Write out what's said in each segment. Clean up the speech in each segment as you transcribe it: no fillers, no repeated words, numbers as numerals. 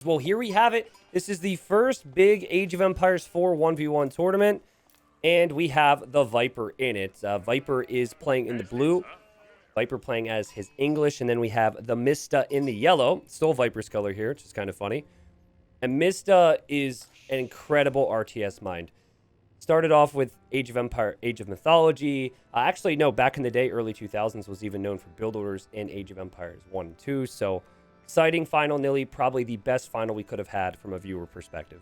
Well, here we have it. This is the first big Age of Empires 4 1v1 tournament, and we have the Viper in it. Viper is playing in the blue, Viper playing as his English, and then we have TheMista in the yellow. Still Viper's color here, which is kind of funny. And Mista is an incredible RTS mind. Started off with Age of Empire, Age of Mythology. Actually, no, back in the day, early 2000s, was even known for build orders in Age of Empires 1 and 2. So, exciting final, Nili. Probably the best final we could have had from a viewer perspective.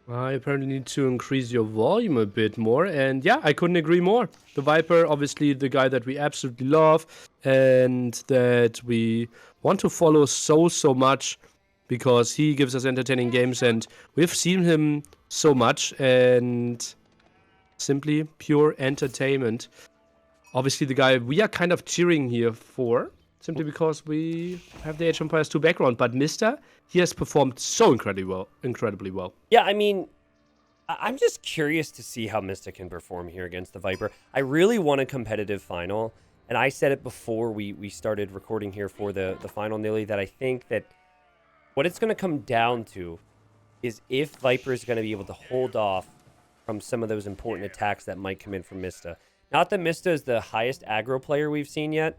I apparently need to increase your volume a bit more. And yeah, I couldn't agree more. The Viper, obviously the guy that we absolutely love and that we want to follow so much because he gives us entertaining games and we've seen him so much and simply pure entertainment. Obviously the guy we are kind of cheering here for, simply because we have the Age of Empires 2 background. But Mista, he has performed so incredibly well. Yeah, I mean, I'm just curious to see how Mista can perform here against the Viper. I really want a competitive final, and I said it before we started recording here for the final, Nili, that I think that what it's going to come down to is if Viper is going to be able to hold off from some of those important attacks that might come in from Mista. Not that Mista is the highest aggro player we've seen yet,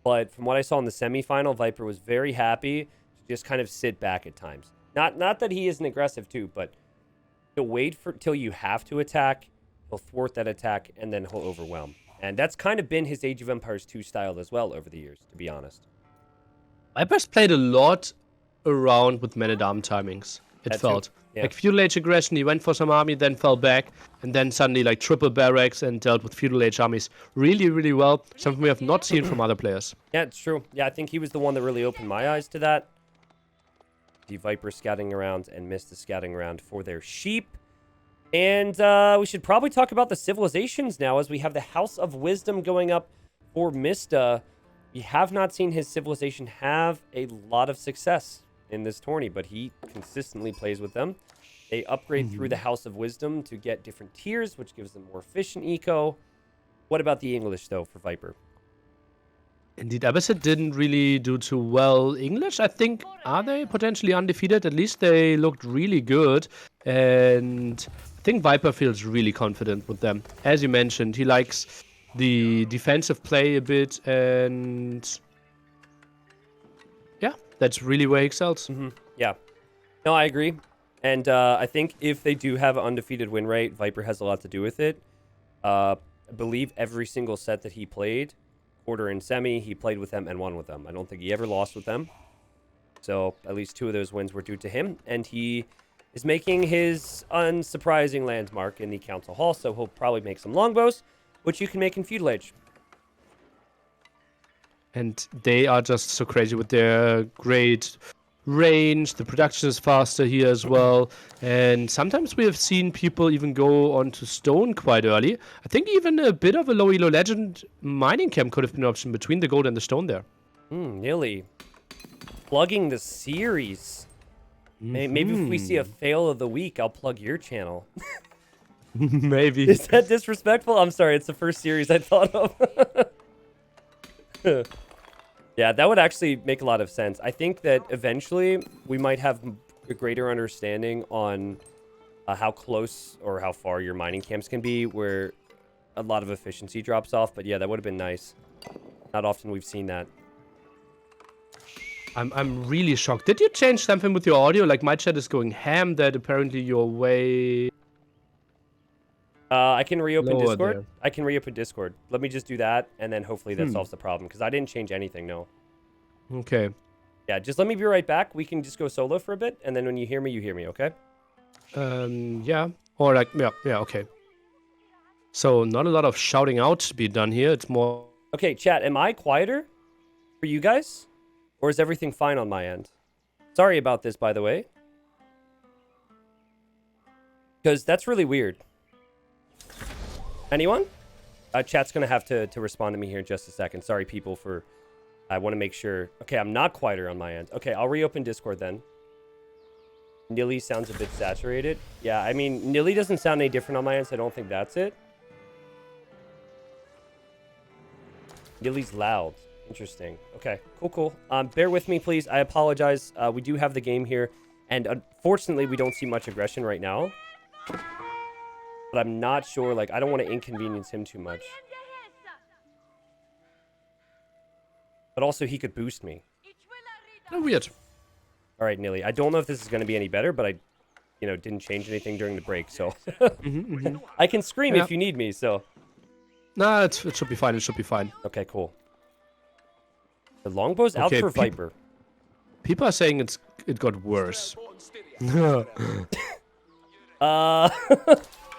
but from what I saw in the semifinal, Viper was very happy to just kind of sit back at times. Not that he isn't aggressive too, but to wait till you have to attack, he'll thwart that attack, and then he'll overwhelm. And that's kind of been his Age of Empires 2 style as well over the years, to be honest. Viper's played a lot around with man-at-arm timings, it felt. Yeah. Like feudal age aggression, he went for some army, then fell back, and then suddenly like triple barracks and dealt with feudal age armies really well. Something we have not seen from other players. Yeah, it's true. Yeah, I think he was the one that really opened my eyes to that. The Viper scouting around and Mista scouting around for their sheep. And we should probably talk about the civilizations now, as we have the House of Wisdom going up for Mista. We have not seen his civilization have a lot of success in this tourney, but he consistently plays with them. They upgrade through the House of Wisdom to get different tiers, which gives them more efficient eco. What about the English, though, for Viper? Indeed, Abbasid didn't really do too well English. I think, are they potentially undefeated? At least they looked really good. And I think Viper feels really confident with them. As you mentioned, he likes the defensive play a bit. And yeah, that's really where he excels. Yeah. No, I agree. And I think if they do have an undefeated win rate, Viper has a lot to do with it. I believe every single set that he played, quarter and semi, he played with them and won with them. I don't think he ever lost with them. So at least 2 of those wins were due to him. And he is making his unsurprising landmark in the Council Hall. So he'll probably make some longbows, which you can make in feudal age. And they are just so crazy with their great range. The production is faster here as well. And sometimes we have seen people even go onto stone quite early. I think even a bit of a low elo legend mining camp could have been an option between the gold and the stone there. Nili. Plugging the series. Maybe if we see a fail of the week, I'll plug your channel. Maybe. Is that disrespectful? I'm sorry, it's the first series I thought of. Yeah, that would actually make a lot of sense. I think that eventually we might have a greater understanding on how close or how far your mining camps can be, where a lot of efficiency drops off. But yeah, that would have been nice. Not often we've seen that. I'm really shocked. Did you change something with your audio? Like my chat is going ham that apparently you're way... I can reopen Lower Discord. there. I can reopen Discord. Let me just do that, and then hopefully that solves the problem, because I didn't change anything, no. Okay. Yeah, just let me be right back. We can just go solo for a bit, and then when you hear me, okay? Yeah. Or like, yeah, okay. So not a lot of shouting out to be done here. It's more... Okay, chat, am I quieter for you guys? Or is everything fine on my end? Sorry about this, by the way. Because that's really weird. Anyone? Chat's going to have to respond to me here in just a second. Sorry, people, for... I want to make sure... Okay, I'm not quieter on my end. Okay, I'll reopen Discord then. Nili sounds a bit saturated. Yeah, I mean, Nili doesn't sound any different on my end, so I don't think that's it. Nili's loud. Interesting. Okay, cool. Bear with me, please. I apologize. We do have the game here, and unfortunately, we don't see much aggression right now. But I'm not sure. Like, I don't want to inconvenience him too much. But also, he could boost me. Oh, weird. All right, Nili. I don't know if this is going to be any better, but I, didn't change anything during the break, so I can scream if you need me. So. Nah, it should be fine. It should be fine. Okay, cool. The longbow's out for Viper. People are saying it got worse.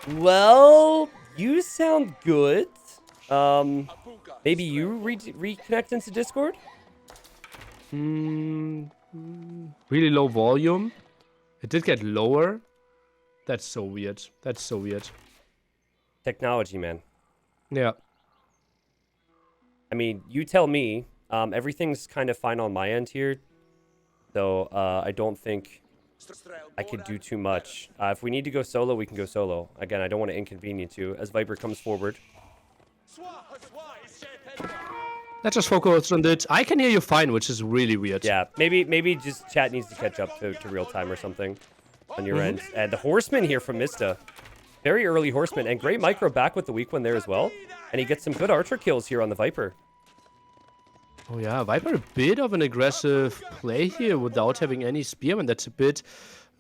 Well, you sound good. Maybe you reconnect into Discord? Really low volume. It did get lower. That's so weird. That's so weird. Technology, man. Yeah. I mean, you tell me. Everything's kind of fine on my end here. So, I don't think I could do too much. If we need to go solo, we can go solo. Again, I don't want to inconvenience you as Viper comes forward. Let's just focus on it. I can hear you fine, which is really weird. Yeah, maybe just chat needs to catch up to real time or something on your end. And the Horseman here from Mista. Very early Horseman. And great micro back with the weak one there as well. And he gets some good archer kills here on the Viper. Oh yeah, Viper a bit of an aggressive play here without having any spearmen. That's a bit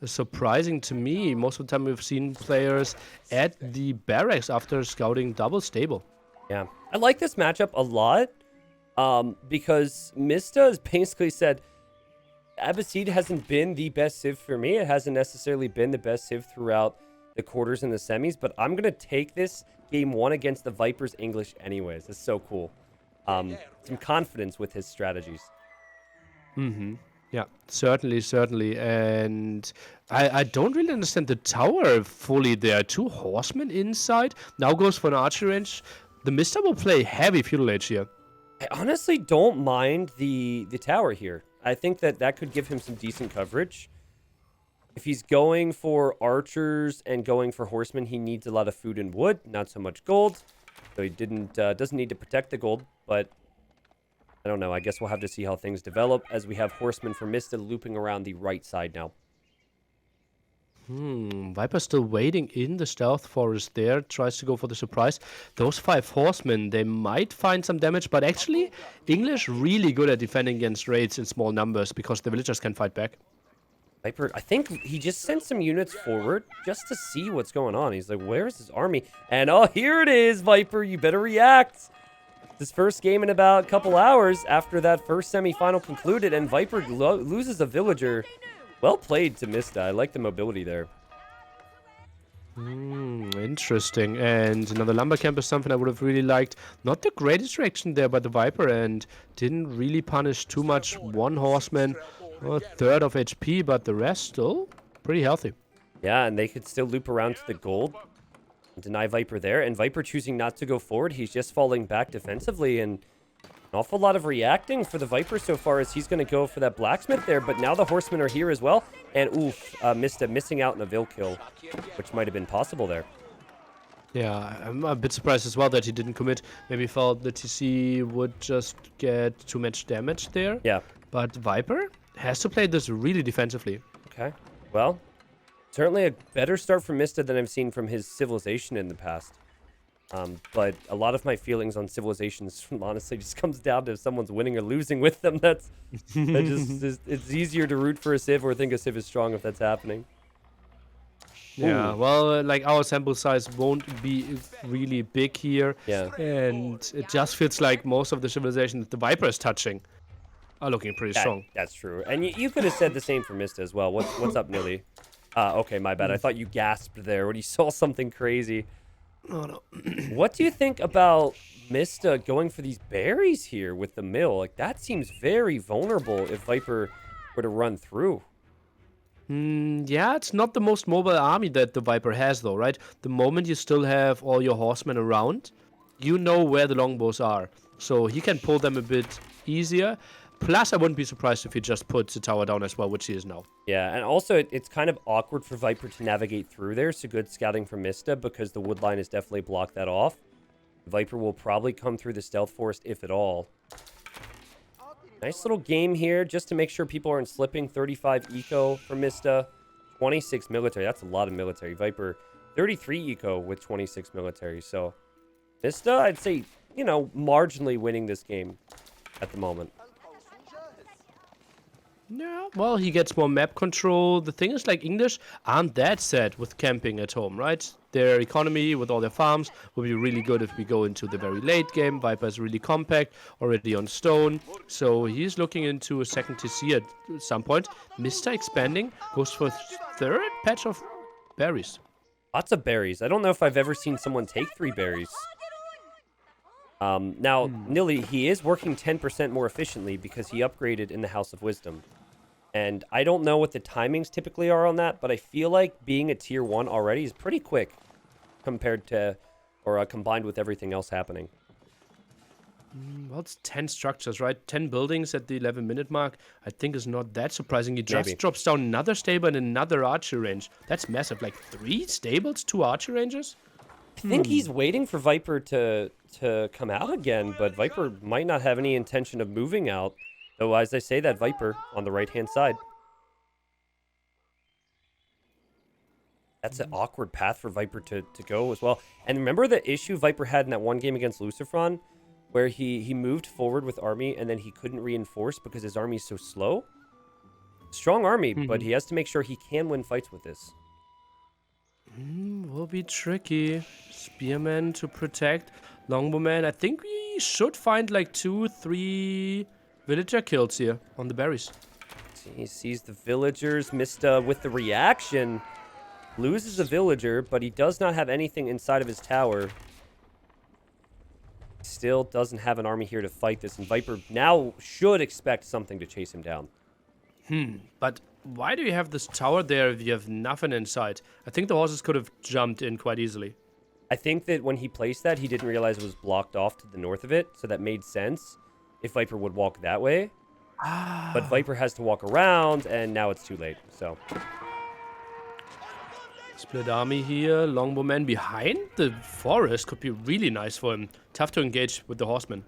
surprising to me. Most of the time we've seen players at the barracks after scouting double stable. Yeah, I like this matchup a lot because Mista has basically said Abbasid hasn't been the best civ for me. It hasn't necessarily been the best civ throughout the quarters and the semis, but I'm going to take this game 1 against the Vipers English anyways. It's so cool. Some confidence with his strategies. Yeah, certainly. And I don't really understand the tower fully. There are 2 horsemen inside. Now goes for an archer range. The Mista will play heavy feudal age here. I honestly don't mind the tower here. I think that could give him some decent coverage. If he's going for archers and going for horsemen, he needs a lot of food and wood, not so much gold. So he doesn't need to protect the gold, but I don't know. I guess we'll have to see how things develop as we have horsemen for Mista looping around the right side now. Viper still waiting in the stealth forest there. Tries to go for the surprise. Those 5 horsemen, they might find some damage, but actually, English really good at defending against raids in small numbers because the villagers can fight back. Viper, I think he just sent some units forward just to see what's going on. He's like, where's his army? And oh, here it is, Viper. You better react. This first game in about a couple hours after that first semifinal concluded, and Viper loses a villager. Well played to Mista. I like the mobility there. Interesting. And another lumber camp is something I would have really liked. Not the greatest reaction there by the Viper, and didn't really punish too much. 1 horseman, a third of HP, but the rest still pretty healthy. Yeah, and they could still loop around to the gold. Deny Viper there, and Viper choosing not to go forward. He's just falling back defensively, and an awful lot of reacting for the Viper so far as he's going to go for that blacksmith there, but now the horsemen are here as well, and oof, Mista missing out on a Vil kill, which might have been possible there. Yeah, I'm a bit surprised as well that he didn't commit. Maybe felt the TC would just get too much damage there. Yeah. But Viper has to play this really defensively. Okay, well, certainly a better start from Mista than I've seen from his Civilization in the past. But a lot of my feelings on Civilizations honestly just comes down to if someone's winning or losing with them. It's easier to root for a Civ or think a Civ is strong if that's happening. Yeah, well, like our sample size won't be really big here. Yeah. And it just feels like most of the Civilization that the Viper is touching are looking pretty strong. That's true. And you could have said the same for Mista as well. What's up, Nili? Okay, my bad. I thought you gasped there when you saw something crazy. Oh, no. What do you think about Mista going for these berries here with the mill? Like, that seems very vulnerable if Viper were to run through. Yeah, it's not the most mobile army that the Viper has, though, right? The moment you still have all your horsemen around, you know where the longbows are. So he can pull them a bit easier. Plus, I wouldn't be surprised if he just puts the tower down as well, which he is now. Yeah, and also it's kind of awkward for Viper to navigate through there, so good scouting from Mista because the wood line has definitely blocked that off. Viper will probably come through the stealth forest, if at all. Nice little game here just to make sure people aren't slipping. 35 eco for Mista, 26 military. That's a lot of military. Viper, 33 eco with 26 military. So Mista, I'd say, you know, marginally winning this game at the moment. Yeah, well, he gets more map control. The thing is, like, English aren't that sad with camping at home, right? Their economy with all their farms will be really good if we go into the very late game. Viper is really compact, already on stone. So he's looking into a second TC at some point. Mista expanding, goes for third patch of berries. Lots of berries. I don't know if I've ever seen someone take 3 berries. Now, Nili, he is working 10% more efficiently because he upgraded in the House of Wisdom. And I don't know what the timings typically are on that, but I feel like being a tier 1 already is pretty quick compared to, or combined with everything else happening. Well, it's 10 structures, right? 10 buildings at the 11-minute mark. I think is not that surprising. He just drops down another stable and another archer range. That's massive. Like 3 stables, 2 archer ranges? I think he's waiting for Viper to come out again, but Viper might not have any intention of moving out. Though, as I say, that Viper on the right-hand side. That's an awkward path for Viper to go as well. And remember the issue Viper had in that one game against Lucifron, where he moved forward with army and then he couldn't reinforce because his army is so slow? Strong army, but he has to make sure he can win fights with this. Will be tricky. Spearman to protect. Longbowman. I think we should find like 2, 3 villager kills here on the berries. He sees the villagers. Mista with the reaction. Loses a villager, but he does not have anything inside of his tower. Still doesn't have an army here to fight this. And Viper now should expect something to chase him down. But why do you have this tower there if you have nothing inside? I think the horses could have jumped in quite easily. I think that when he placed that, he didn't realize it was blocked off to the north of it, so that made sense if Viper would walk that way. But Viper has to walk around, and now it's too late, so... Split army here, longbowman behind the forest could be really nice for him. Tough to engage with the horsemen.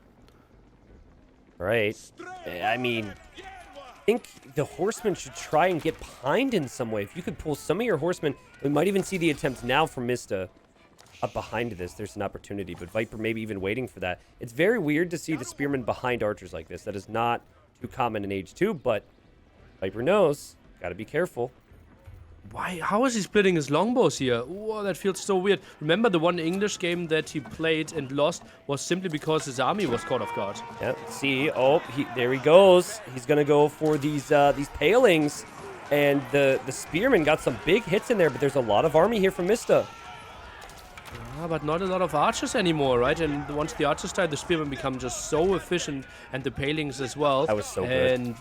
Right. I mean, I think the horsemen should try and get behind in some way. If you could pull some of your horsemen, we might even see the attempts now from Mista. Up behind this, there's an opportunity, but Viper maybe even waiting for that. It's very weird to see the spearmen behind archers like this. That is not too common in Age 2, but Viper knows. Gotta be careful. Why? How is he splitting his longbows here? Whoa, that feels so weird. Remember the one English game that he played and lost was simply because his army was caught off guard. Yeah, see, oh, there he goes. He's gonna go for these palings, and the spearmen got some big hits in there, but there's a lot of army here from Mista. But not a lot of archers anymore, right? And once the archers die, the spearmen become just so efficient, and the palings as well. That was so good. And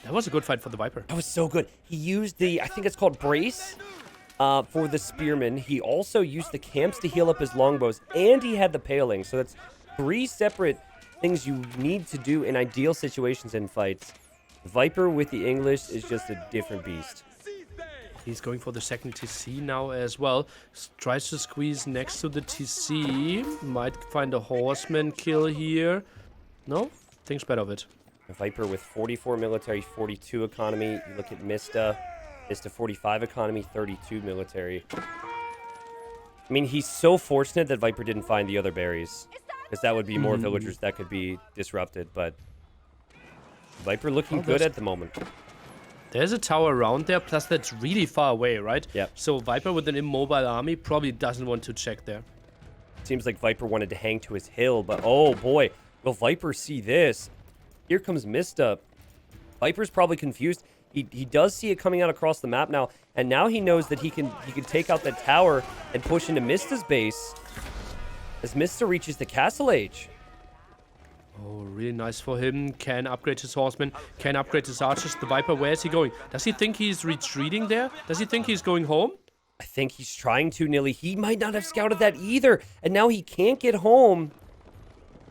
that was a good fight for the Viper. That was so good. He used the, I think it's called brace, for the spearmen. He also used the camps to heal up his longbows, and he had the paling. So that's 3 separate things you need to do in ideal situations in fights. Viper with the English is just a different beast. He's going for the second TC now as well. Tries to squeeze next to the TC. Might find a horseman kill here. No? Thinks better of it. Viper with 44 military, 42 economy. You look at Mista. Mista 45 economy, 32 military. I mean, he's so fortunate that Viper didn't find the other berries. Because that would be more villagers that could be disrupted. But Viper looking good at the moment. There's a tower around there, plus that's really far away, right? Yeah. So Viper with an immobile army probably doesn't want to check there. Seems like Viper wanted to hang to his hill, but oh boy, will Viper see this? Here comes Mista. Viper's probably confused. He does see it coming out across the map now, and now he knows that he can take out that tower and push into Mista's base as Mista reaches the castle age. Oh, really nice for him. Can upgrade his horsemen, can upgrade his archers. The Viper, where is he going? Does he think he's retreating there? Does he think he's going home? I think he's trying to, Nili. He might not have scouted that either, and now he can't get home.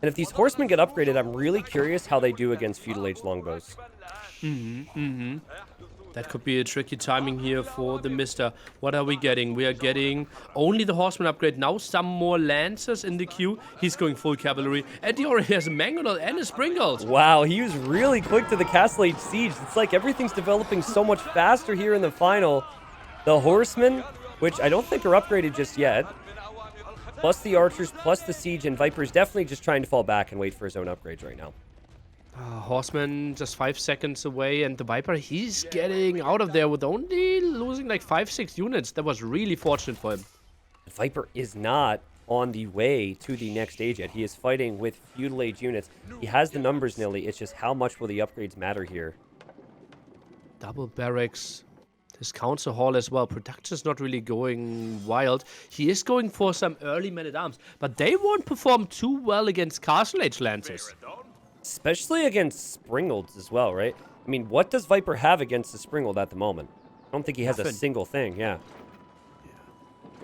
And if these horsemen get upgraded, I'm really curious how they do against feudal age longbows. That could be a tricky timing here for the Mister. What are we getting? We are getting only the Horseman upgrade. Now some more Lancers in the queue. He's going full cavalry. And he already has a Mangonel and a Springald. Wow, he was really quick to the Castle Age Siege. It's like everything's developing so much faster here in the final. The Horsemen, which I don't think are upgraded just yet, plus the Archers, plus the Siege, and Viper's definitely just trying to fall back and wait for his own upgrades right now. Horseman just 5 seconds away, and the Viper, he's getting out of there with only losing like 5-6 units. That was really fortunate for him. Viper is not on the way to the next stage yet. He is fighting with Feudal Age units. He has the numbers, Nili. It's just how much will the upgrades matter here? Double barracks. His council hall as well. Production's not really going wild. He is going for some early men-at-arms, but they won't perform too well against Castle Age Lancers. Especially against Springalds as well, right? I mean, what does Viper have against the Springald at the moment? I don't think he has a single thing, yeah.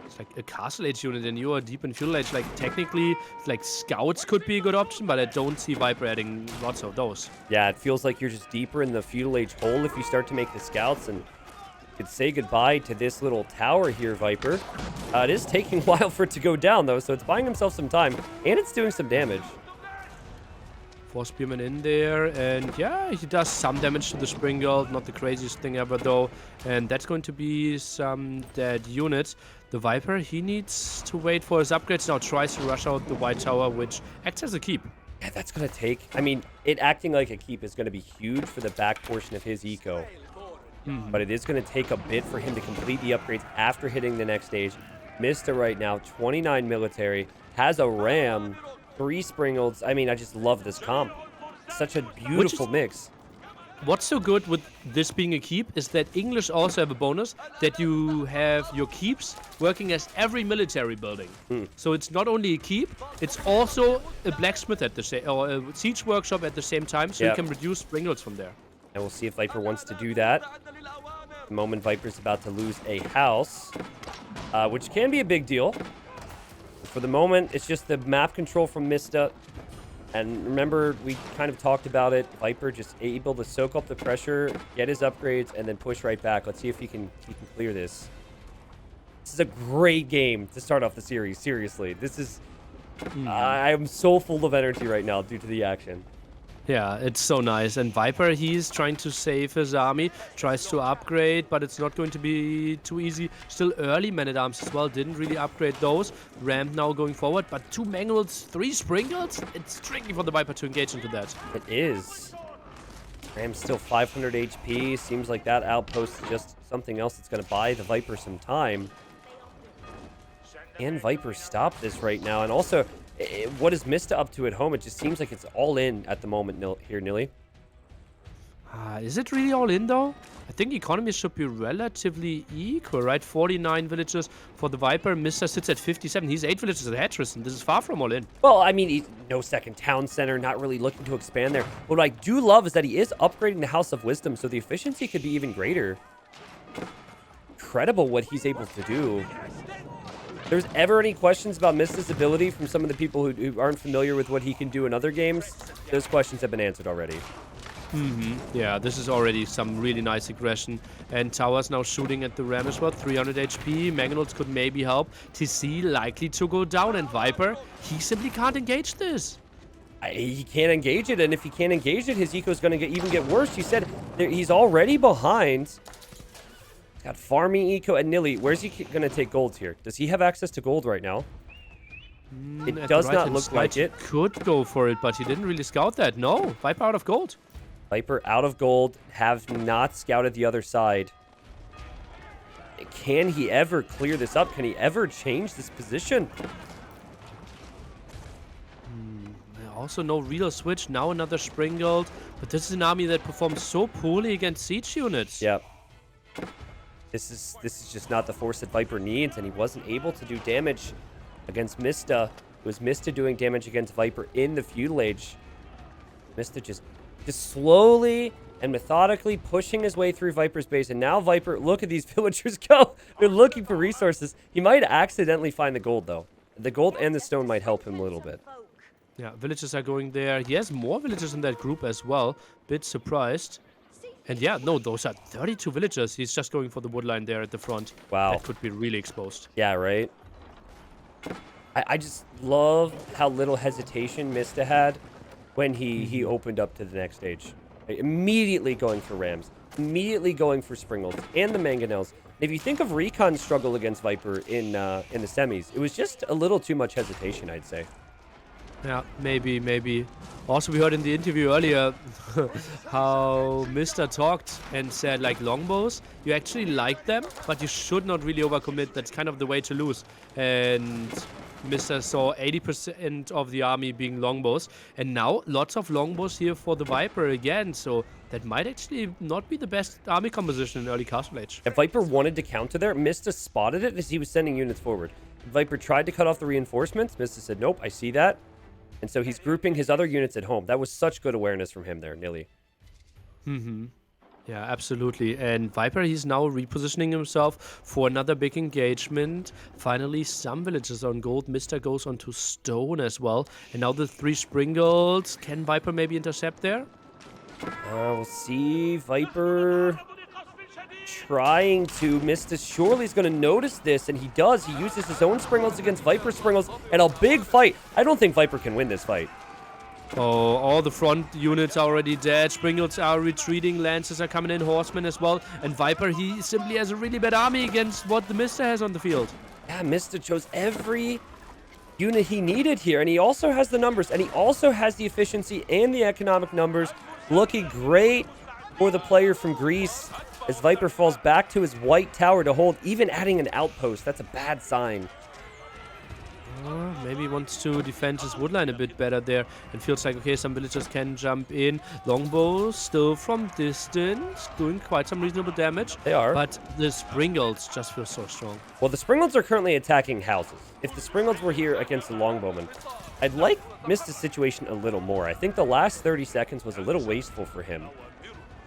It's like a Castle Age unit, and you are deep in Feudal Age. Like, technically, like, Scouts could be a good option, but I don't see Viper adding lots of those. Yeah, it feels like you're just deeper in the Feudal Age hole if you start to make the Scouts, and could say goodbye to this little tower here, Viper. It is taking a while for it to go down, though, so it's buying himself some time, and it's doing some damage. 4 Spearmen in there, and yeah, he does some damage to the Springald. Not the craziest thing ever, though. And that's going to be some dead units. The Viper, he needs to wait for his upgrades. Now tries to rush out the White Tower, which acts as a keep. Yeah, that's going to take... I mean, it acting like a keep is going to be huge for the back portion of his eco. But it is going to take a bit for him to complete the upgrades after hitting the next stage. Mista right now, 29 military, has a ram, 3 Springalds. I mean, I just love this comp. Such a beautiful mix. What's so good with this being a keep is that English also have a bonus that you have your keeps working as every military building. So it's not only a keep, it's also a blacksmith at the same, or a siege workshop at the same time, so you can reduce Springalds from there. And we'll see if Viper wants to do that. The moment Viper's about to lose a house, which can be a big deal. For the moment, it's just the map control from Mista. And remember, we kind of talked about it. Viper just able to soak up the pressure, get his upgrades, and then push right back. Let's see if he can clear this. This is a great game to start off the series. Seriously, this is... I am so full of energy right now due to the action. Yeah, it's so nice. And Viper, he's trying to save his army, tries to upgrade, but it's not going to be too easy. Still early men-at-arms as well, didn't really upgrade those. Ramp now going forward, but 2 Mangonels, 3 Springalds? It's tricky for the Viper to engage into that. It is. Ram's still 500 HP. Seems like that outpost is just something else that's going to buy the Viper some time. And Viper stop this right now. And also... what is Mista up to at home? It just seems like it's all in at the moment here, Nili. Is it really all in, though? I think economy should be relatively equal, right? 49 villages for the Viper. Mista sits at 57. He's 8 villages ahead, Tristan. This is far from all in. Well, I mean, no second town center, not really looking to expand there. What I do love is that he is upgrading the House of Wisdom, so the efficiency could be even greater. Incredible what he's able to do. If there's ever any questions about Mista's ability from some of the people who aren't familiar with what he can do in other games, those questions have been answered already. Yeah, this is already some really nice aggression. And Tower's now shooting at the Ram as well. 300 HP. Mangonels could maybe help. TC likely to go down. And Viper, he simply can't engage this. He can't engage it. And if he can't engage it, his eco is going to even get worse. He said he's already behind. Got farming eco and Nili. Where's he going to take gold here? Does he have access to gold right now? It does not look like it. Could go for it, but he didn't really scout that. No, Viper out of gold. Viper out of gold. Have not scouted the other side. Can he ever clear this up? Can he ever change this position? Also no real switch. Now another Springald. But this is an army that performs so poorly against siege units. Yep. This is just not the force that Viper needs, and he wasn't able to do damage against Mista. It was Mista doing damage against Viper in the Feudal Age. Mista just slowly and methodically pushing his way through Viper's base, and now Viper, look at these villagers go. They're looking for resources. He might accidentally find the gold, though. The gold and the stone might help him a little bit. Yeah, villagers are going there. He has more villagers in that group as well. Bit surprised. And yeah, no, those are 32 villagers. He's just going for the wood line there at the front. Wow. That could be really exposed. Yeah, right? I just love how little hesitation Mista had when he opened up to the next stage. Immediately going for Rams. Immediately going for Springles and the Mangonels. If you think of Recon's struggle against Viper in the semis, it was just a little too much hesitation, I'd say. Yeah, maybe. Also, we heard in the interview earlier how Mr. talked and said, like, longbows, you actually like them, but you should not really overcommit. That's kind of the way to lose. And Mr. saw 80% of the army being longbows. And now, lots of longbows here for the Viper again. So that might actually not be the best army composition in early Castle Age. If Viper wanted to counter there, Mista spotted it as he was sending units forward. Viper tried to cut off the reinforcements. Mista said, nope, I see that. And so he's grouping his other units at home. That was such good awareness from him there, Nili. Yeah, absolutely. And Viper, he's now repositioning himself for another big engagement. Finally, some villages on gold. Mista goes onto stone as well. And now the 3 Springles. Can Viper maybe intercept there? We'll see. Viper trying to. Mista surely is going to notice this, and he does. He uses his own Springles against Viper Springles, and a big fight. I don't think Viper can win this fight. Oh, all the front units are already dead. Springles are retreating. Lances are coming in. Horsemen as well. And Viper, he simply has a really bad army against what the Mista has on the field. Yeah, Mista chose every unit he needed here, and he also has the numbers, and he also has the efficiency and the economic numbers. Looking great for the player from Greece as Viper falls back to his white tower to hold, even adding an outpost. That's a bad sign. Maybe he wants to defend his woodline a bit better there and feels like, okay, some villagers can jump in. Longbows still from distance, doing quite some reasonable damage. They are. But the Springles just feel so strong. Well, the Springles are currently attacking houses. If the Springles were here against the Longbowmen, I'd like Mista's situation a little more. I think the last 30 seconds was a little wasteful for him,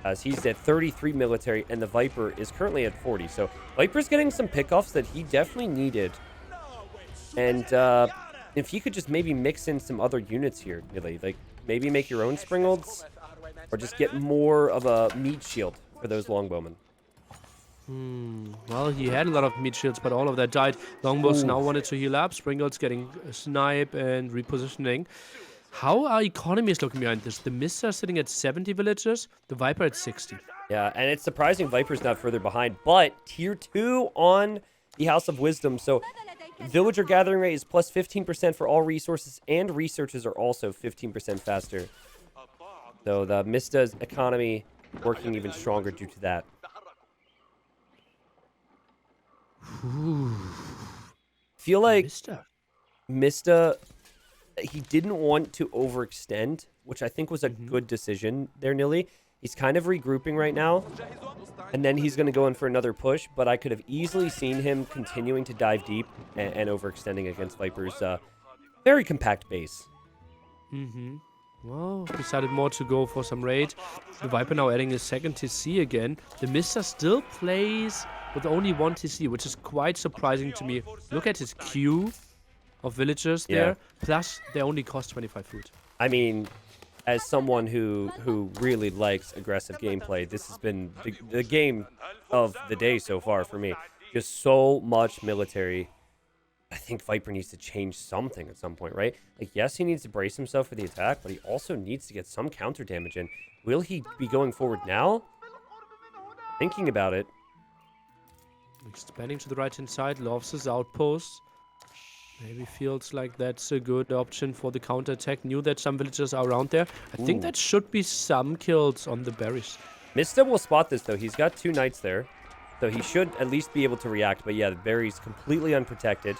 as he's at 33 military and the Viper is currently at 40. So Viper's getting some pickoffs that he definitely needed. And if he could just maybe mix in some other units here, really, like maybe make your own Springles or just get more of a meat shield for those Longbowmen. Well, he had a lot of meat shields, but all of that died. Longbows now wanted to heal up. Springles getting a snipe and repositioning. How are economies looking behind this? The Mista sitting at 70 villagers, the Viper at 60. Yeah, and it's surprising Viper's not further behind, but tier 2 on the House of Wisdom. So villager gathering rate is plus 15% for all resources, and researches are also 15% faster. So the Mista's economy working even stronger due to that. Feel like Mista, he didn't want to overextend, which I think was a good decision there, Nili. He's kind of regrouping right now, and then he's going to go in for another push, but I could have easily seen him continuing to dive deep and overextending against Viper's very compact base. Well, decided more to go for some raid. The Viper now adding a second TC again. The Mista still plays with only 1 TC, which is quite surprising to me. Look at his queue of villagers there, plus they only cost 25 food. I mean, as someone who really likes aggressive gameplay, this has been the game of the day so far for me. Just so much military. I think Viper needs to change something at some point, right? Like, yes, he needs to brace himself for the attack, but he also needs to get some counter damage in. Will he be going forward now? Thinking about it. Expanding to the right-hand side, loves his outposts. Maybe feels like that's a good option for the counter-attack. Knew that some villagers are around there. I think that should be some kills on the berries. Mista will spot this, though. He's got 2 knights there, so he should at least be able to react. But yeah, the berry's completely unprotected.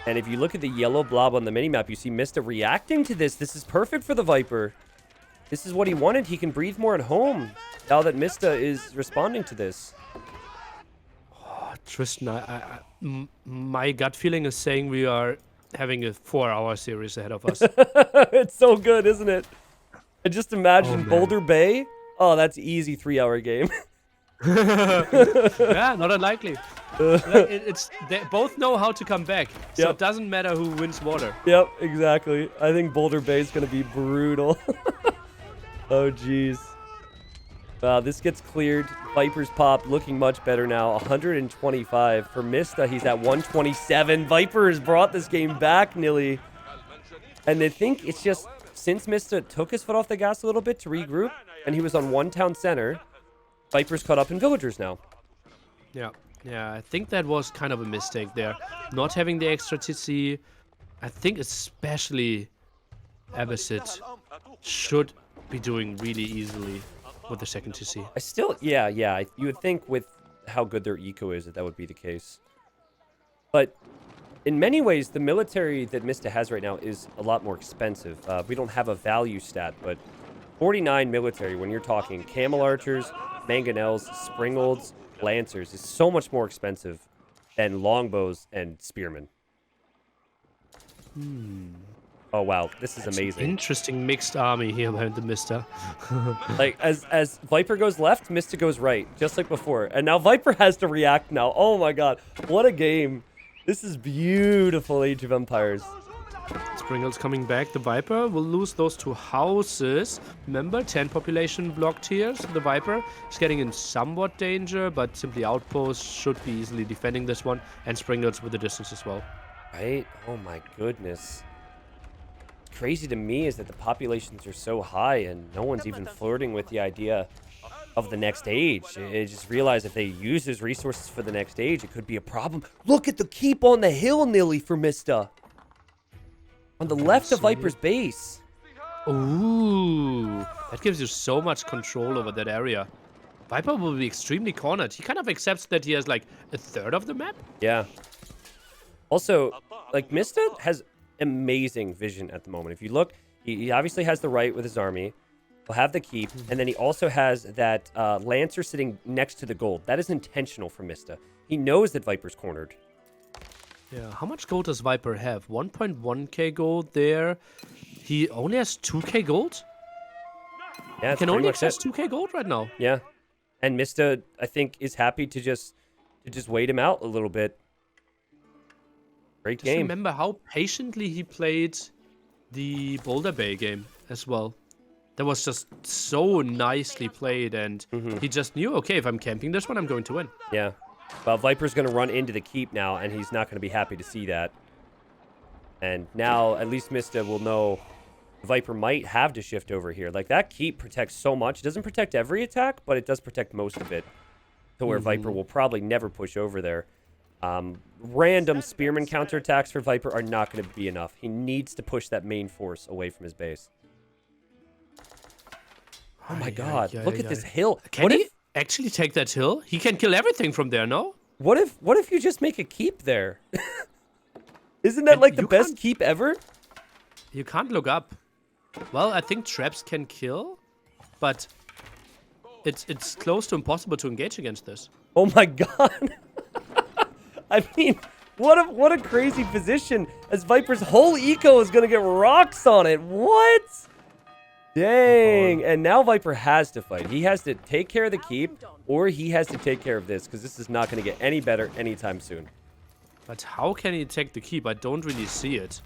And if you look at the yellow blob on the minimap, you see Mista reacting to this. This is perfect for the Viper. This is what he wanted. He can breathe more at home now that Mista is responding to this. Tristan, my gut feeling is saying we are having a 4-hour series ahead of us. It's so good, isn't it? And just imagine Boulder Bay. Oh, that's easy 3-hour game. Yeah, not unlikely. They both know how to come back, so it doesn't matter who wins water. Yep, exactly. I think Boulder Bay is going to be brutal. Oh, jeez. This gets cleared. Viper's pop looking much better now. 125 for Mista. He's at 127. Viper has brought this game back, Nili. And I think it's just since Mista took his foot off the gas a little bit to regroup, and he was on one town center, Viper's caught up in villagers now. Yeah, I think that was kind of a mistake there. Not having the extra TC. I think especially Abbasid should be doing really easily with the second TC. I still, yeah. You would think with how good their eco is that would be the case. But in many ways, the military that Mista has right now is a lot more expensive. We don't have a value stat, but 49 military, when you're talking camel archers, mangonels, springolds, lancers, is so much more expensive than longbows and spearmen. Oh wow, this is amazing. Interesting mixed army here behind the Mista. Like as Viper goes left, Mista goes right, just like before. And now Viper has to react now. Oh my god, what a game. This is beautiful Age of Empires. Springle's coming back. The Viper will lose those 2 houses. Remember, 10 population blocked here. So the Viper is getting in somewhat danger, but simply Outpost should be easily defending this one. And Springles with the distance as well. Right? Oh my goodness. Crazy to me is that the populations are so high and no one's even flirting with the idea of the next age. I just realized if they use his resources for the next age, it could be a problem. Look at the keep on the hill, Nili, for Mista. On the left of Viper's base. Ooh, that gives you so much control over that area. Viper will be extremely cornered. He kind of accepts that he has like a third of the map. Yeah. Also, like Mista has amazing vision at the moment. If you look, he obviously has the right with his army. He'll have the keep, and then he also has that Lancer sitting next to the gold. That is intentional for Mista. He knows that Viper's cornered. Yeah, how much gold does Viper have? 1.1k gold there. He only has 2k gold? Yeah, he can only access 2k gold right now. Yeah. And Mista, I think, is happy to just wait him out a little bit. Great game. Remember how patiently he played the Boulder Bay game as well. That was just so nicely played, and he just knew, okay, if I'm camping this one, I'm going to win. Yeah. Well, Viper's going to run into the keep now, and he's not going to be happy to see that. And now, at least Mista will know Viper might have to shift over here. Like, that keep protects so much. It doesn't protect every attack, but it does protect most of it. To where Viper will probably never push over there. Random spearman counterattacks for Viper are not going to be enough. He needs to push that main force away from his base. Oh my god, look at this hill. Can he actually take that hill? He can kill everything from there, no? What if you just make a keep there? Isn't that like the best keep ever? You can't look up. Well, I think traps can kill, but it's close to impossible to engage against this. Oh my god. I mean, what a crazy position, as Viper's whole eco is going to get rocks on it. What? Dang. And now Viper has to fight. He has to take care of the keep, or he has to take care of this, because this is not going to get any better anytime soon. But how can he take the keep? I don't really see it.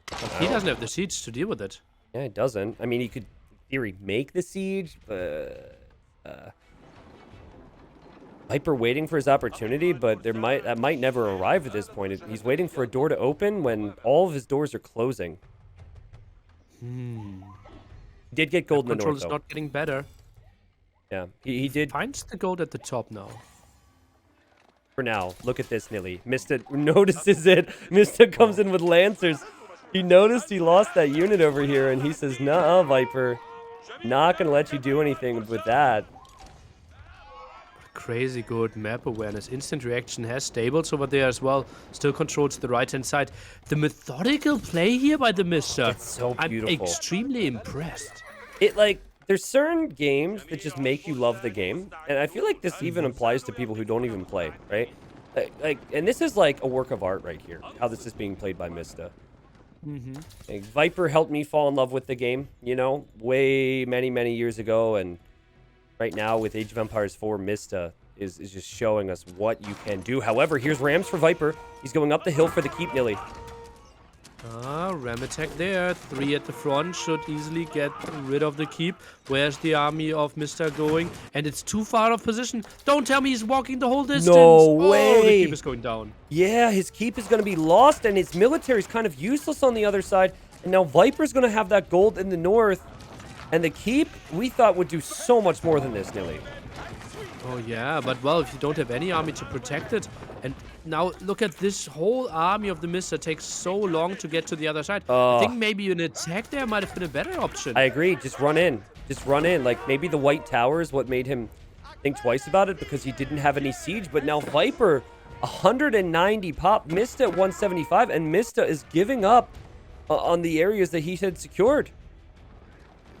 But he doesn't have the siege to deal with it. Yeah, it doesn't. I mean, he could, in theory, make the siege, but... Viper waiting for his opportunity, but that might never arrive at this point. He's waiting for a door to open when all of his doors are closing. Did get gold in the north, though. Control is not getting better. Yeah, he did. Finds the gold at the top now. For now, look at this, Nili. Mista notices it. Mista comes in with Lancers. He noticed he lost that unit over here, and he says, "Nah, Viper, not gonna let you do anything with that." Crazy good map awareness. Instant reaction has stables over there as well. Still controls the right-hand side. The methodical play here by the Mista. It's so beautiful. I'm extremely impressed. There's certain games that just make you love the game, and I feel like this even applies to people who don't even play, right? And this is like a work of art right here, how this is being played by Mista. Like, Viper helped me fall in love with the game, you know, way many years ago, and right now with Age of Empires 4, Mista is just showing us what you can do. However, here's Rams for Viper. He's going up the hill for the keep, Nili. Ram attack there. 3 at the front should easily get rid of the keep. Where's the army of Mr. going? And it's too far off position. Don't tell me he's walking the whole distance. No Oh, the keep way. is going down. Yeah, his keep is going to be lost, and his military is kind of useless on the other side. And now Viper's going to have that gold in the north. And the keep, we thought, would do so much more than this, Nili. Oh, yeah, but well, if you don't have any army to protect it, and now look at this whole army of the Mista takes so long to get to the other side. I think maybe an attack there might have been a better option. I agree. Just run in. Just run in. Like, maybe the White Tower is what made him think twice about it because he didn't have any siege. But now Viper, 190 pop, Mista at 175, and Mista is giving up on the areas that he had secured.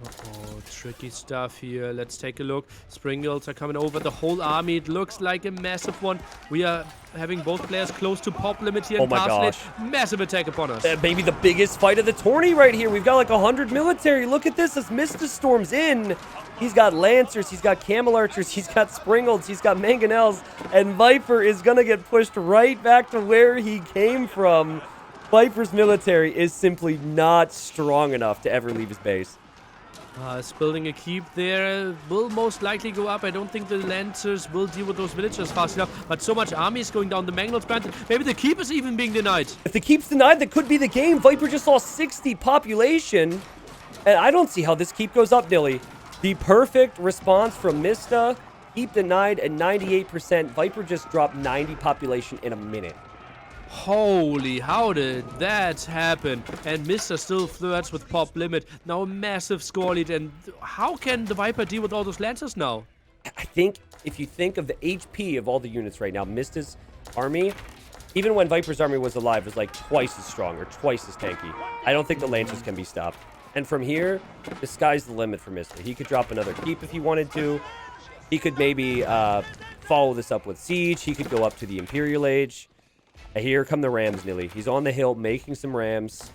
Oh, tricky stuff here. Let's take a look. Springles are coming over the whole army. It looks like a massive one. We are having both players close to pop limit here. Oh my gosh. Massive attack upon us. Maybe the biggest fight of the tourney right here. We've got like 100 military. Look at this as Mista storms in. He's got Lancers, he's got Camel Archers, he's got Springles, he's got Mangonels, and Viper is going to get pushed right back to where he came from. Viper's military is simply not strong enough to ever leave his base. It's building a keep there. Will most likely go up. I don't think the Lancers will deal with those villagers fast enough. But so much army is going down. The Mangonels planted. Maybe the keep is even being denied. If the keep's denied, that could be the game. Viper just lost 60 population. And I don't see how this keep goes up, Nili. The perfect response from Mista. Keep denied at 98%. Viper just dropped 90 population in a minute. Holy, how did that happen? And Mr. still flirts with pop limit. Now a massive score lead. And how can the Viper deal with all those Lancers now? I think if you think of the HP of all the units right now, Mista's army, even when Viper's army was alive, was like twice as strong or twice as tanky. I don't think the Lancers can be stopped. And from here, the sky's the limit for Mista. He could drop another keep if he wanted to. He could maybe follow this up with siege. He could go up to the Imperial Age. Here come the Rams, Nili. He's on the hill making some Rams.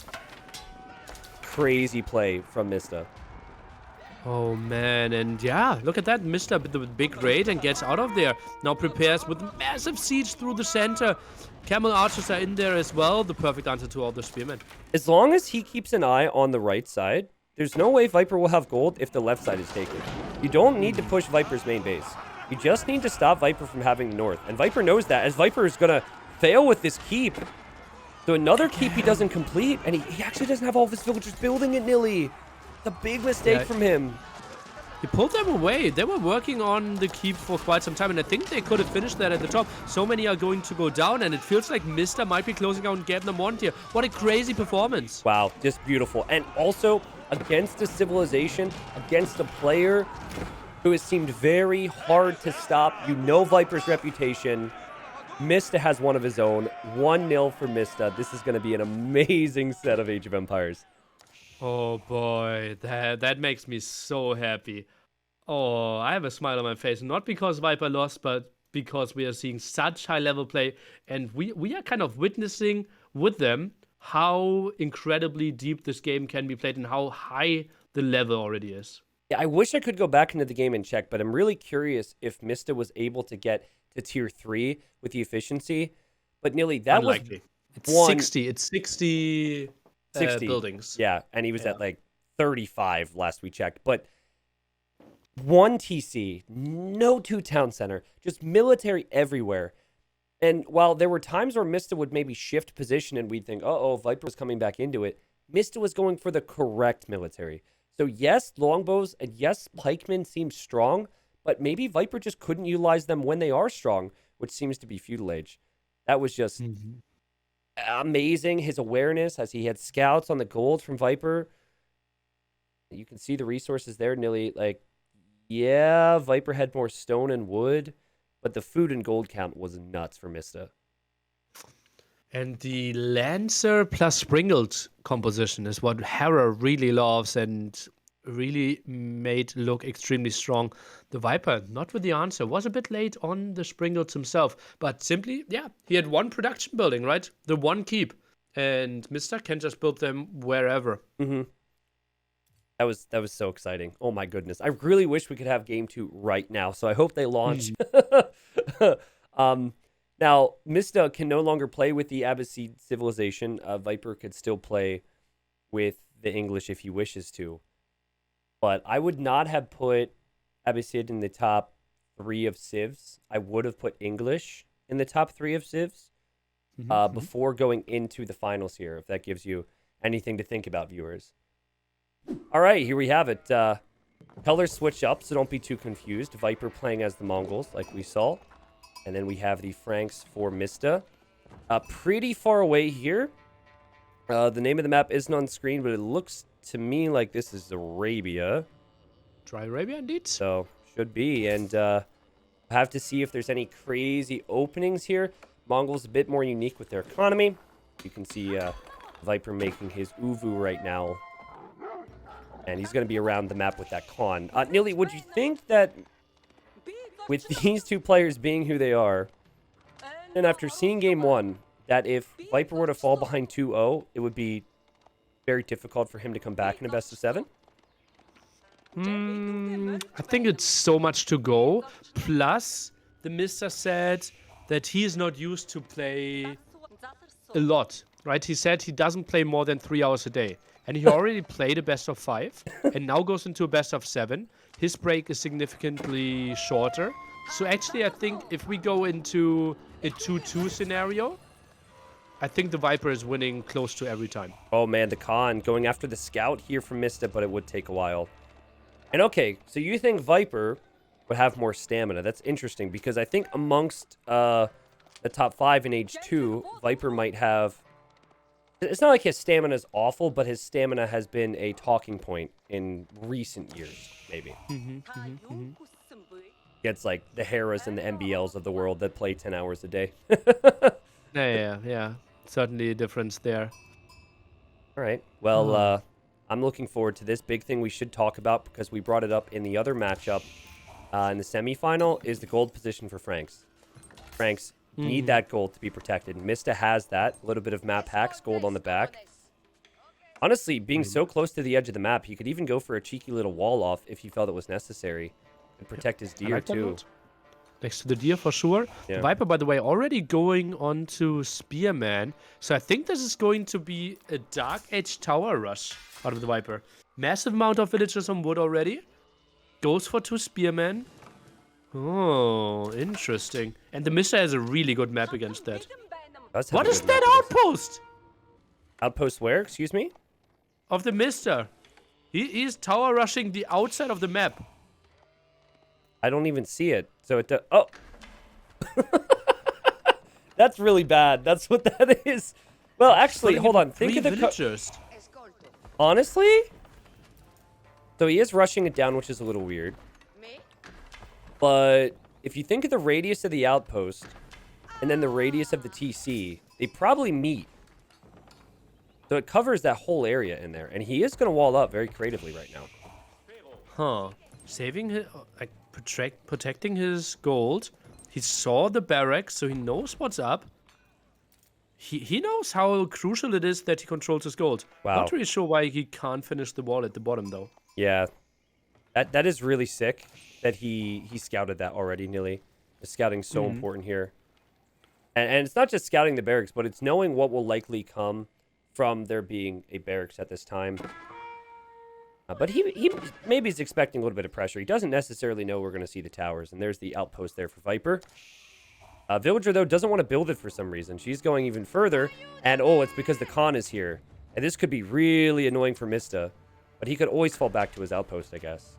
Crazy play from Mista. Oh, man. And yeah, look at that. Mista with the big raid and gets out of there. Now prepares with massive siege through the center. Camel Archers are in there as well. The perfect answer to all the spearmen. As long as he keeps an eye on the right side, there's no way Viper will have gold if the left side is taken. You don't need to push Viper's main base. You just need to stop Viper from having the north. And Viper knows that, as Viper is going to fail with this keep. So another keep he doesn't complete, and he actually doesn't have all of his villagers building it, Nili. It's a big mistake from him. He pulled them away. They were working on the keep for quite some time, and I think they could have finished that at the top. So many are going to go down, and it feels like Mista might be closing out Gap number 1 here. What a crazy performance. Wow, just beautiful. And also, against a civilization, against a player who has seemed very hard to stop. You know Viper's reputation. Mista has one of his own. 1-0 for Mista. This is going to be an amazing set of Age of Empires. Oh boy, that makes me so happy. Oh, I have a smile on my face. Not because Viper lost, but because we are seeing such high level play. And we are kind of witnessing with them how incredibly deep this game can be played and how high the level already is. Yeah, I wish I could go back into the game and check, but I'm really curious if Mista was able to get to tier 3 with the efficiency. But Nili, that Unlikely. was It's 60. It's 60 buildings. Yeah, and he was at like 35 last we checked. But 1 TC, no 2 town center, just military everywhere. And while there were times where Mista would maybe shift position and we'd think, uh-oh, Viper was coming back into it, Mista was going for the correct military. So yes, longbows and yes, pikemen seem strong, but maybe Viper just couldn't utilize them when they are strong, which seems to be feudal age. That was just amazing. His awareness as he had scouts on the gold from Viper. You can see the resources there, Nili. Like, yeah, Viper had more stone and wood, but the food and gold count was nuts for Mista. And the Lancer plus Springled composition is what Hera really loves and really made look extremely strong. The Viper, not with the answer, was a bit late on the Springled himself, but simply, yeah, he had 1 production building, right? The 1 keep, and Mista can just build them wherever. That was so exciting. Oh my goodness. I really wish we could have game 2 right now. So I hope they launch. Now, Mista can no longer play with the Abbasid civilization. Viper could still play with the English if he wishes to. But I would not have put Abbasid in the top 3 of civs. I would have put English in the top 3 of civs before going into the finals here, if that gives you anything to think about, viewers. All right, here we have it. Colors switch up, so don't be too confused. Viper playing as the Mongols, like we saw. And then we have the Franks for Mista. Pretty far away here. The name of the map isn't on screen, but it looks to me like this is Arabia. Dry Arabia, indeed. So, should be. And have to see if there's any crazy openings here. Mongols a bit more unique with their economy. You can see Viper making his Uvu right now. And he's going to be around the map with that Khan. Nili, would you think that with these two players being who they are, and after seeing game 1, that if Viper were to fall behind 2-0, it would be very difficult for him to come back in a best of 7? I think it's so much to go. Plus, the Mista said that he is not used to play a lot, right? He said he doesn't play more than 3 hours a day. And he already played a best of 5 and now goes into a best of 7. His break is significantly shorter. So actually, I think if we go into a 2-2 scenario, I think the Viper is winning close to every time. Oh man, the Khan going after the scout here from Mista, but it would take a while. And okay, so you think Viper would have more stamina. That's interesting because I think amongst the top 5 in age 2, Viper might have... It's not like his stamina is awful, but his stamina has been a talking point in recent years, maybe. Gets like the Heras and the MBLs of the world that play 10 hours a day. Yeah. Certainly a difference there. All right. Well, I'm looking forward to this. Big thing we should talk about, because we brought it up in the other matchup in the semifinal, is the gold position for Franks. Franks need that gold to be protected. Mista has that. A little bit of map hacks, gold on the back. Honestly, being so close to the edge of the map, he could even go for a cheeky little wall off if he felt it was necessary. And protect his deer, too. Next to the deer, for sure. Yeah. Viper, by the way, already going on to Spearman. So I think this is going to be a Dark Age tower rush out of the Viper. Massive amount of villagers on wood already. Goes for 2 Spearmen. Oh, interesting. And the Mista has a really good map against that. What is that outpost? Outpost where? Excuse me? Of the Mista. He's tower rushing the outside of the map. I don't even see it. So it does... Oh! That's really bad. That's what that is. Well, actually, hold on. Think of the... villagers. Honestly? So he is rushing it down, which is a little weird. But if you think of the radius of the outpost and then the radius of the TC, they probably meet. So it covers that whole area in there. And he is going to wall up very creatively right now. Huh. Saving his... like, protecting his gold. He saw the barracks, so he knows what's up. He knows how crucial it is that he controls his gold. Wow. Not really sure why he can't finish the wall at the bottom, though. Yeah. That is really sick that he scouted that already, Nili. The scouting's so important here. And it's not just scouting the barracks, but it's knowing what will likely come from there being a barracks at this time. But he maybe is expecting a little bit of pressure. He doesn't necessarily know we're going to see the towers. And there's the outpost there for Viper. Villager, though, doesn't want to build it for some reason. She's going even further. And, oh, it's because the Khan is here. And this could be really annoying for Mista. But he could always fall back to his outpost, I guess.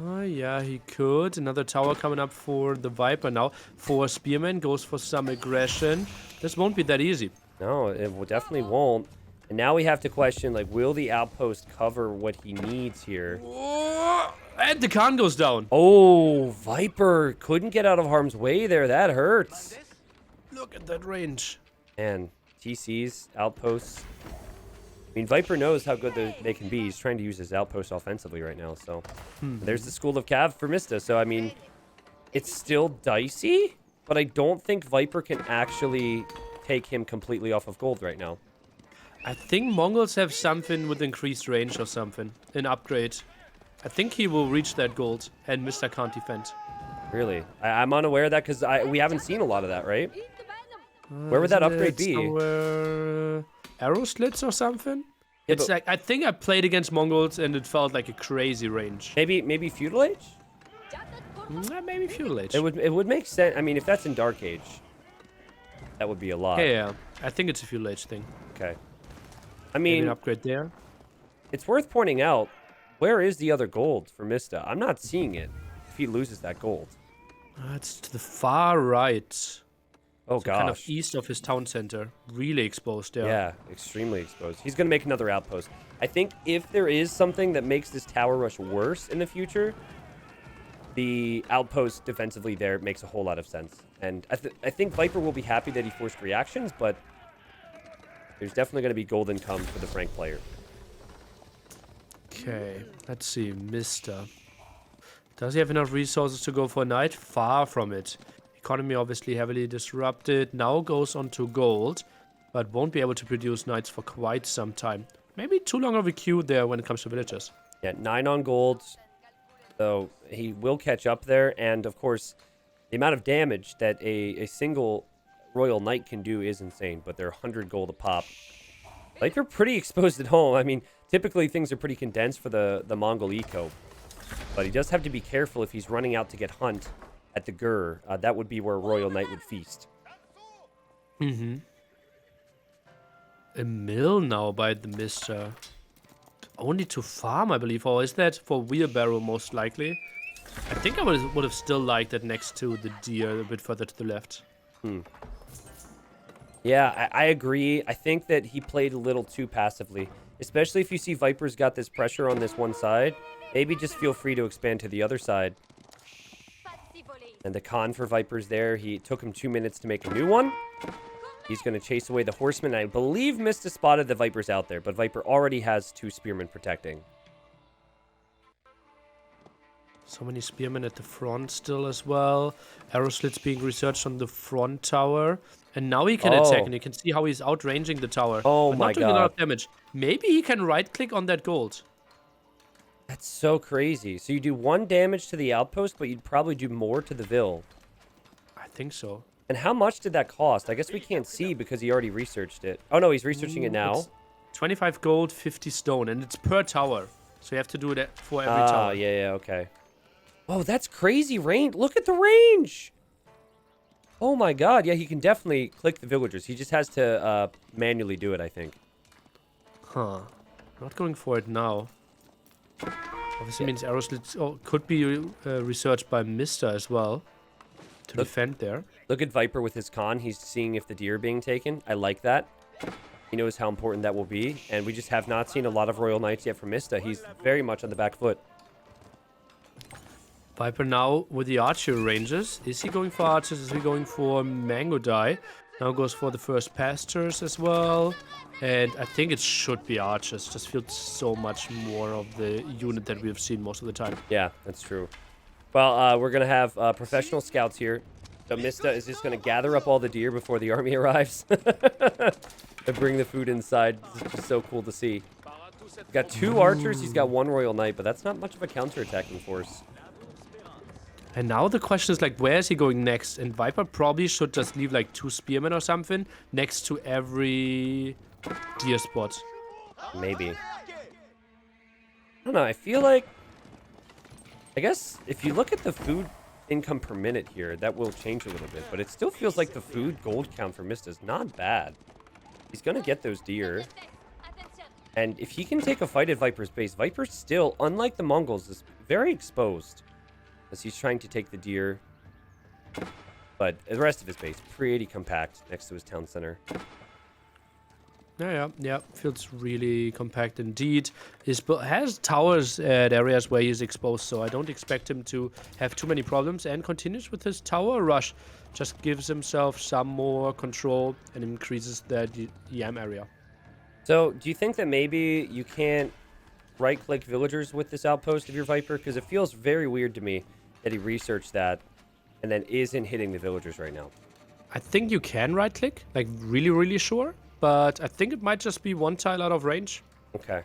Oh, yeah, he could. Another tower coming up for the Viper now. 4 Spearmen goes for some aggression. This won't be that easy. No, it definitely won't. And now we have to question, like, will the outpost cover what he needs here? Oh, and the Khan goes down. Oh, Viper couldn't get out of harm's way there. That hurts. Look at that range. And TCs, outposts. I mean, Viper knows how good they can be. He's trying to use his outpost offensively right now. So there's the School of Cav for Mista. So, I mean, it's still dicey, but I don't think Viper can actually take him completely off of gold right now. I think Mongols have something with increased range or something. An upgrade. I think he will reach that gold, and Mista can't defend. Really? I'm unaware of that because we haven't seen a lot of that, right? Where would that Isn't upgrade it be? somewhere arrow slits or something? Yeah, It's but like I think I played against Mongols and it felt like a crazy range. maybe Feudal Age? Maybe Feudal Age. It would make sense. I mean, if that's in Dark Age, that would be a lot. Yeah, I think it's a Feudal Age thing. Okay. I Maybe an mean, upgrade there. it's worth pointing out, where is the other gold for Mista? I'm not seeing it if he loses that gold. It's to the far right. Oh, So gosh. kind of east of his town center. Really exposed there. Yeah, extremely exposed. He's going to make another outpost. I think if there is something that makes this tower rush worse in the future, the outpost defensively there makes a whole lot of sense. And I think Viper will be happy that he forced reactions, but there's definitely going to be gold income for the Frank player. Okay, let's see. Mista. Does he have enough resources to go for a knight? Far from it. Economy obviously heavily disrupted. Now goes on to gold, but won't be able to produce knights for quite some time. Maybe too long of a queue there when it comes to villagers. Yeah, 9 on gold. So he will catch up there. And, of course, the amount of damage that a single Royal Knight can do is insane. But they're 100 gold a pop. Like, you're pretty exposed at home. I mean, typically things are pretty condensed for the Mongol eco. But he does have to be careful if he's running out to get hunt at the Gur. That would be where Royal Knight would feast. Mm-hmm. A mill now by the Mista. Only to farm, I believe. Or is that for wheelbarrow most likely? I think I would have still liked that next to the deer a bit further to the left. Yeah, I agree. I think that he played a little too passively. Especially if you see Viper's got this pressure on this one side. Maybe just feel free to expand to the other side. And the con for Viper's there. He took him 2 minutes to make a new one. He's going to chase away the horseman. I believe Mista spotted the Vipers out there, but Viper already has 2 spearmen protecting. So many spearmen at the front still as well. Arrow slits being researched on the front tower. And now he can attack, and you can see how he's outranging the tower. Oh but my not doing a lot god. of damage. Maybe he can right-click on that gold. That's so crazy. So you do 1 damage to the outpost, but you'd probably do more to the Vil. I think so. And how much did that cost? I guess we can't see because he already researched it. Oh no, he's researching it now. It's 25 gold, 50 stone, and it's per tower. So you have to do it for every Ah, tower. yeah, okay. Oh, that's crazy range. Look at the range. Oh my god. Yeah, he can definitely click the villagers. He just has to manually do it, I think. Huh. Not going for it now. Obviously means arrow slits could be researched by Mista as well. To defend there. Look at Viper with his con. He's seeing if the deer are being taken. I like that. He knows how important that will be. And we just have not seen a lot of Royal Knights yet from Mista. He's very much on the back foot. Viper now with the archery ranges. Is he going for archers? Is he going for mango dye? Now goes for the first pastures as well. And I think it should be archers. Just feels so much more of the unit that we have seen most of the time. Yeah, that's true. Well, we're going to have professional scouts here. So Mista is just going to gather up all the deer before the army arrives. And bring the food inside. It's just so cool to see. He's got 2 archers. He's got 1 Royal Knight, but that's not much of a counterattacking force. And now the question is, like, where is he going next? And Viper probably should just leave, like, 2 spearmen or something next to every deer spot. Maybe. I don't know. I feel like... I guess if you look at the food income per minute here, that will change a little bit. But it still feels like the food gold count for Mista is not bad. He's going to get those deer. And if he can take a fight at Viper's base, Viper still, unlike the Mongols, is very exposed. As he's trying to take the deer. But the rest of his base, pretty compact next to his town center. Yeah. Feels really compact indeed. Has towers at areas where he's exposed, so I don't expect him to have too many problems. And continues with his tower rush. Just gives himself some more control and increases the yam area. So, do you think that maybe you can't right-click villagers with this outpost of your Viper? Because it feels very weird to me that he researched that and then isn't hitting the villagers right now. I think you can right-click, like really, really sure. But I think it might just be 1 tile out of range. Okay.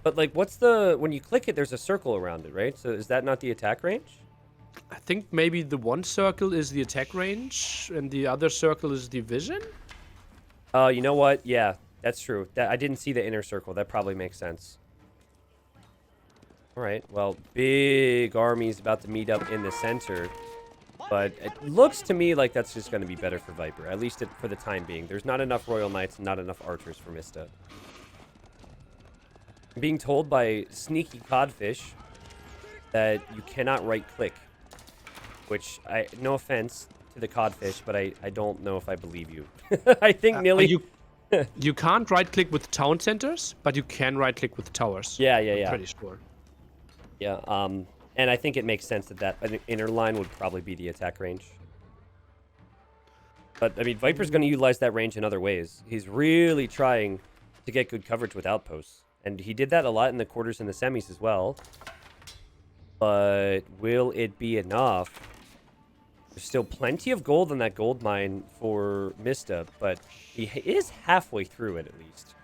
But, like, what's the... When you click it, there's a circle around it, right? So is that not the attack range? I think maybe the one circle is the attack range, and the other circle is the vision? You know what? Yeah, that's true. I didn't see the inner circle. That probably makes sense. All right, well, big army's about to meet up in the center. But it looks to me like that's just going to be better for Viper, at least for the time being. There's not enough Royal Knights and not enough archers for Mista. I'm being told by Sneaky Codfish that you cannot right-click. Which, no offense to the Codfish, but I don't know if I believe you. I think Nili... You can't right-click with town centers, but you can right-click with towers. Yeah. I'm pretty sure. Yeah, and I think it makes sense that an inner line would probably be the attack range. But, I mean, Viper's going to utilize that range in other ways. He's really trying to get good coverage with outposts. And he did that a lot in the quarters and the semis as well. But will it be enough? There's still plenty of gold in that gold mine for Mista, but he is halfway through it at least.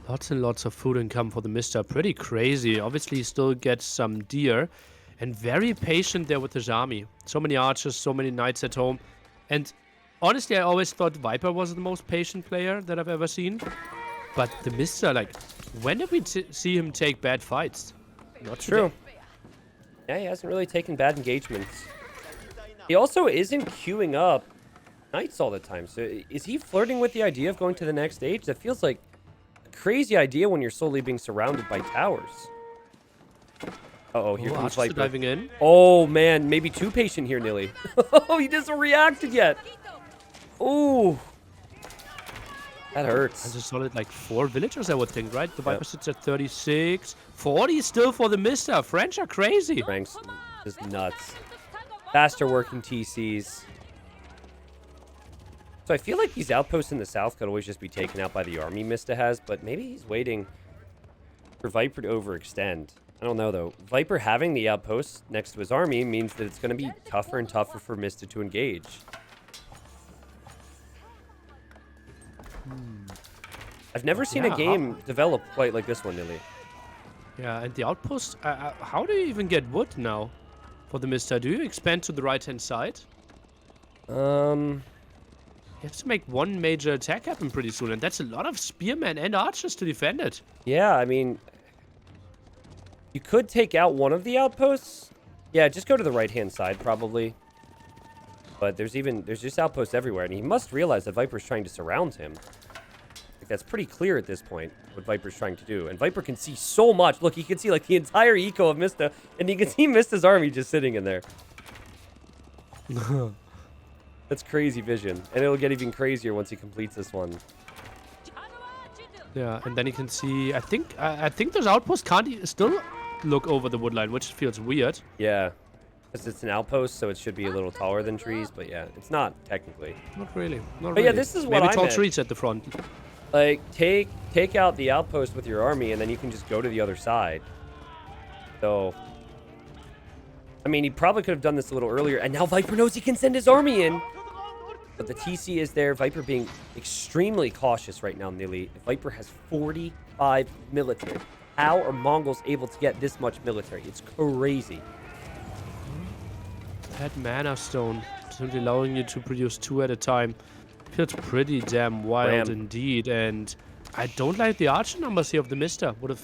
Lots and lots of food income for the Mista. Pretty crazy. Obviously, he still gets some deer. And very patient there with his army. So many archers, so many knights at home. And honestly, I always thought Viper was the most patient player that I've ever seen. But the Mista, like, when did we see him take bad fights? Not true. Yeah, he hasn't really taken bad engagements. He also isn't queuing up knights all the time. So is he flirting with the idea of going to the next stage? That feels like crazy idea when you're slowly being surrounded by towers. Uh-oh, here comes Viper. Diving in. Oh, man. Maybe too patient here, Nili. Oh, he doesn't reacted yet. Ooh. That hurts. That's a solid, like, 4 villagers, I would think, right? The Viper sits at 36. 40 still for the Mista. French are crazy. Frank's just nuts. Faster working TCs. So I feel like these outposts in the south could always just be taken out by the army Mista has, but maybe he's waiting for Viper to overextend. I don't know, though. Viper having the outposts next to his army means that it's going to be tougher and tougher for Mista to engage. I've never seen a game develop quite like this one, Nili. Yeah, and the outpost, how do you even get wood now for the Mista? Do you expand to the right-hand side? You have to make one major attack happen pretty soon, and that's a lot of spearmen and archers to defend it. Yeah, I mean, you could take out one of the outposts. Yeah, just go to the right-hand side, probably. But there's just outposts everywhere, and he must realize that Viper's trying to surround him. Like, that's pretty clear at this point, what Viper's trying to do. And Viper can see so much. Look, he can see, like, the entire eco of Mista, and he can see Mista's army just sitting in there. That's crazy vision. And it'll get even crazier once he completes this one. Yeah, and then you can see, I think those outposts can't still look over the wood line, which feels weird. Yeah, because it's an outpost, so it should be a little taller than trees, but yeah, it's not technically. Not really. Not but really. Yeah, this is what Maybe I tall meant. trees at the front. Like, take out the outpost with your army, and then you can just go to the other side. So, I mean, he probably could have done this a little earlier, and now Viper knows he can send his army in. But the TC is there. Viper being extremely cautious right now, Nili. Viper has 45 military. How are Mongols able to get this much military? It's crazy. That mana stone, simply allowing you to produce 2 at a time, feels pretty damn wild indeed. And I don't like the archer numbers here of the Mista. Would have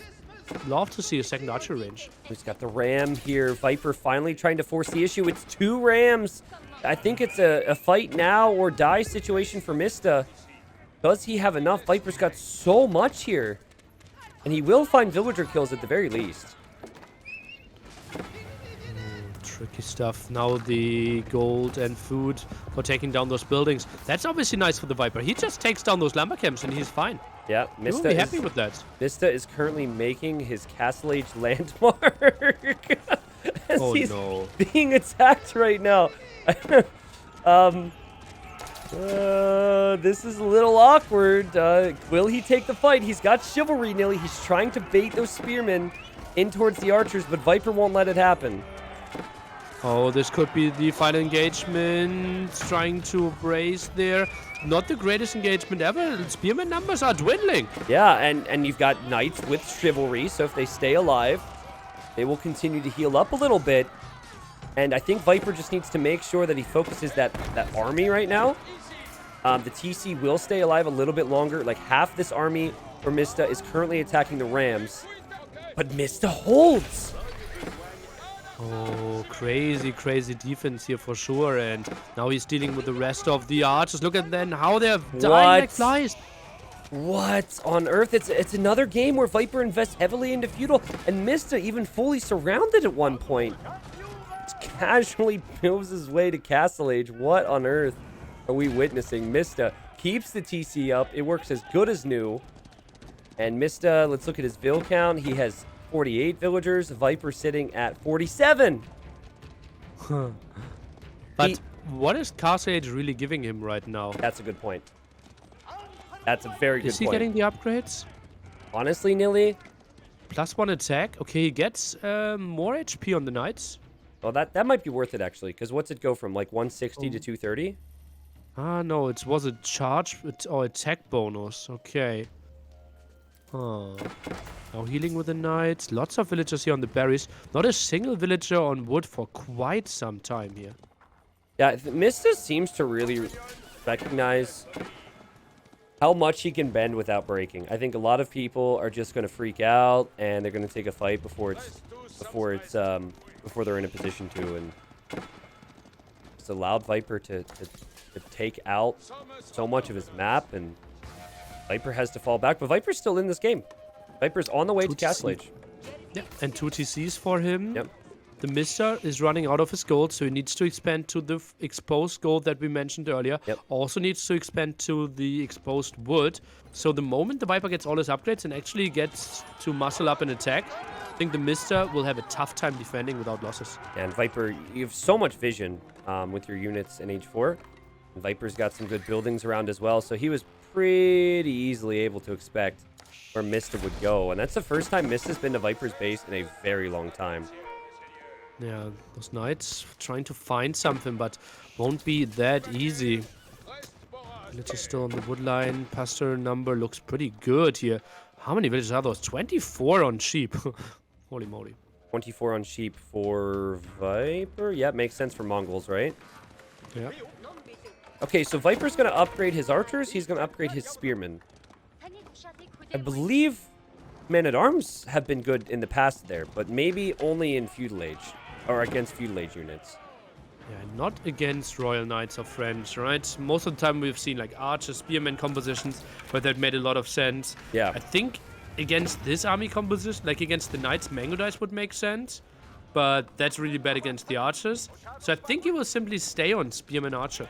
loved to see a second archer range. He's got the ram here. Viper finally trying to force the issue. It's 2 rams. I think it's a fight now or die situation for Mista. Does he have enough? Viper's got so much here. And he will find villager kills at the very least. Tricky stuff. Now the gold and food for taking down those buildings. That's obviously nice for the Viper. He just takes down those lumber camps and he's fine. Yeah, Mista will be happy with that. Mista is currently making his Castle Age landmark. As he's being attacked right now. This is a little awkward. Will he take the fight? He's got chivalry, Nili. He's trying to bait those spearmen in towards the archers, but Viper won't let it happen. Oh, this could be the final engagement. Trying to brace there. Not the greatest engagement ever. Spearman numbers are dwindling. Yeah, and you've got knights with chivalry, so if they stay alive, they will continue to heal up a little bit. And I think Viper just needs to make sure that he focuses that army right now. The TC will stay alive a little bit longer. Like half this army for Mista is currently attacking the Rams. But Mista holds. Oh, crazy, crazy defense here for sure. And now he's dealing with the rest of the archers. Look at then how they're dying like flies. What on earth? It's another game where Viper invests heavily into feudal, and Mista even fully surrounded at one point. Just casually moves his way to Castle Age. What on earth are we witnessing? Mista keeps the TC up. It works as good as new. And Mista, let's look at his vill count. He has 48 villagers. Viper sitting at 47. But what is Castle Age really giving him right now? That's a good point. That's a very good point. Is he getting the upgrades? Honestly, Nili? +1 attack. Okay, he gets more HP on the knights. Well, that might be worth it, actually. Because what's it go from? Like 160 to 230? Ah, no. It was a charge or attack bonus. Okay. Huh. Now healing with the knights. Lots of villagers here on the berries. Not a single villager on wood for quite some time here. Yeah, Mista seems to really recognize how much he can bend without breaking. I think a lot of people are just going to freak out and they're going to take a fight before they're in a position to, and it's allowed Viper to take out so much of his map, and Viper has to fall back. But Viper's still in this game. Viper's on the way to Castle Age. Yeah, and 2 TCs for him. Yep. The Mista is running out of his gold, so he needs to expand to the exposed gold that we mentioned earlier. Yep. Also needs to expand to the exposed wood. So the moment the Viper gets all his upgrades and actually gets to muscle up and attack, I think the Mista will have a tough time defending without losses. And Viper, you have so much vision with your units in H4. And Viper's got some good buildings around as well, so he was pretty easily able to expect where Mista would go. And that's the first time Mista's been to Viper's base in a very long time. Yeah, those knights trying to find something, but won't be that easy. Villagers still on the wood line. Pastor number looks pretty good here. How many villages are those? 24 on sheep. Holy moly. 24 on sheep for Viper. Yeah, makes sense for Mongols, right? Yeah. Okay, so Viper's going to upgrade his archers. He's going to upgrade his spearmen. I believe men-at-arms have been good in the past there, but maybe only in feudal age. Or against feudal age units. Yeah, not against Royal Knights of French, right? Most of the time we've seen like archer, spearman compositions where that made a lot of sense. Yeah. I think against this army composition, like against the Knights, Mango Dice would make sense. But that's really bad against the archers. So I think he will simply stay on spearman archer.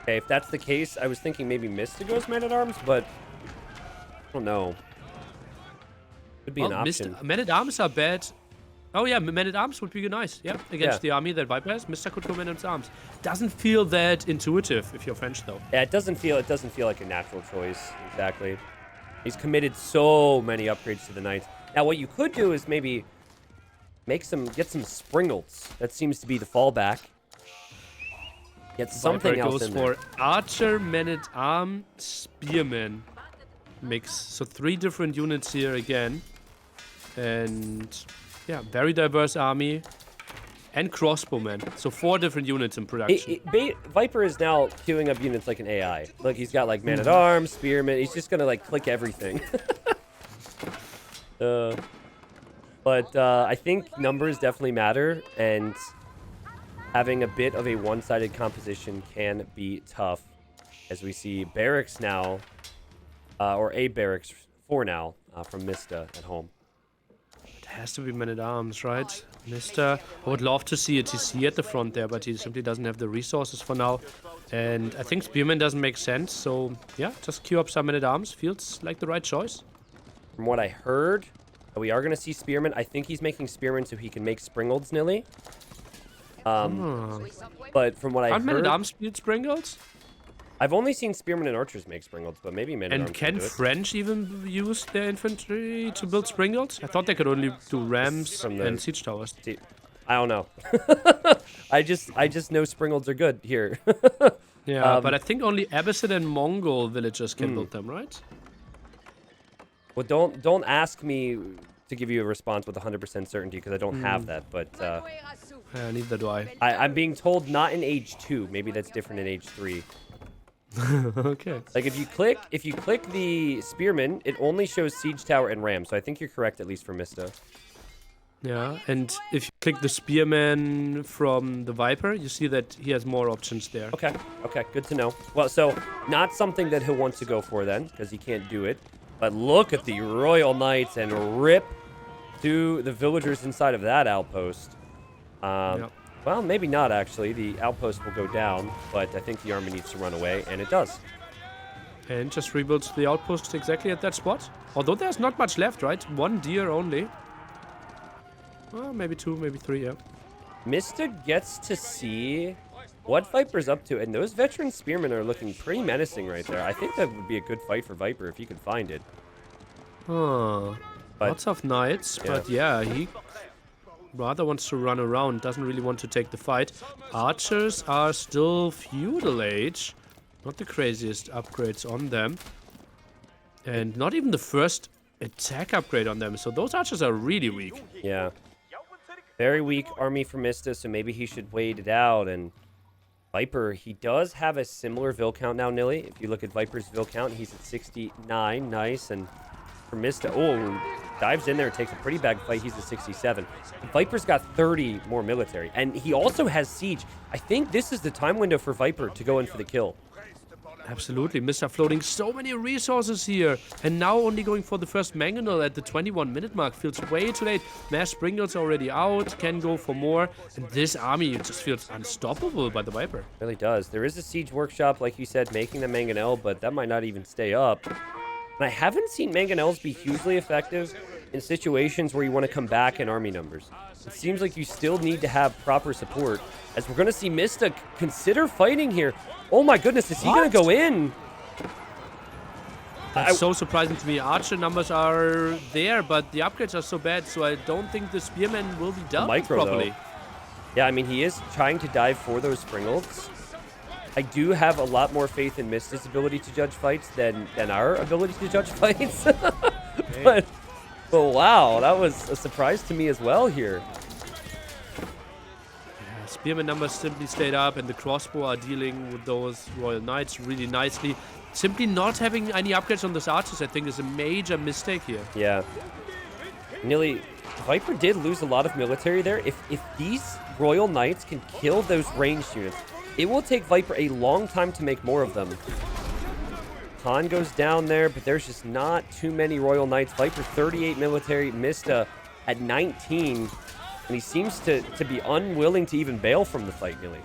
Okay, if that's the case, I was thinking maybe Mista goes men-at-arms, but I don't know. Could be an option. Men-at-arms are bad. Oh yeah, men-at-arms would be nice. Yeah, against the army that Viper has, Mista could go men-at-arms. Doesn't feel that intuitive if you're French though. Yeah, it doesn't feel like a natural choice. Exactly. He's committed so many upgrades to the Knights. Now, what you could do is maybe get some Springles. That seems to be the fallback. Get something else in there. Goes for archer, men-at-arm, spearman mix. So 3 different units here again. And yeah, very diverse army. And crossbowmen. So 4 different units in production. Viper is now queuing up units like an AI. Like, he's got, like, man-at-arms, spearmen. He's just gonna, like, click everything. But I think numbers definitely matter, and having a bit of a one-sided composition can be tough. As we see barracks now, or a barracks 4 now, from Mista at home. It has to be men-at-arms, right? Mista, I would love to see a TC at the front there, but he simply doesn't have the resources for now. And I think Spearman doesn't make sense, so yeah, just queue up some men-at-arms. Feels like the right choice. From what I heard, we are going to see Spearman. I think he's making Spearman so he can make Springolds, Nili. But from what I heard... Aren't men-at-arms build Springolds? I've only seen Spearmen and Archers make Springolds, but maybe men-at-arms And can do it. French even use their infantry to build Springolds? I thought they could only do rams and siege towers. I don't know. I just know Springolds are good here. Yeah, but I think only Abbasid and Mongol villagers can build them, right? Well, don't ask me to give you a response with 100% certainty, because I don't have that, but Neither do I. I'm being told not in age 2. Maybe that's different in age 3. Okay. Like if you click the spearman, it only shows siege tower and ram. So I think you're correct, at least for Mista. Yeah, and if you click the spearman from the Viper, you see that he has more options there. Okay, good to know. Well, so not something that he'll want to go for then, because he can't do it. But look at the Royal Knights and rip to the villagers inside of that outpost. Yep. Well, maybe not, actually. The outpost will go down, but I think the army needs to run away, and it does. And just rebuilds the outpost exactly at that spot. Although there's not much left, right? 1 deer only. Well, maybe 2, maybe 3, yeah. Mista gets to see what Viper's up to, and those veteran spearmen are looking pretty menacing right there. I think that would be a good fight for Viper if he could find it. Huh. But- Lots of knights, but yeah, he rather wants to run around, doesn't really want to take the fight. Archers are still feudal age. Not the craziest upgrades on them. And not even the first attack upgrade on them, so those archers are really weak. Yeah. Very weak army for Mista, so maybe he should wait it out. And Viper, he does have a similar Vil count now, Nili. If you look at Viper's Vil count, he's at 69. Nice. And for Mista, dives in there and takes a pretty bad fight. He's at 67. Viper's got 30 more military. And he also has siege. I think this is the time window for Viper to go in for the kill. Absolutely, Mr. floating so many resources here. And now only going for the first mangonel at the 21-minute mark. Feels way too late. Mass Springles already out, can go for more. And this army just feels unstoppable by the Viper. It really does. There is a siege workshop, like you said, making the mangonel, but that might not even stay up. And I haven't seen mangonels be hugely effective in situations where you want to come back in army numbers. It seems like you still need to have proper support, as we're going to see Mista consider fighting here. Oh my goodness, is he going to go in? That's so surprising to me. Archer numbers are there, but the upgrades are so bad, so I don't think the Spearman will be dealt with properly. Though. Yeah, I mean, he is trying to dive for those Springolds. I do have a lot more faith in Mista's ability to judge fights than our ability to judge fights. But wow, that was a surprise to me as well here. Yeah, Spearman numbers simply stayed up, and the crossbow are dealing with those Royal Knights really nicely. Simply not having any upgrades on those archers, I think, is a major mistake here. Yeah. Nili, Viper did lose a lot of military there. If these Royal Knights can kill those ranged units, it will take Viper a long time to make more of them. Han goes down there, but there's just not too many Royal Knights. Viper 38 military, Mista at 19, and he seems to be unwilling to even bail from the fight, Nili.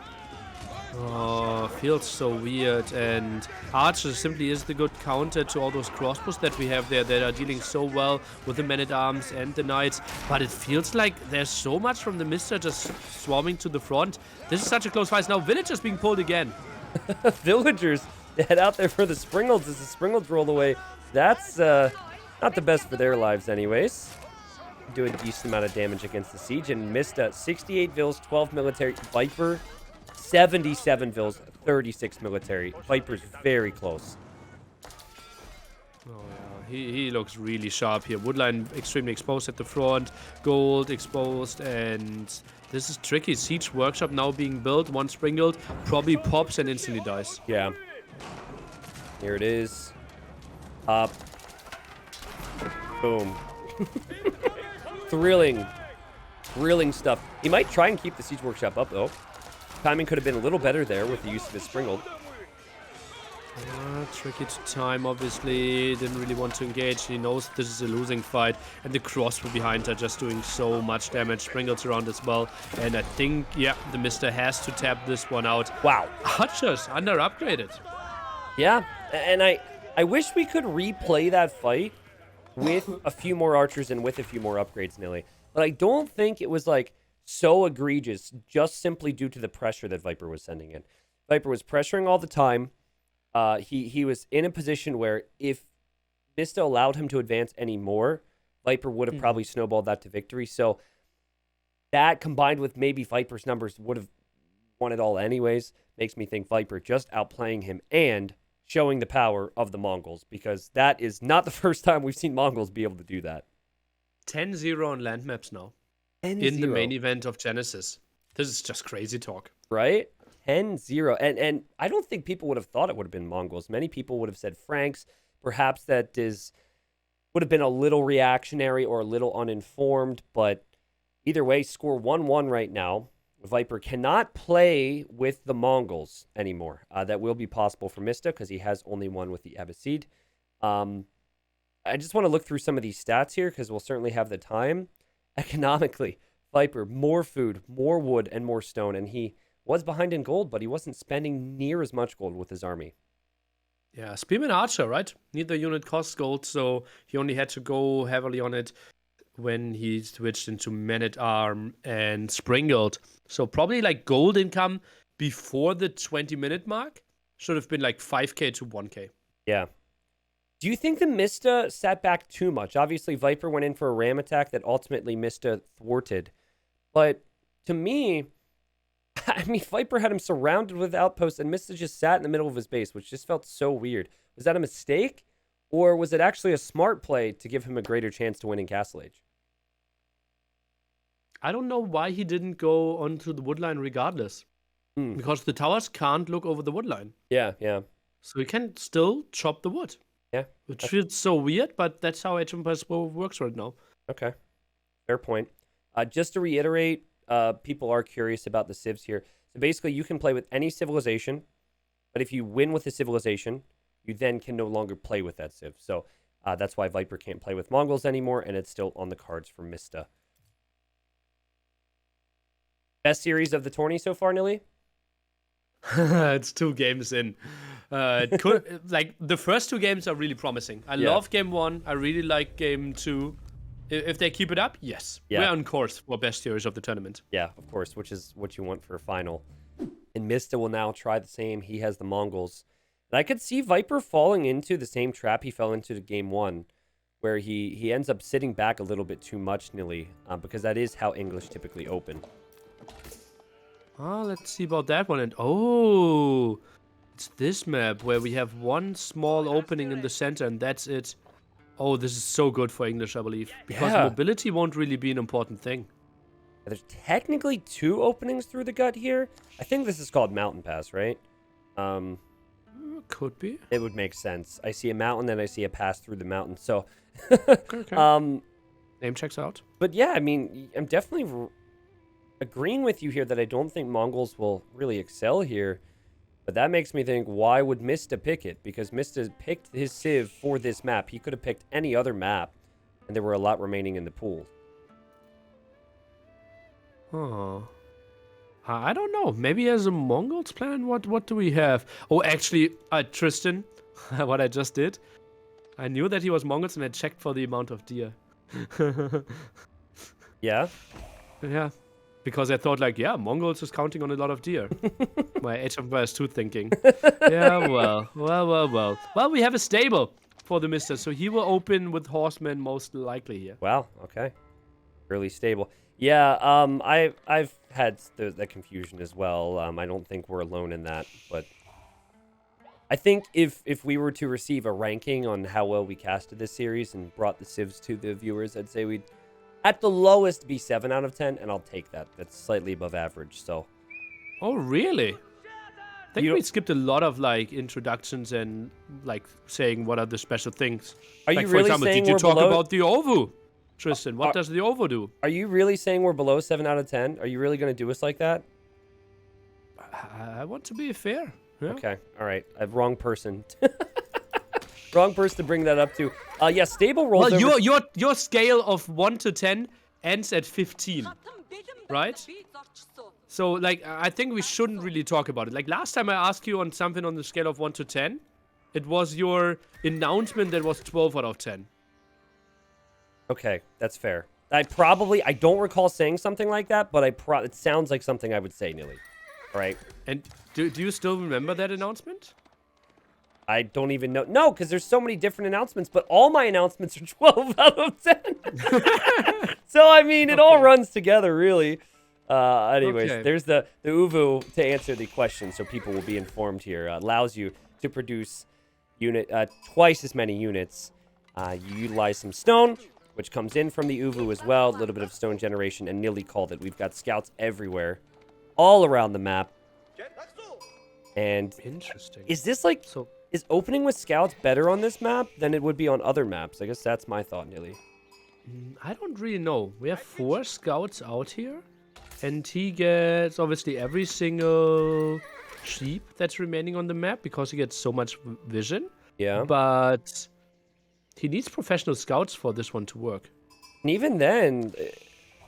Oh, feels so weird, and Archer simply is the good counter to all those crossbows that we have there that are dealing so well with the men-at-arms and the knights, but it feels like there's so much from the Mista just swarming to the front. This is such a close fight. Now villagers being pulled again. Villagers head out there for the Springolds as the Springolds roll away. That's not the best for their lives anyways. Do a decent amount of damage against the siege, and Mista 68 Vils, 12 military. Viper 77 Vils, 36 military. Viper's very close. Oh yeah, he looks really sharp here. Woodline extremely exposed at the front, gold exposed, and this is tricky. Siege workshop now being built. One Springald probably pops and instantly dies. Yeah. Here it is. Up. Boom. Thrilling stuff. He might try and keep the siege workshop up though. Timing could have been a little better there with the use of his Springald. Tricky to time, obviously. Didn't really want to engage. He knows this is a losing fight. And the crossbow behind are just doing so much damage. Springalds around as well. And I think, yeah, the Mista has to tap this one out. Wow. Archers under upgraded. Yeah, and I wish we could replay that fight with a few more archers and with a few more upgrades, Nili. But I don't think it was like so egregious just simply due to the pressure that Viper was sending in. Viper was pressuring all the time. He was in a position where if Mista allowed him to advance any more, Viper would have probably snowballed that to victory. So that combined with maybe Viper's numbers would have won it all anyways, makes me think Viper just outplaying him and showing the power of the Mongols, because that is not the first time we've seen Mongols be able to do that. 10-0 on land maps now. 10-0. In the main event of Genesis. This is just crazy talk. Right? 10-0. And I don't think people would have thought it would have been Mongols. Many people would have said Franks. Perhaps that would have been a little reactionary or a little uninformed. But either way, score 1-1 right now. Viper cannot play with the Mongols anymore. That will be possible for Mista because he has only one with the Abbasid. I just want to look through some of these stats here because we'll certainly have the time. Economically, Viper, more food, more wood, and more stone. And he was behind in gold, but he wasn't spending near as much gold with his army. Yeah, Spearman Archer, right? Neither unit costs gold, so he only had to go heavily on it when he switched into Man-at-Arm and Springald. So probably like gold income before the 20-minute mark should have been like 5k to 1k. Yeah. Do you think the Mista sat back too much? Obviously, Viper went in for a ram attack that ultimately Mista thwarted. But to me, I mean, Viper had him surrounded with outposts and Mista just sat in the middle of his base, which just felt so weird. Was that a mistake? Or was it actually a smart play to give him a greater chance to win in Castle Age? I don't know why he didn't go onto the woodline regardless. Because the towers can't look over the woodline. Yeah, yeah. So he can still chop the wood. Yeah. Which feels so weird, but that's how Age of Empires works right now. Okay. Fair point. Just to reiterate, people are curious about the civs here. So basically, you can play with any civilization, but if you win with the civilization, you then can no longer play with that civ. So that's why Viper can't play with Mongols anymore, and it's still on the cards for Mista. Best series of the tourney so far, Nili? It's 2 games in. Like the first 2 games are really promising. I love game 1. I really like game 2. If they keep it up, yes, we're on course for best series of the tournament. Yeah, of course, which is what you want for a final. And Mista will now try the same. He has the Mongols. And I could see Viper falling into the same trap he fell into game 1, where he ends up sitting back a little bit too much, Nili, because that is how English typically open. Let's see about that one. And it's this map where we have one small opening in the center, and that's it. Oh, this is so good for English, I believe, because mobility won't really be an important thing. There's technically 2 openings through the gut here. I think this is called Mountain Pass, right? Could be. It would make sense. I see a mountain, then I see a pass through the mountain. So, okay. Name checks out. But yeah, I mean, I'm definitely agreeing with you here that I don't think Mongols will really excel here. But that makes me think, why would Mista pick it? Because Mista picked his civ for this map. He could have picked any other map, and there were a lot remaining in the pool. Oh. I don't know. Maybe as a Mongols plan, what do we have? Oh, actually, Tristan, what I just did, I knew that he was Mongols, and I checked for the amount of deer. Yeah? Yeah. Because I thought, like, yeah, Mongols is counting on a lot of deer. My Age of Empires 2 thinking. Yeah, well. Well, we have a stable for the Mista, so he will open with horsemen most likely here. Wow, okay. Really stable. Yeah, I've had the confusion as well. I don't think we're alone in that, but I think if we were to receive a ranking on how well we casted this series and brought the civs to the viewers, I'd say we'd at the lowest be 7 out of 10, and I'll take that. That's slightly above average, so. Oh, really? I think we skipped a lot of, like, introductions and, like, saying what are the special things. Are like, you for really example, saying did you we're talk below... about the OVU, Tristan? What does the OVU do? Are you really saying we're below 7 out of 10? Are you really going to do us like that? I want to be fair. Yeah. Okay, all right. Wrong person. Wrong person to bring that up to. Yeah, stable rolls. Well, your scale of 1 to 10 ends at 15, right? So, like, I think we shouldn't really talk about it. Like, last time I asked you on something on the scale of 1 to 10, it was your announcement that was 12 out of 10. Okay, that's fair. I don't recall saying something like that, but it sounds like something I would say, Nili. All right. And do you still remember that announcement? I don't even know. No, because there's so many different announcements, but all my announcements are 12 out of 10. So, I mean, it all runs together, really. Anyways, there's the UVU to answer the question, so people will be informed here. Allows you to produce twice as many units. You utilize some stone, which comes in from the UVU as well. A little bit of stone generation, and Nili called it. We've got scouts everywhere. all around the map. And Interesting. is this like, So is opening with scouts better on this map than it would be on other maps? I guess that's my thought, Nili. I don't really know. We have 4 scouts out here, and he gets obviously every single sheep that's remaining on the map because he gets so much vision. Yeah. But he needs professional scouts for this one to work. And even then,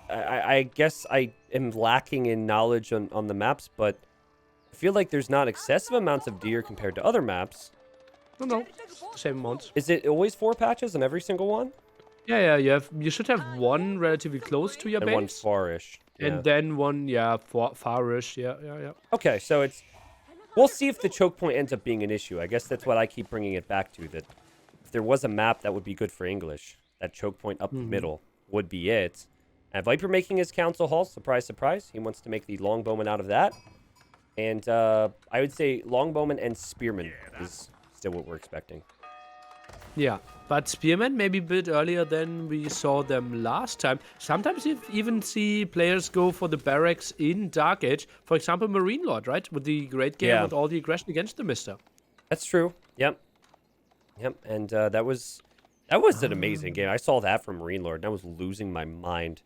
I guess I am lacking in knowledge on the maps, but I feel like there's not excessive amounts of deer compared to other maps. No, same amount. Is it always 4 patches on every single one? Yeah. You should have one relatively close to your And base, one farish. Yeah. and then one farish. Yeah. Okay, so it's... We'll see if the choke point ends up being an issue. I guess that's what I keep bringing it back to, that if there was a map that would be good for English, that choke point up the middle would be it. And Viper making his council hall, surprise, surprise. He wants to make the longbowman out of that. And I would say longbowman and spearman is still what we're expecting. Yeah, but Spearmen maybe a bit earlier than we saw them last time. Sometimes you even see players go for the barracks in Dark Age. For example, Marine Lord, right? With the great game with all the aggression against the TheMista. That's true. Yep. And that was an amazing game. I saw that from Marine Lord, and I was losing my mind.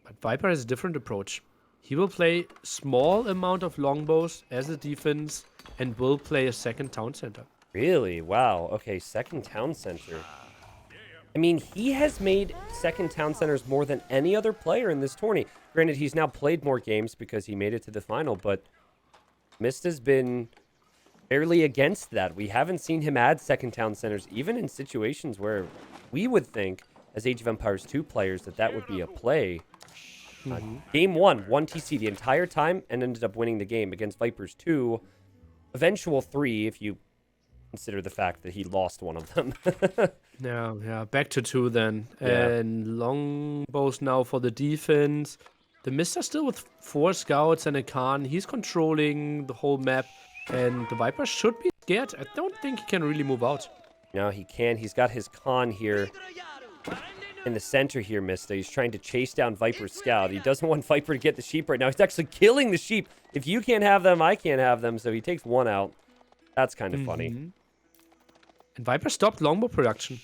But Viper has a different approach. He will play small amount of longbows as a defense and will play a second town center. Really? Wow. Okay, second town center. I mean, he has made second town centers more than any other player in this tourney. Granted, he's now played more games because he made it to the final, but Mista's been fairly against that. We haven't seen him add second town centers, even in situations where we would think, as Age of Empires 2 players, that would be a play. Game 1 TC the entire time and ended up winning the game against Vipers 2. Eventual 3, if you consider the fact that he lost one of them. Yeah. Back to 2 then. Yeah. And longbows now for the defense. The TheMista still with 4 scouts and a Khan. He's controlling the whole map. And the Viper should be scared. I don't think he can really move out. No, he can. He's got his Khan here in the center here, Mista. He's trying to chase down Viper's scout. He doesn't want Viper to get the sheep right now. He's actually killing the sheep. If you can't have them, I can't have them. So he takes one out. That's kind of funny. And Viper stopped longbow production.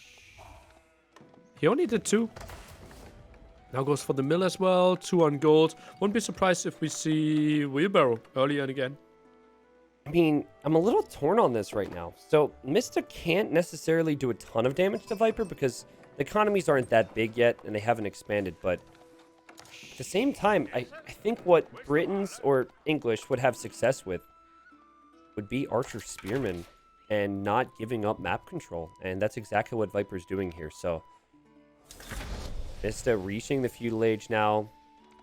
He only did 2. Now goes for the mill as well. 2 on gold. Won't be surprised if we see wheelbarrow earlier and again. I mean, I'm a little torn on this right now. So Mista can't necessarily do a ton of damage to Viper because the economies aren't that big yet and they haven't expanded. But at the same time, I think what Britons or English would have success with would be Archer Spearman and not giving up map control. And that's exactly what Viper's doing here. So Mista reaching the feudal age now.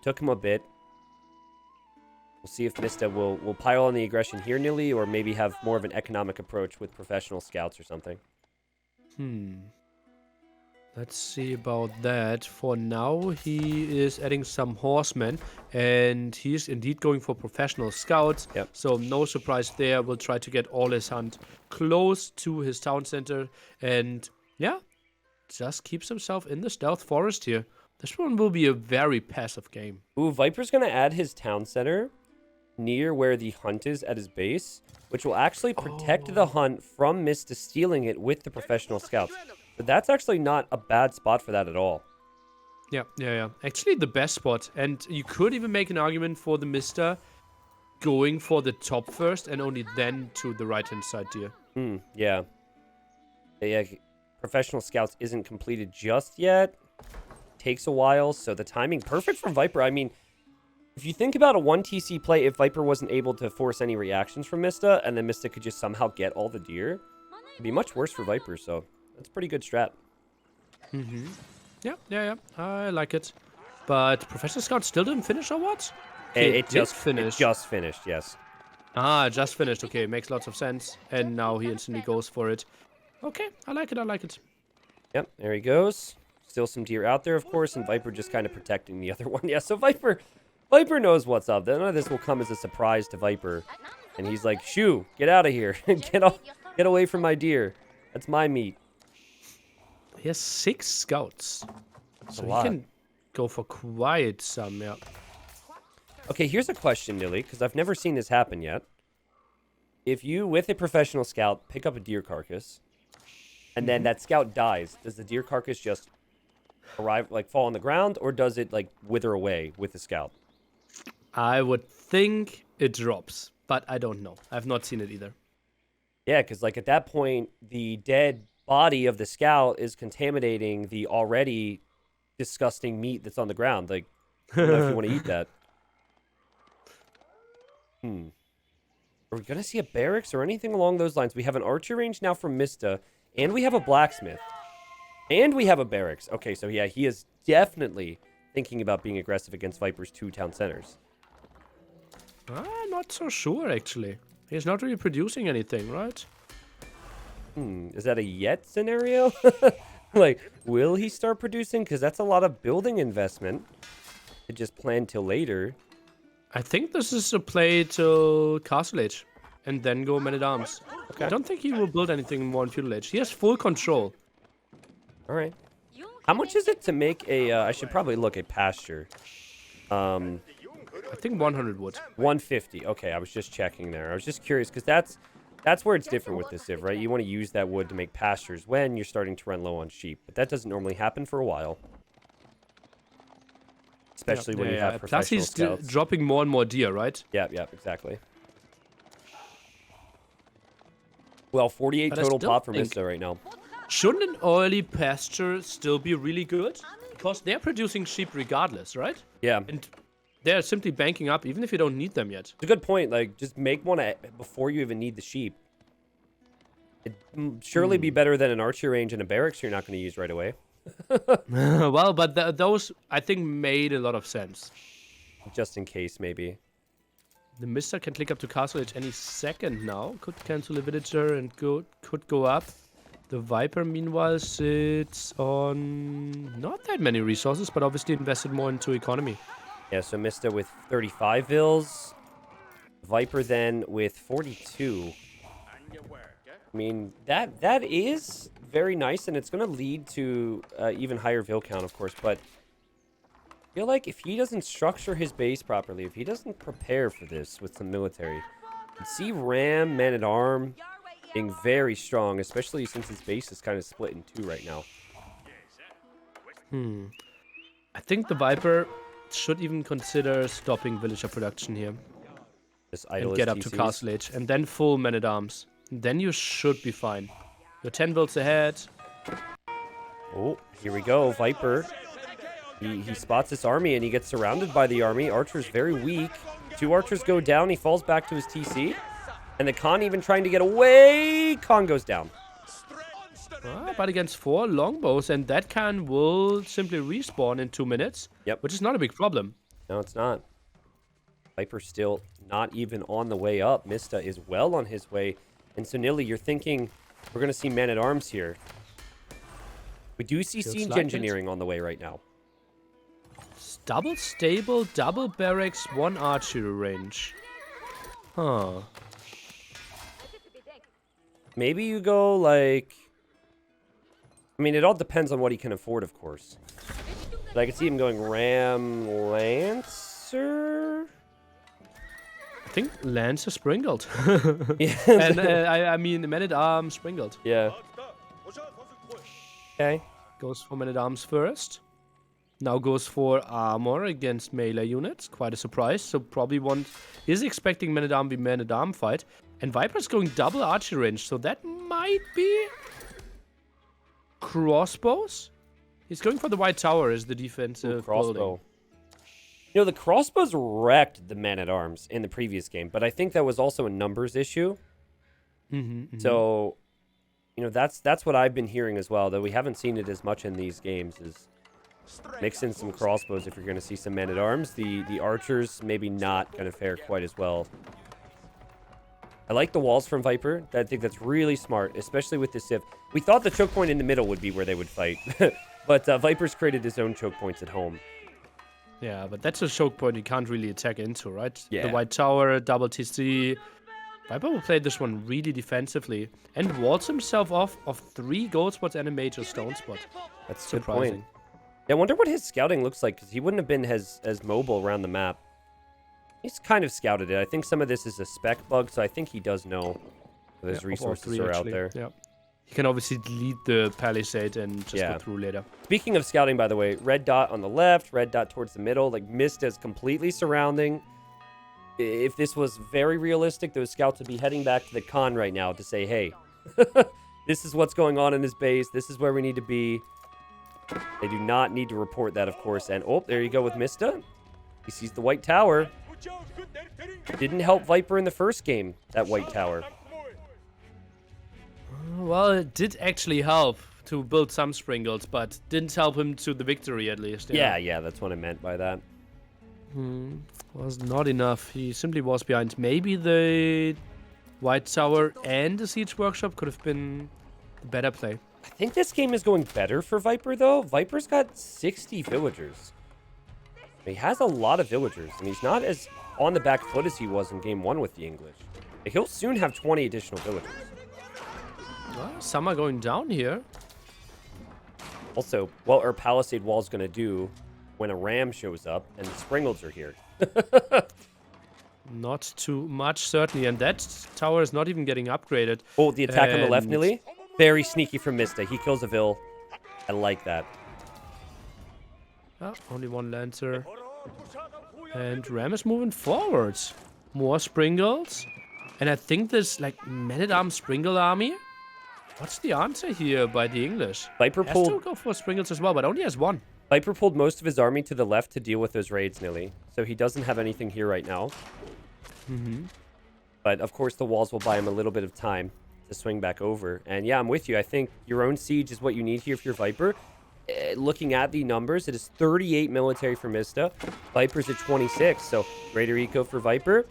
Took him a bit. We'll see if Mista will pile on the aggression here, Nili, or maybe have more of an economic approach with professional scouts or something. Let's see about that. For now, he is adding some horsemen, and he's indeed going for professional scouts. Yep. So no surprise there. We'll try to get all his hunt close to his town center, and yeah, just keeps himself in the stealth forest here. This one will be a very passive game. Ooh, Viper's going to add his town center near where the hunt is at his base, which will actually protect the hunt from Mista stealing it with the professional scouts. But that's actually not a bad spot for that at all. Yeah. Actually, the best spot. And you could even make an argument for the TheMista going for the top first and only then to the right-hand side here. Yeah. Professional scouts isn't completed just yet. Takes a while, so the timing perfect for Viper. I mean, if you think about a 1TC play, if Viper wasn't able to force any reactions from Mista, and then Mista could just somehow get all the deer, it'd be much worse for Viper, so that's a pretty good strat. Yeah. I like it. But Professional Scout still didn't finish or what? It just finished. It just finished, yes. Just finished. Okay, makes lots of sense. And now he instantly goes for it. Okay, I like it. Yep, there he goes. Still some deer out there, of course, and Viper just kind of protecting the other one. Yeah, so Viper knows what's up. None of this will come as a surprise to Viper. And he's like, shoo, get out of here. Get away from my deer. That's my meat. He has 6 scouts. That's So a he lot. can go for quite some, yeah. Okay, here's a question, Nili, because I've never seen this happen yet. If you, with a professional scout, pick up a deer carcass, and then that scout dies, does the deer carcass just arrive, like, fall on the ground, or does it, like, wither away with the scout? I would think it drops, but I don't know. I've not seen it either. Yeah, because, like, at that point, the dead body of the scout is contaminating the already disgusting meat that's on the ground. Like, I don't know if you want to eat that. Are we going to see a barracks or anything along those lines? We have an archer range now from Mista, and we have a blacksmith. And we have a barracks. Okay, so yeah, he is definitely thinking about being aggressive against Viper's 2 town centers. Not so sure, actually. He's not really producing anything, right? Is that a yet scenario? Like, will he start producing? Because that's a lot of building investment to just plan till later. I think this is a play till Castle Age, and then go Man-at-Arms. Okay. I don't think he will build anything more in Feudal Age. He has full control. All right. How much is it to make a, I should probably look at pasture. I think 100 wood. 150. Okay, I was just checking there. I was just curious, because that's where it's different with this civ, right? You want to use that wood to make pastures when you're starting to run low on sheep, but that doesn't normally happen for a while. Especially when you have professional Plus scouts. he's dropping more and more deer, right? Yeah, exactly. Well, 48 But I total still pop for think- Mista right now. Shouldn't an early pasture still be really good? Because they're producing sheep regardless, right? Yeah. And they're simply banking up even if you don't need them yet. It's a good point. Like, just make one before you even need the sheep. It'd surely be better than an archer range and a barracks you're not going to use right away. Well, but those, I think, made a lot of sense. Just in case, maybe. The Mista can click up to Castle Age any second now. Could cancel a villager and could go up. The Viper, meanwhile, sits on not that many resources, but obviously invested more into economy. Yeah, so Mista with 35 vills. Viper then with 42. I mean, that is very nice, and it's going to lead to even higher vill count, of course, but I feel like if he doesn't structure his base properly, if he doesn't prepare for this with some military, you see Ram, Man-at-Arm being very strong, especially since his base is kind of split in two right now. I think the Viper should even consider stopping villager production here. Just idle And get his up to TCs. Castle Age, and then full Man-at-Arms. Then you should be fine. You're 10 builds ahead. Oh, here we go. Viper. He spots this army, and he gets surrounded by the army. Archer's very weak. 2 archers go down. He falls back to his TC. And the Khan even trying to get away. Khan goes down. But against 4 longbows, and that Khan will simply respawn in 2 minutes. Yep. Which is not a big problem. No, it's not. Viper's still not even on the way up. Mista is well on his way. And so, Nili, you're thinking we're going to see Man-at-Arms here. We do see Feels siege like it. engineering on the way right now. Double stable, double barracks, 1 archery range. Huh. Maybe you go, like... I mean, it all depends on what he can afford, of course. But I could see him going Ram Lancer? I think Lancer sprinkled. Yeah. And I mean, Man-at-Arms sprinkled. Yeah. Okay. Goes for Man-at-Arms first. Now goes for armor against melee units. Quite a surprise. So probably is expecting Man-at-Arm be Man-at-Arm fight. And Viper's going double archery range. So that might be crossbows. He's going for the White Tower as the defensive Crossbow. building. You know, the crossbows wrecked the Man-at-Arms in the previous game, but I think that was also a numbers issue. So, you know, that's what I've been hearing as well, though we haven't seen it as much in these games, is mix in some crossbows if you're going to see some Man-at-Arms. The archers maybe not going to fare quite as well. I like the walls from Viper. I think that's really smart, especially with this civ. We thought the choke point in the middle would be where they would fight, but Viper's created his own choke points at home. Yeah, but that's a choke point you can't really attack into, right? Yeah. The White Tower, double TC. Viper will play this one really defensively and walls himself off of 3 gold spots and a major stone spot. That's a good Surprising. point. Yeah, I wonder what his scouting looks like, because he wouldn't have been as mobile around the map. He's kind of scouted it. I think some of this is a spec bug, so I think he does know those Yeah, of all resources three, are out actually. there. Yeah. He can obviously delete the palisade and just Yeah. go through later. Speaking of scouting, by the way, red dot on the left, red dot towards the middle. Like, Mista is completely surrounding. If this was very realistic, those scouts would be heading back to the con right now to say, hey, this is what's going on in his base. This is where we need to be. They do not need to report that, of course. And, oh, there you go with Mista. He sees the white tower. Didn't help Viper in the first game, that white tower. Well, it did actually help to build some sprinkles, but didn't help him to the victory at least. Yeah, that's what I meant by that. Was not enough. He simply was behind. Maybe the white tower and the siege workshop could have been the better play. I think this game is going better for Viper, though. Viper's got 60 villagers. He has a lot of villagers, and he's not as on the back foot as he was in game 1 with the English. He'll soon have 20 additional villagers. Well, some are going down here. Also, what are Palisade Walls going to do when a ram shows up and the Springles are here? Not too much, certainly. And that tower is not even getting upgraded. Oh, the attack on the left, Nili. Very sneaky from Mista. He kills a Vill. I like that. Only one Lancer. And Ram is moving forwards. More Springles. And I think this, like, man-at-arms Springle army. What's the answer here by the English? Viper Has pulled... to go for Springles as well, but only has one. Viper pulled most of his army to the left to deal with those raids, Nili. So he doesn't have anything here right now. But, of course, the walls will buy him a little bit of time to swing back over. And, yeah, I'm with you. I think your own siege is what you need here if you're Viper. Looking at the numbers, it is 38 military for Mista. Viper's at 26, so greater eco for Viper.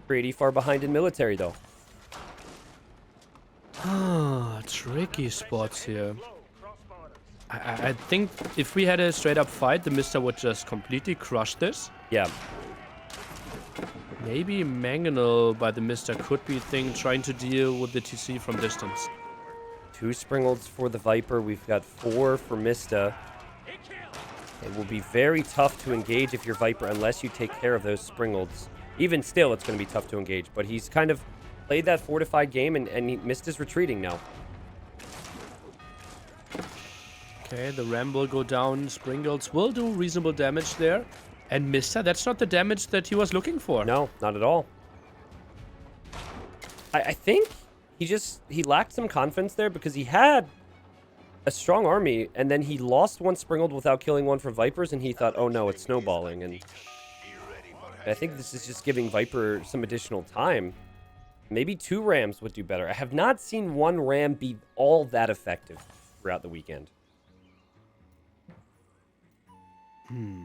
Pretty far behind in military, though. Tricky spots here. I think if we had a straight-up fight, the Mista would just completely crush this. Yeah. Maybe Mangonel by the Mista could be a thing trying to deal with the TC from distance. 2 Springles for the Viper. We've got 4 for Mista. It will be very tough to engage if you're Viper unless you take care of those Springles. Even still, it's going to be tough to engage. But he's kind of played that fortified game, and Mista's retreating now. Okay, the Ram will go down. Springles will do reasonable damage there. And Mista, that's not the damage that he was looking for. No, not at all. I think he lacked some confidence there because he had a strong army, and then he lost one Springled without killing one from Vipers, and he thought, oh no, it's snowballing. And I think this is just giving Viper some additional time. Maybe 2 Rams would do better. I have not seen 1 Ram be all that effective throughout the weekend.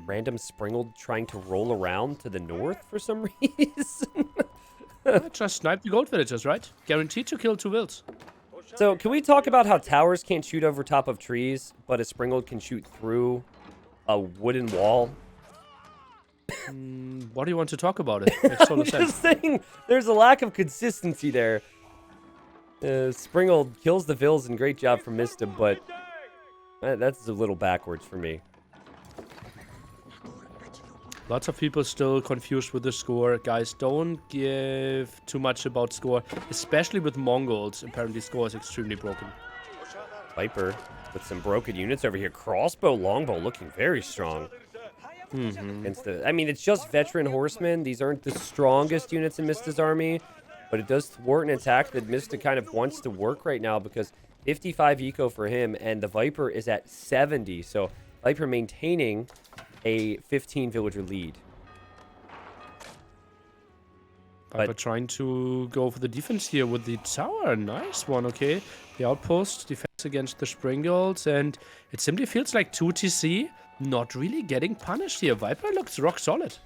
Random Springled trying to roll around to the north for some reason. Just snipe the gold villagers, right? Guaranteed to kill 2 wills. So, can we talk about how towers can't shoot over top of trees, but a Springled can shoot through a wooden wall? What do you want to talk about it? Makes total I'm sense. just saying, there's a lack of consistency there. Springled kills the Vills, and great job from Mista, but that's a little backwards for me. Lots of people still confused with the score. Guys, don't give too much about score, especially with Mongols. Apparently, score is extremely broken. Viper with some broken units over here. Crossbow, longbow looking very strong. I mean, it's just veteran horsemen. These aren't the strongest units in Mista's army, but it does thwart an attack that Mista kind of wants to work right now because 55 eco for him, and the Viper is at 70. So Viper maintaining a 15 villager lead. But trying to go for the defense here with the tower. Nice one, okay. The outpost, defense against the Springles, and it simply feels like 2 TC not really getting punished here. Viper looks rock solid.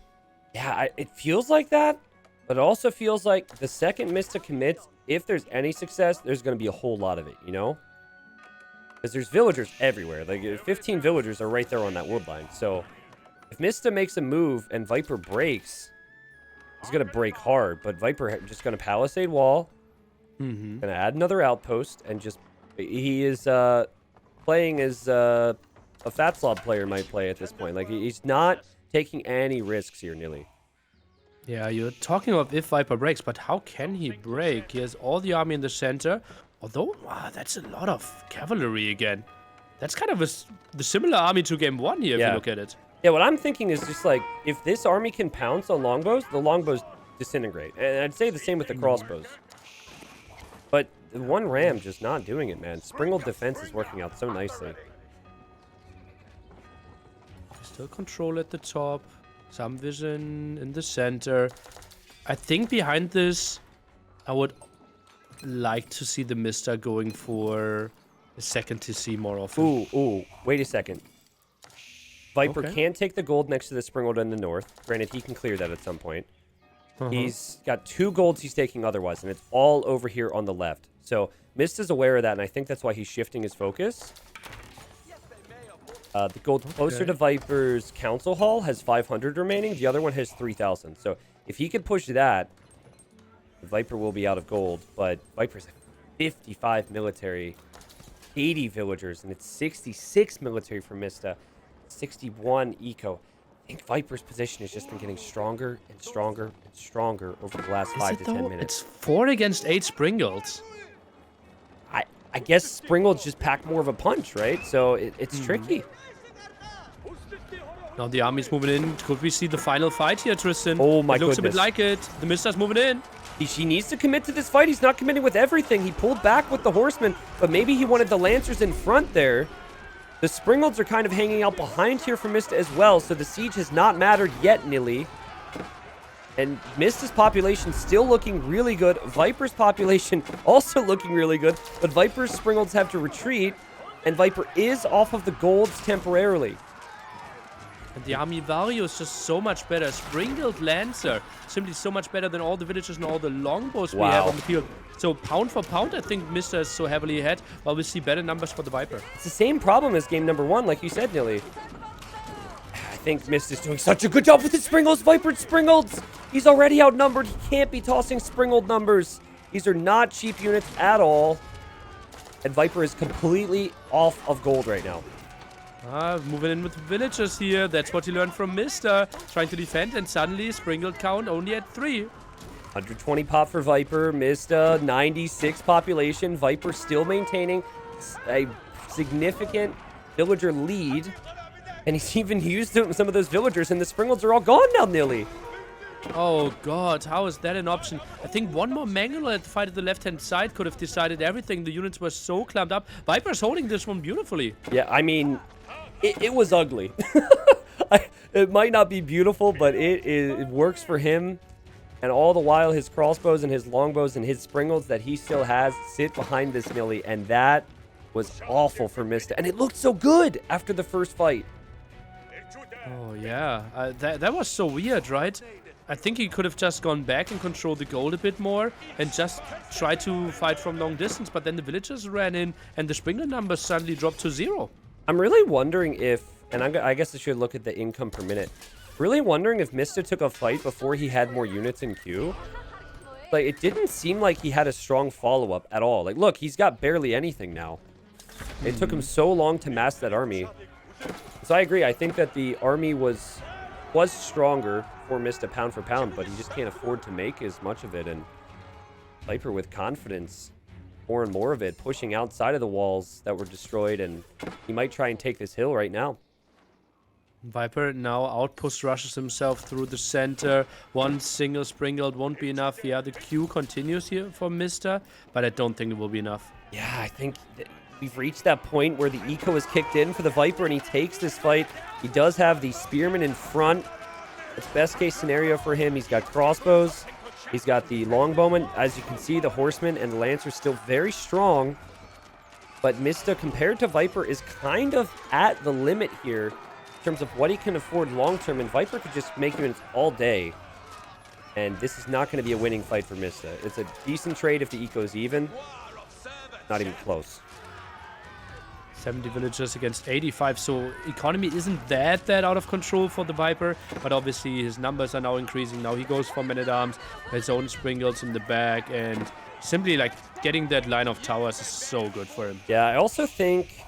Yeah, it feels like that, but it also feels like the second Mista commits, if there's any success, there's going to be a whole lot of it, you know? Because there's villagers everywhere. Like, 15 villagers are right there on that wood line. So, if Mista makes a move and Viper breaks, he's going to break hard. But Viper just going to palisade wall, going to add another outpost, and just... He is playing as a Fat Slob player might play at this point. Like, he's not taking any risks here, Nili. Yeah, you're talking of if Viper breaks, but how can he break? He has all the army in the center. Although, wow, that's a lot of cavalry again. That's kind of the similar army to game 1 here, if you look at it. Yeah, what I'm thinking is just like, if this army can pounce on longbows, the longbows disintegrate. And I'd say the same with the crossbows. But the one ram just not doing it, man. Springled defense is working out so nicely. Still control at the top. Some vision in the center. I think behind this, I would like to see the TheMista going for a second TC more often. Ooh, wait a second. Viper can take the gold next to the Springled in the north. Granted, he can clear that at some point. He's got 2 golds he's taking otherwise, and it's all over here on the left. So Mista's aware of that, and I think that's why he's shifting his focus. The gold closer to Viper's Council Hall has 500 remaining. The other one has 3,000. So if he could push that, the Viper will be out of gold. But Viper's 55 military, 80 villagers, and it's 66 military for Mista, 61 eco. I think Viper's position has just been getting stronger and stronger and stronger over the last 5 to 10 minutes. It's 4 against 8 Springles. I guess Springles just pack more of a punch, right? So it's tricky. Now the army's moving in. Could we see the final fight here, Tristan? Oh my goodness. It looks a bit like it. The TheMista's moving in. He needs to commit to this fight. He's not committing with everything. He pulled back with the horsemen, but maybe he wanted the Lancers in front there. The Springolds are kind of hanging out behind here for Mista as well, so the siege has not mattered yet, Nili. And Mista's population still looking really good. Viper's population also looking really good, but Viper's Springolds have to retreat, and Viper is off of the golds temporarily. And the army value is just so much better. Springled Lancer, simply so much better than all the villagers and all the longbows we have on the field. So pound for pound, I think Mista is so heavily ahead, while we see better numbers for the Viper. It's the same problem as game number 1, like you said, Nili. I think Mista's doing such a good job with his Springolds. Viper's Springolds! He's already outnumbered. He can't be tossing Springold numbers. These are not cheap units at all. And Viper is completely off of gold right now. Moving in with villagers here. That's what he learned from Mista. Trying to defend, and suddenly Springled count only at 3. 120 pop for Viper. Mista, 96 population. Viper still maintaining a significant villager lead. And he's even used some of those villagers, and the Springolds are all gone now, Nili. Oh god, how is that an option? I think one more manual at the fight at the left-hand side could have decided everything. The units were so clamped up. Viper's holding this one beautifully. Yeah, I mean, it was ugly. It might not be beautiful, but it works for him. And all the while, his crossbows and his longbows and his Springolds that he still has sit behind this Nili, and that was awful for Mista. And it looked so good after the first fight. Oh yeah, that was so weird, right? I think he could have just gone back and controlled the gold a bit more and just tried to fight from long distance, but then the villagers ran in and the Springer numbers suddenly dropped to 0. I'm really wondering if, and I guess I should look at the income per minute, really wondering if Mista took a fight before he had more units in queue. Like, it didn't seem like he had a strong follow-up at all. Like, look, he's got barely anything now. It took him so long to mass that army. So I agree. I think that the army was stronger for Mista pound for pound, but he just can't afford to make as much of it. And Viper with confidence, more and more of it, pushing outside of the walls that were destroyed, and he might try and take this hill right now. Viper now outpost rushes himself through the center. One single Springald won't be enough. Yeah, the queue continues here for Mista, but I don't think it will be enough. Yeah, I think we've reached that point where the eco is kicked in for the Viper, and he takes this fight. He does have the Spearman in front. It's best case scenario for him. He's got crossbows. He's got the longbowmen. As you can see, the horsemen and the lance are still very strong. But Mista, compared to Viper, is kind of at the limit here in terms of what he can afford long-term. And Viper could just make units all day. And this is not going to be a winning fight for Mista. It's a decent trade if the eco is even. Not even close. 70 villagers against 85, so economy isn't that out of control for the Viper, but obviously his numbers are now increasing. Now he goes for men-at-arms, his own Springles in the back, and simply like getting that line of towers is so good for him. Yeah, I also think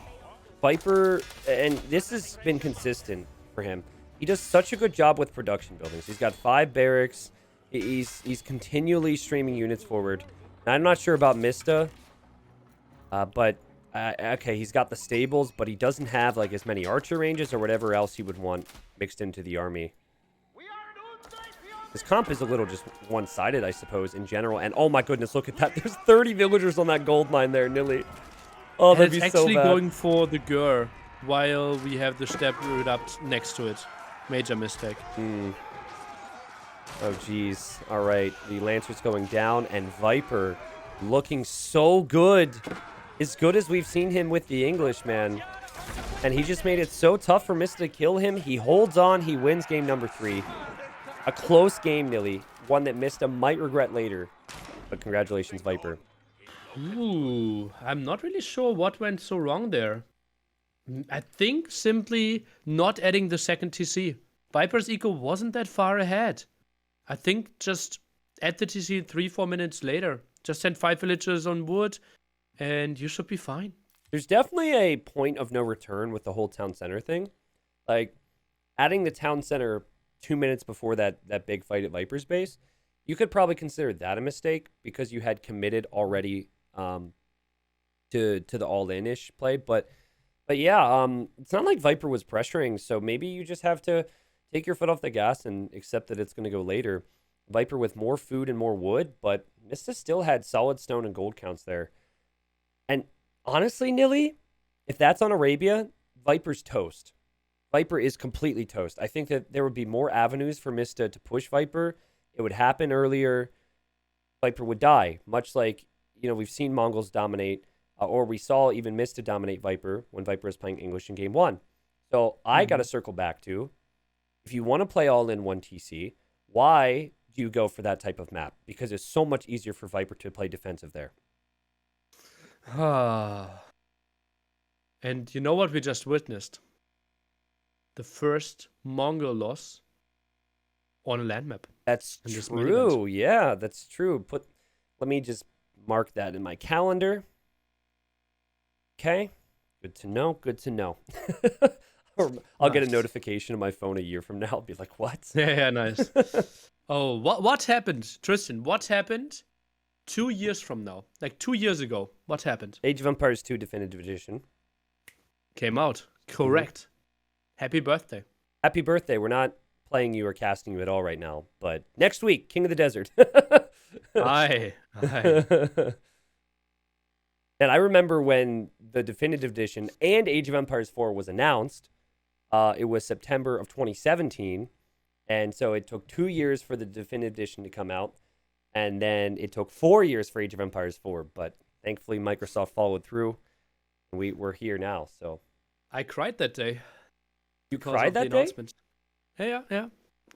Viper, and this has been consistent for him, he does such a good job with production buildings. He's got 5 barracks, He's continually streaming units forward. And I'm not sure about Mista, but okay, he's got the stables, but he doesn't have like as many archer ranges or whatever else he would want mixed into the army. His comp is a little just one-sided, I suppose, in general. And oh my goodness, look at that. There's 30 villagers on that gold mine there, Nili. Oh, that'd be so bad. It's actually going for the Gur while we have the step root up next to it. Major mistake. Oh, geez. All right. The Lancer's going down, and Viper looking so good. As good as we've seen him with the English, man. And he just made it so tough for Mista to kill him. He holds on. He wins game number 3. A close game, Nili. One that Mista might regret later. But congratulations, Viper. Ooh, I'm not really sure what went so wrong there. I think simply not adding the second TC. Viper's eco wasn't that far ahead. I think just add the TC 3-4 minutes later. Just send 5 villagers on wood, and you should be fine. There's definitely a point of no return with the whole town center thing. Like, adding the town center 2 minutes before that big fight at Viper's base, you could probably consider that a mistake because you had committed already to the all-in-ish play. But yeah, it's not like Viper was pressuring, so maybe you just have to take your foot off the gas and accept that it's going to go later. Viper with more food and more wood, but Mista still had solid stone and gold counts there. And honestly, Nili, if that's on Arabia, Viper's toast. Viper is completely toast. I think that there would be more avenues for Mista to push Viper. It would happen earlier. Viper would die, much like, we've seen Mongols dominate, or we saw even Mista dominate Viper when Viper was playing English in game 1. So I got to circle back to, if you want to play all in 1 TC, why do you go for that type of map? Because it's so much easier for Viper to play defensive there. And you know what we just witnessed? The first Mongol loss on a land map. That's true. Yeah, that's true. Let me just mark that in my calendar. Okay. Good to know. Good to know. I'll get a notification on my phone a year from now. I'll be like, what? Yeah, nice. Oh, what happened? Tristan, what happened 2 years from now? Like 2 years ago, what happened? Age of Empires 2 Definitive Edition. Came out. Correct. Happy birthday. Happy birthday. We're not playing you or casting you at all right now, but next week, King of the Desert. Aye. And I remember when the Definitive Edition and Age of Empires 4 was announced, it was September of 2017, and so it took 2 years for the Definitive Edition to come out, and then it took 4 years for Age of Empires 4, but thankfully Microsoft followed through, and we're here now, so. I cried that day. You cried that day? Yeah.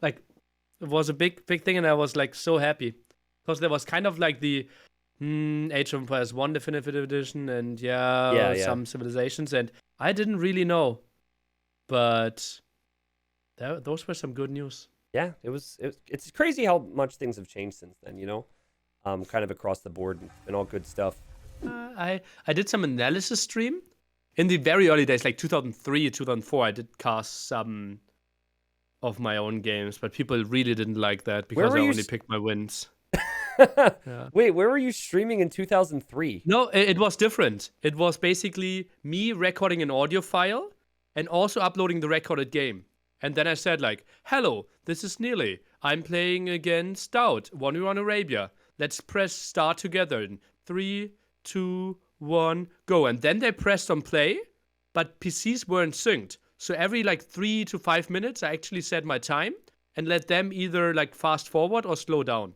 Like, it was a big thing, and I was like so happy. Because there was kind of like the Age of Empires 1 Definitive Edition and some civilizations, and I didn't really know. But those were some good news. Yeah, it's crazy how much things have changed since then, kind of across the board. It's been all good stuff. I did some analysis stream in the very early days, like 2003, 2004. I did cast some of my own games, but people really didn't like that because I only picked my wins. Yeah. Wait, where were you streaming in 2003? No, it was different. It was basically me recording an audio file and also uploading the recorded game. And then I said like, hello, this is Nili. I'm playing against Stout, 1v1 Arabia. Let's press start together in 3, 2, 1, go. And then they pressed on play, but PCs weren't synced. So every like 3 to 5 minutes, I actually set my time and let them either like fast forward or slow down.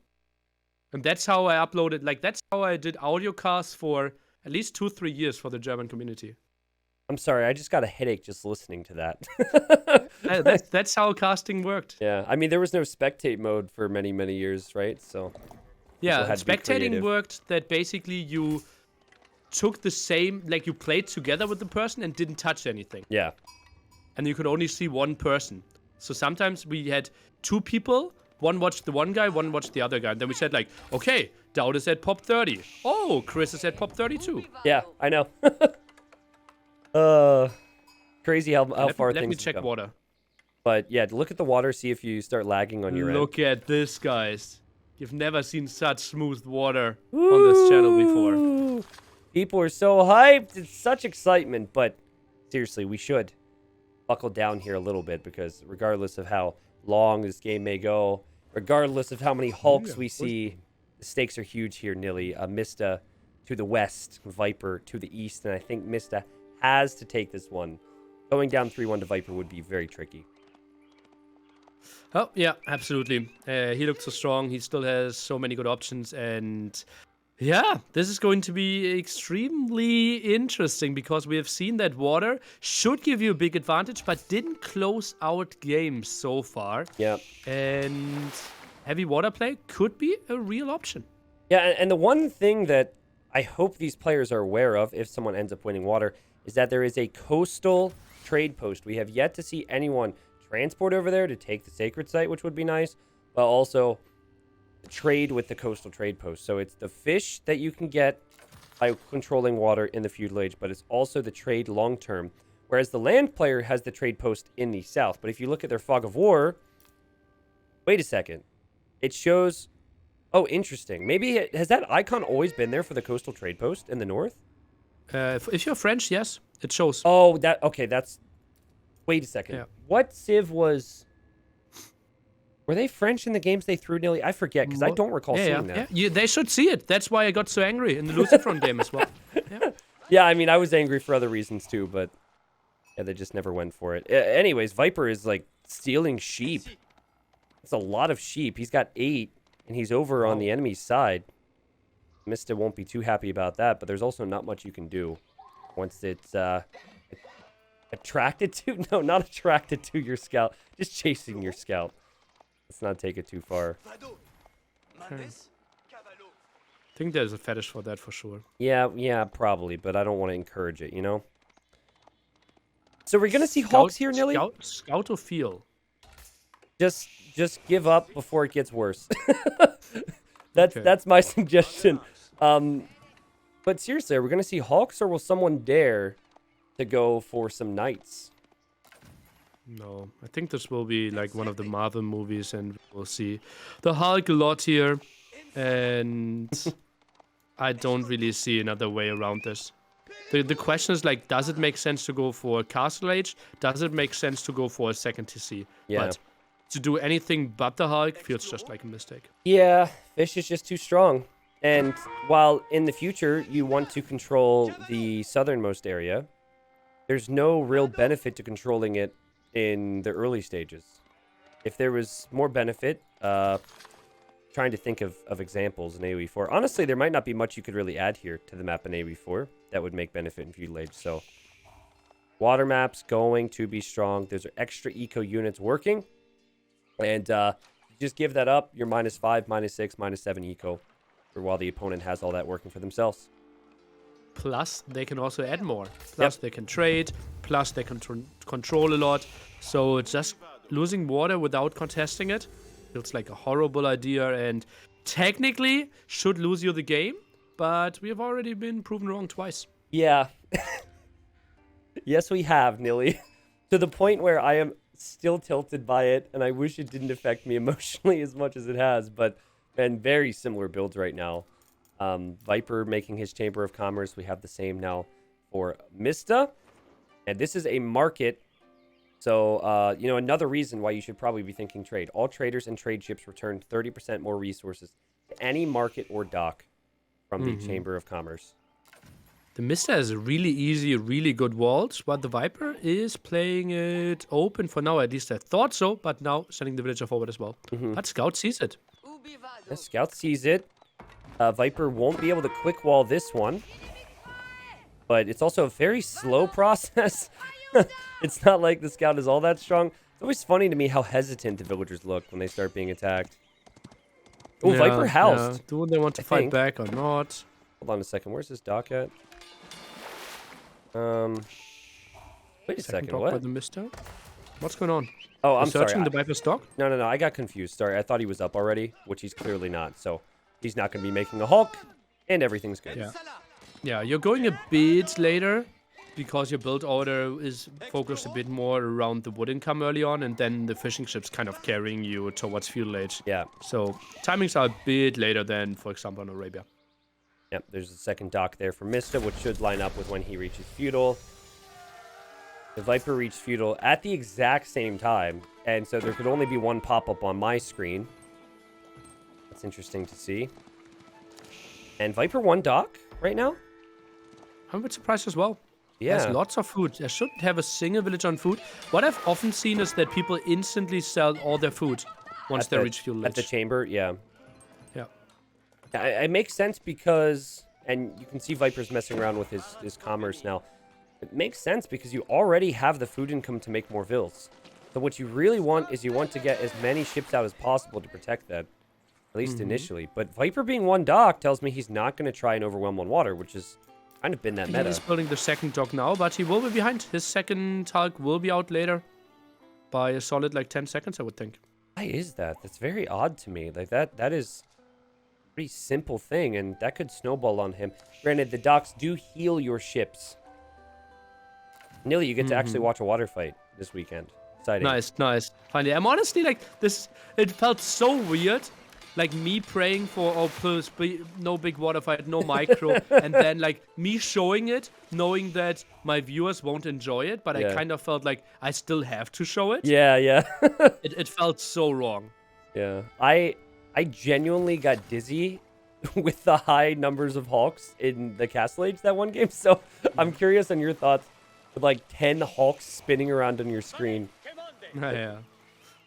And that's how I uploaded, like that's how I did audio casts for at least 2-3 years for the German community. I'm sorry, I just got a headache just listening to that. That's how casting worked. Yeah, I mean, there was no spectate mode for many, many years, right? So yeah, spectating worked that basically you took the same, like you played together with the person and didn't touch anything. Yeah. And you could only see one person. So sometimes we had 2 people. One watched the one guy, one watched the other guy. And then we said like, okay, Dowd is at pop 30. Oh, Chris is at pop 32. Yeah, I know. Crazy how far things Let me check water. But yeah, look at the water, see if you start lagging on your end. Look at this, guys. You've never seen such smooth water on this channel before. Ooh. People are so hyped. It's such excitement, but seriously, we should buckle down here a little bit because regardless of how long this game may go, regardless of how many Hulks we see, the stakes are huge here, Nili. Mista to the west, Viper to the east, and I think Mista has to take this one. Going down 3-1 to Viper would be very tricky. Oh, yeah, absolutely. He looked so strong. He still has so many good options. And yeah, this is going to be extremely interesting because we have seen that water should give you a big advantage, but didn't close out games so far. Yeah. And heavy water play could be a real option. Yeah, and the one thing that I hope these players are aware of if someone ends up winning water is that there is a coastal trade post. We have yet to see anyone transport over there to take the sacred site, which would be nice, but also trade with the coastal trade post. So it's the fish that you can get by controlling water in the feudal age, but it's also the trade long term. Whereas the land player has the trade post in the south. But if you look at their fog of war, wait a second. It shows, oh, interesting. Maybe has that icon always been there for the coastal trade post in the north? If you're French, yes, it shows. Oh, okay, that's... Wait a second. Yeah. What civ was... Were they French in the games they threw, Nili? I forget, because I don't recall seeing that. Yeah, they should see it. That's why I got so angry in the Lucifron game as well. Yeah. Yeah, I mean, I was angry for other reasons too, but yeah, they just never went for it. Anyways, Viper is like stealing sheep. It's a lot of sheep. He's got 8, and he's over on the enemy's side. Mista won't be too happy about that, but there's also not much you can do once it's attracted to... No, not attracted to your scout. Just chasing your scout. Let's not take it too far. I think there's a fetish for that for sure. Yeah, probably, but I don't want to encourage it, you know? So we're going to see Hawks here, Nili? Scout or feel? Just give up before it gets worse. That's my suggestion. But seriously, are we going to see Hawks, or will someone dare to go for some Knights? No, I think this will be like one of the Marvel movies, and we'll see the Hulk a lot here. And I don't really see another way around this. The question is like, does it make sense to go for Castle Age? Does it make sense to go for a second TC? Yeah. But to do anything but the Hulk feels just like a mistake. Yeah, Fish is just too strong. And while in the future you want to control the southernmost area, there's no real benefit to controlling it in the early stages. If there was more benefit, trying to think of examples in AoE4. Honestly, there might not be much you could really add here to the map in AoE4 that would make benefit in Feudal Age. So, water maps going to be strong. There's extra eco units working. And just give that up, you're -5, -6, -7 eco for while the opponent has all that working for themselves. Plus, they can also add more. Plus, they can trade. Plus, they can control a lot. So, just losing water without contesting it feels like a horrible idea, and technically should lose you the game. But we have already been proven wrong twice. Yeah. Yes, we have, Nili. To the point where I am still tilted by it, and I wish it didn't affect me emotionally as much as it has. But, man, very similar builds right now. Viper making his Chamber of Commerce. We have the same now for Mista. And this is a market. So, you know, another reason why you should probably be thinking trade. All traders and trade ships return 30% more resources to any market or dock from the Chamber of Commerce. The Mista has a really easy, really good walls, but the Viper is playing it open for now. At least I thought so, but now sending the villager forward as well. But Scout sees it. The Scout sees it. Viper won't be able to quick wall this one. But it's also a very slow process. It's not like the Scout is all that strong. It's always funny to me how hesitant the villagers look when they start being attacked. Oh, Yeah, Viper housed. yeah. Do they want to fight back or not? Hold on a second. Where's this dock at? Wait a second. Dock What? by the Mista. What's going on? Oh, I'm Searching sorry. the Viper's dock? No. I got confused. Sorry. I thought he was up already, which he's clearly not. So he's not going to be making a Hulk, and everything's good. Yeah. Yeah, you're going a bit later because your build order is focused a bit more around the wood income early on, and then the fishing ships kind of carrying you towards feudal age. Yeah. So timings are a bit later than, for example, in Arabia. Yep, there's a second dock there for Mista, which should line up with when he reaches feudal. The Viper reached feudal at the exact same time, and so there could only be one pop-up on my screen. That's interesting to see. And Viper 1 dock right now? I'm a bit surprised as well. Yeah. There's lots of food. There shouldn't have a single village on food. What I've often seen is that people instantly sell all their food once they reach feudal age. At the chamber, yeah. Yeah. It makes sense because, and you can see Viper's messing around with his commerce now. It makes sense because you already have the food income to make more vills. So what you really want is you want to get as many ships out as possible to protect that, at least initially. But Viper being 1 dock tells me he's not going to try and overwhelm on water, which has kind of been that meta. He's building the second dock now, but he will be behind. His second Hulk will be out later by a solid like 10 seconds, I would think. Why is that? That's very odd to me. Like that is a pretty simple thing, and that could snowball on him. Granted, the docks do heal your ships. Nili, you get to actually watch a water fight this weekend. Exciting. Nice. Finally, I'm honestly like this. It felt so weird, like me praying for please no big water fight, no micro, and then like me showing it, knowing that my viewers won't enjoy it, but I kind of felt like I still have to show it. Yeah. It felt so wrong. Yeah. I genuinely got dizzy with the high numbers of Hawks in the Castle Age that one game. So I'm curious on your thoughts with like 10 Hawks spinning around on your screen. Yeah.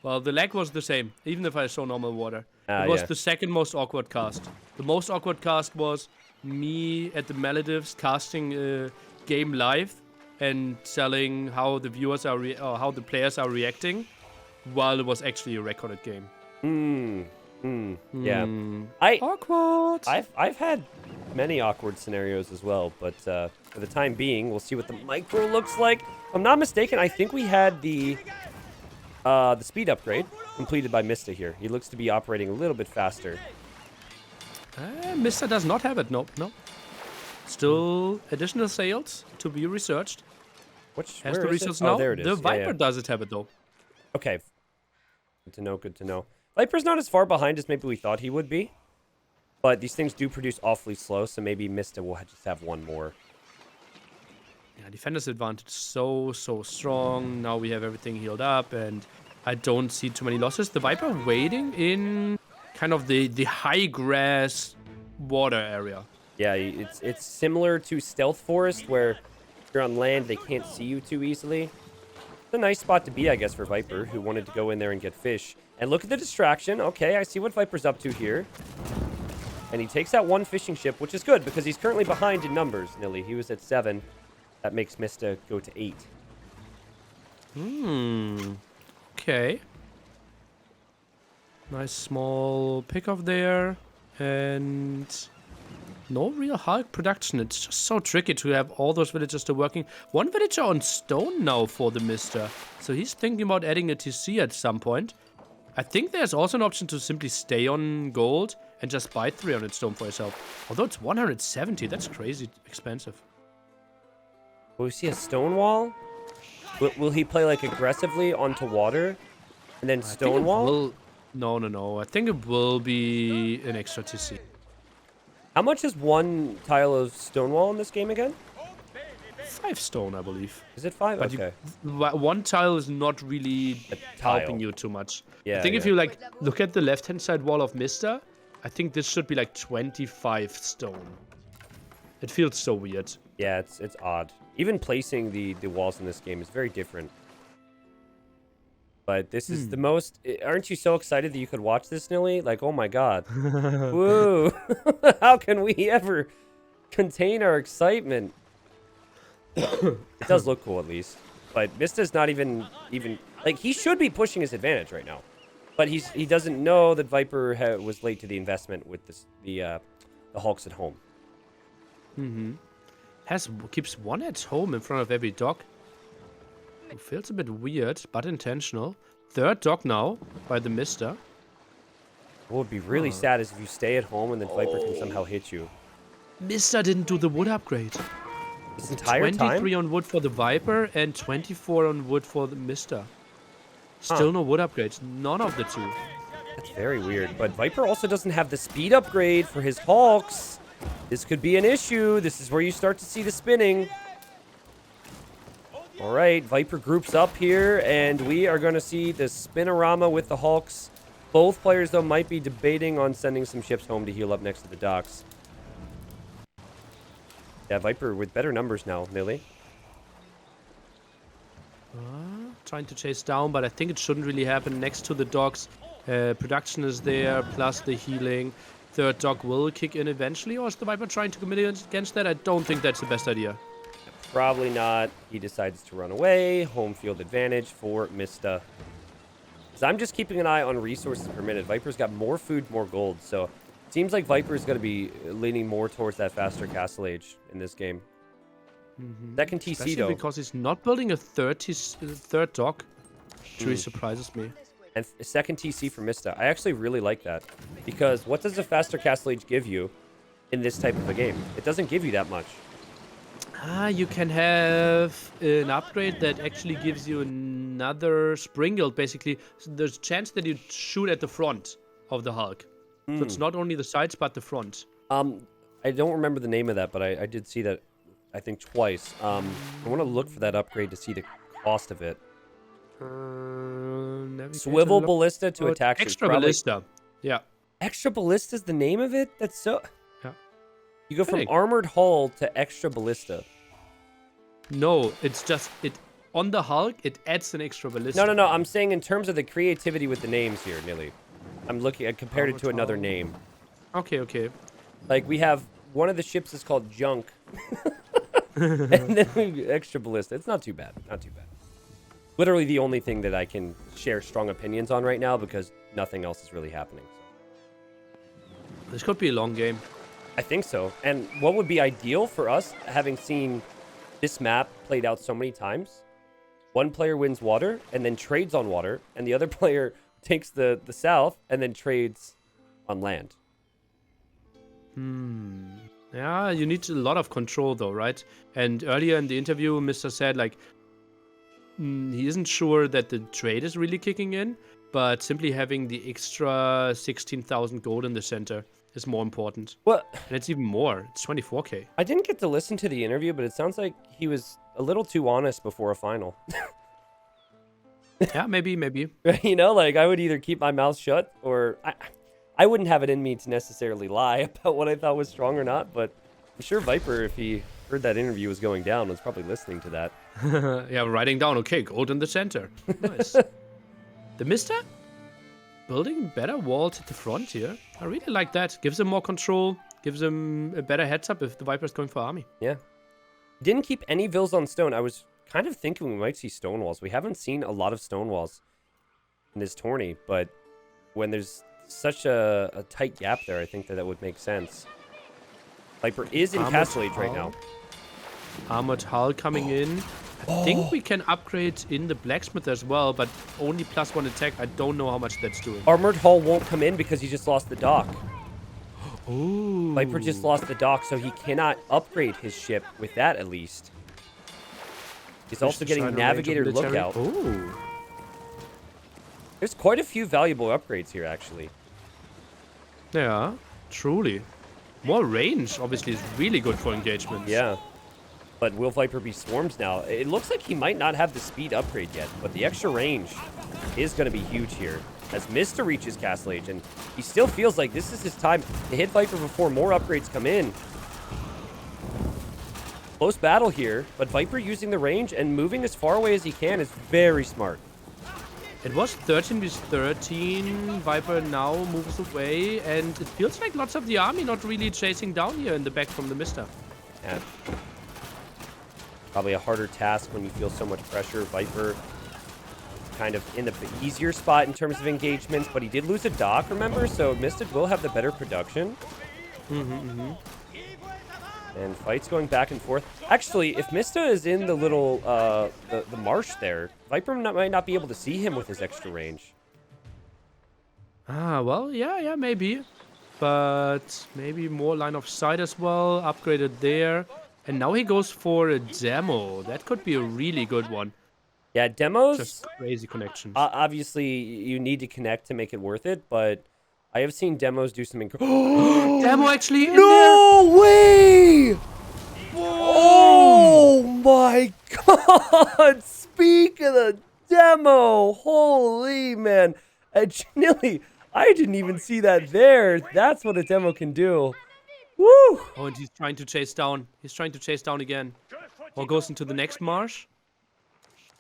Well, the lag was the same, even if I saw normal water. It was the second most awkward cast. The most awkward cast was me at the Maldives casting a game live and telling how the viewers are or how the players are reacting, while it was actually a recorded game. Yeah. Awkward. I've had many awkward scenarios as well, but for the time being, we'll see what the micro looks like. If I'm not mistaken, I think we had the speed upgrade completed by Mista here. He looks to be operating a little bit faster. Mista does not have it. No. Still additional sales to be researched. Where Has the is resource it? now. Oh, there it is. The Yeah, Viper doesn't have it though. Okay. Good to know. Viper's not as far behind as maybe we thought he would be. But these things do produce awfully slow, so maybe Mista will just have one more. Yeah, defender's advantage so strong. Now we have everything healed up, and I don't see too many losses. The Viper waiting in kind of the high grass water area. Yeah, it's similar to Stealth Forest, where if you're on land, they can't see you too easily. It's a nice spot to be, I guess, for Viper, who wanted to go in there and get fish. And look at the distraction. Okay, I see what Viper's up to here. And he takes out one fishing ship, which is good, because he's currently behind in numbers, Nili. He was at 7. That makes Mista go to 8. Okay. Nice small pickup there. And no real Hulk production. It's just so tricky to have all those villagers still working. One villager on stone now for the Mista. So he's thinking about adding a TC at some point. I think there's also an option to simply stay on gold and just buy 300 stone for yourself. Although it's 170, that's crazy expensive. Will we see a stone wall? Will he play like aggressively onto water and then stone wall? No. I think it will be an extra TC. How much is one tile of stone wall in this game again? 5 stone, I believe. Is it 5? But okay. One tile is not really tile. helping you too much. Yeah, I think if you like look at the left-hand side wall of Mista, I think this should be like 25 stone. It feels so weird. Yeah, it's odd. Even placing the walls in this game is very different. But this is the most... Aren't you so excited that you could watch this, Nili? Like, oh my god. Woo! How can we ever contain our excitement? It does look cool, at least. But Mista's not even... Like, he should be pushing his advantage right now. But he doesn't know that Viper was late to the investment with the Hulks at home. Keeps one at home in front of every dock. It feels a bit weird, but intentional. 3rd dock now by the Mista. What would be really sad is if you stay at home and then Viper can somehow hit you. Mista didn't do the wood upgrade. This entire 23 time? on wood for the Viper and 24 on wood for the Mista. Still no wood upgrades. None of the two. That's very weird. But Viper also doesn't have the speed upgrade for his Hulks. This could be an issue. This is where you start to see the spinning. All right, Viper groups up here, and we are going to see the spinorama with the Hulks. Both players, though, might be debating on sending some ships home to heal up next to the docks. Yeah, Viper with better numbers now, Nili. Trying to chase down, but I think it shouldn't really happen. Next to the docks, production is there, plus the healing. Third dock will kick in eventually, or is the Viper trying to commit against that? I don't think that's the best idea. Probably not. He decides to run away. Home field advantage for Mista. So I'm just keeping an eye on resources per minute. Viper's got more food, more gold. So it seems like Viper's going to be leaning more towards that faster castle age in this game. Second TC, Especially though. because he's not building a third dock. Which really surprises me. And a second TC for Mista. I actually really like that. Because what does a faster castle age give you in this type of a game? It doesn't give you that much. You can have an upgrade that actually gives you another spring guild, basically. So there's a chance that you shoot at the front of the Hulk. So it's not only the sides, but the front. I don't remember the name of that, but I did see that, I think, twice. I want to look for that upgrade to see the cost of it. Swivel ballista to attack. Extra ballista. Yeah. Extra ballista is the name of it? That's so... Yeah. You go from armored hull to extra ballista. No, it's just on the Hulk. It adds an extra ballista. No. I'm saying in terms of the creativity with the names here, Nili. I'm looking. I compared it to another name. Okay. Like we have one of the ships is called Junk, and then we extra ballista. It's not too bad. Not too bad. Literally the only thing that I can share strong opinions on right now because nothing else is really happening. This could be a long game. I think so. And what would be ideal for us, having seen this map played out so many times, one player wins water and then trades on water, and the other player takes the south and then trades on land. Yeah, you need a lot of control though, right? And earlier in the interview, Mr. said like he isn't sure that the trade is really kicking in, but simply having the extra 16,000 gold in the center is more important. Well, and it's even more. It's 24k. I didn't get to listen to the interview, but it sounds like he was a little too honest before a final. Yeah, maybe. You know, like I would either keep my mouth shut or I wouldn't have it in me to necessarily lie about what I thought was strong or not, but I'm sure Viper, if he heard that interview was going down, was probably listening to that. Yeah, writing down, okay, gold in the center. Nice. TheMista? Building better walls at the front here. I really like that. Gives him more control. Gives him a better heads up if the Viper's going for army. Yeah. Didn't keep any vills on stone. I was kind of thinking we might see stone walls. We haven't seen a lot of stone walls in this tourney, but when there's such a tight gap there, I think that would make sense. Viper is in Castle Age right now. Armored hull coming in. I think we can upgrade in the blacksmith as well, but only +1 attack. I don't know how much that's doing. Armored hull won't come in because he just lost the dock. Ooh. Viper just lost the dock, so he cannot upgrade his ship with that at least. He's also getting Navigator Lookout. Ooh. There's quite a few valuable upgrades here, actually. Yeah, truly. More range, obviously, is really good for engagements. Yeah. But will Viper be swarms now? It looks like he might not have the speed upgrade yet, but the extra range is going to be huge here as Mista reaches Castle Age, and he still feels like this is his time to hit Viper before more upgrades come in. Close battle here, but Viper using the range and moving as far away as he can is very smart. It was 13 vs 13. Viper now moves away, and it feels like lots of the army not really chasing down here in the back from the Mista. Yeah. Probably a harder task when you feel so much pressure. Viper kind of in the easier spot in terms of engagements, but he did lose a dock, remember? So Mista will have the better production. And fights going back and forth. Actually, if Mista is in the little, the marsh there, Viper might not be able to see him with his extra range. Ah, well, yeah, maybe. But maybe more line of sight as well. Upgraded there. And now he goes for a demo. That could be a really good one. Yeah, demos. Just crazy connections. Obviously, you need to connect to make it worth it, but I have seen demos do some incredible. Demo actually in there. No way! Oh my God! Speak of the demo, holy man! Nili, I didn't even see that there. That's what a demo can do. Woo! Oh, and he's trying to chase down. He's trying to chase down again. Or goes into the next marsh.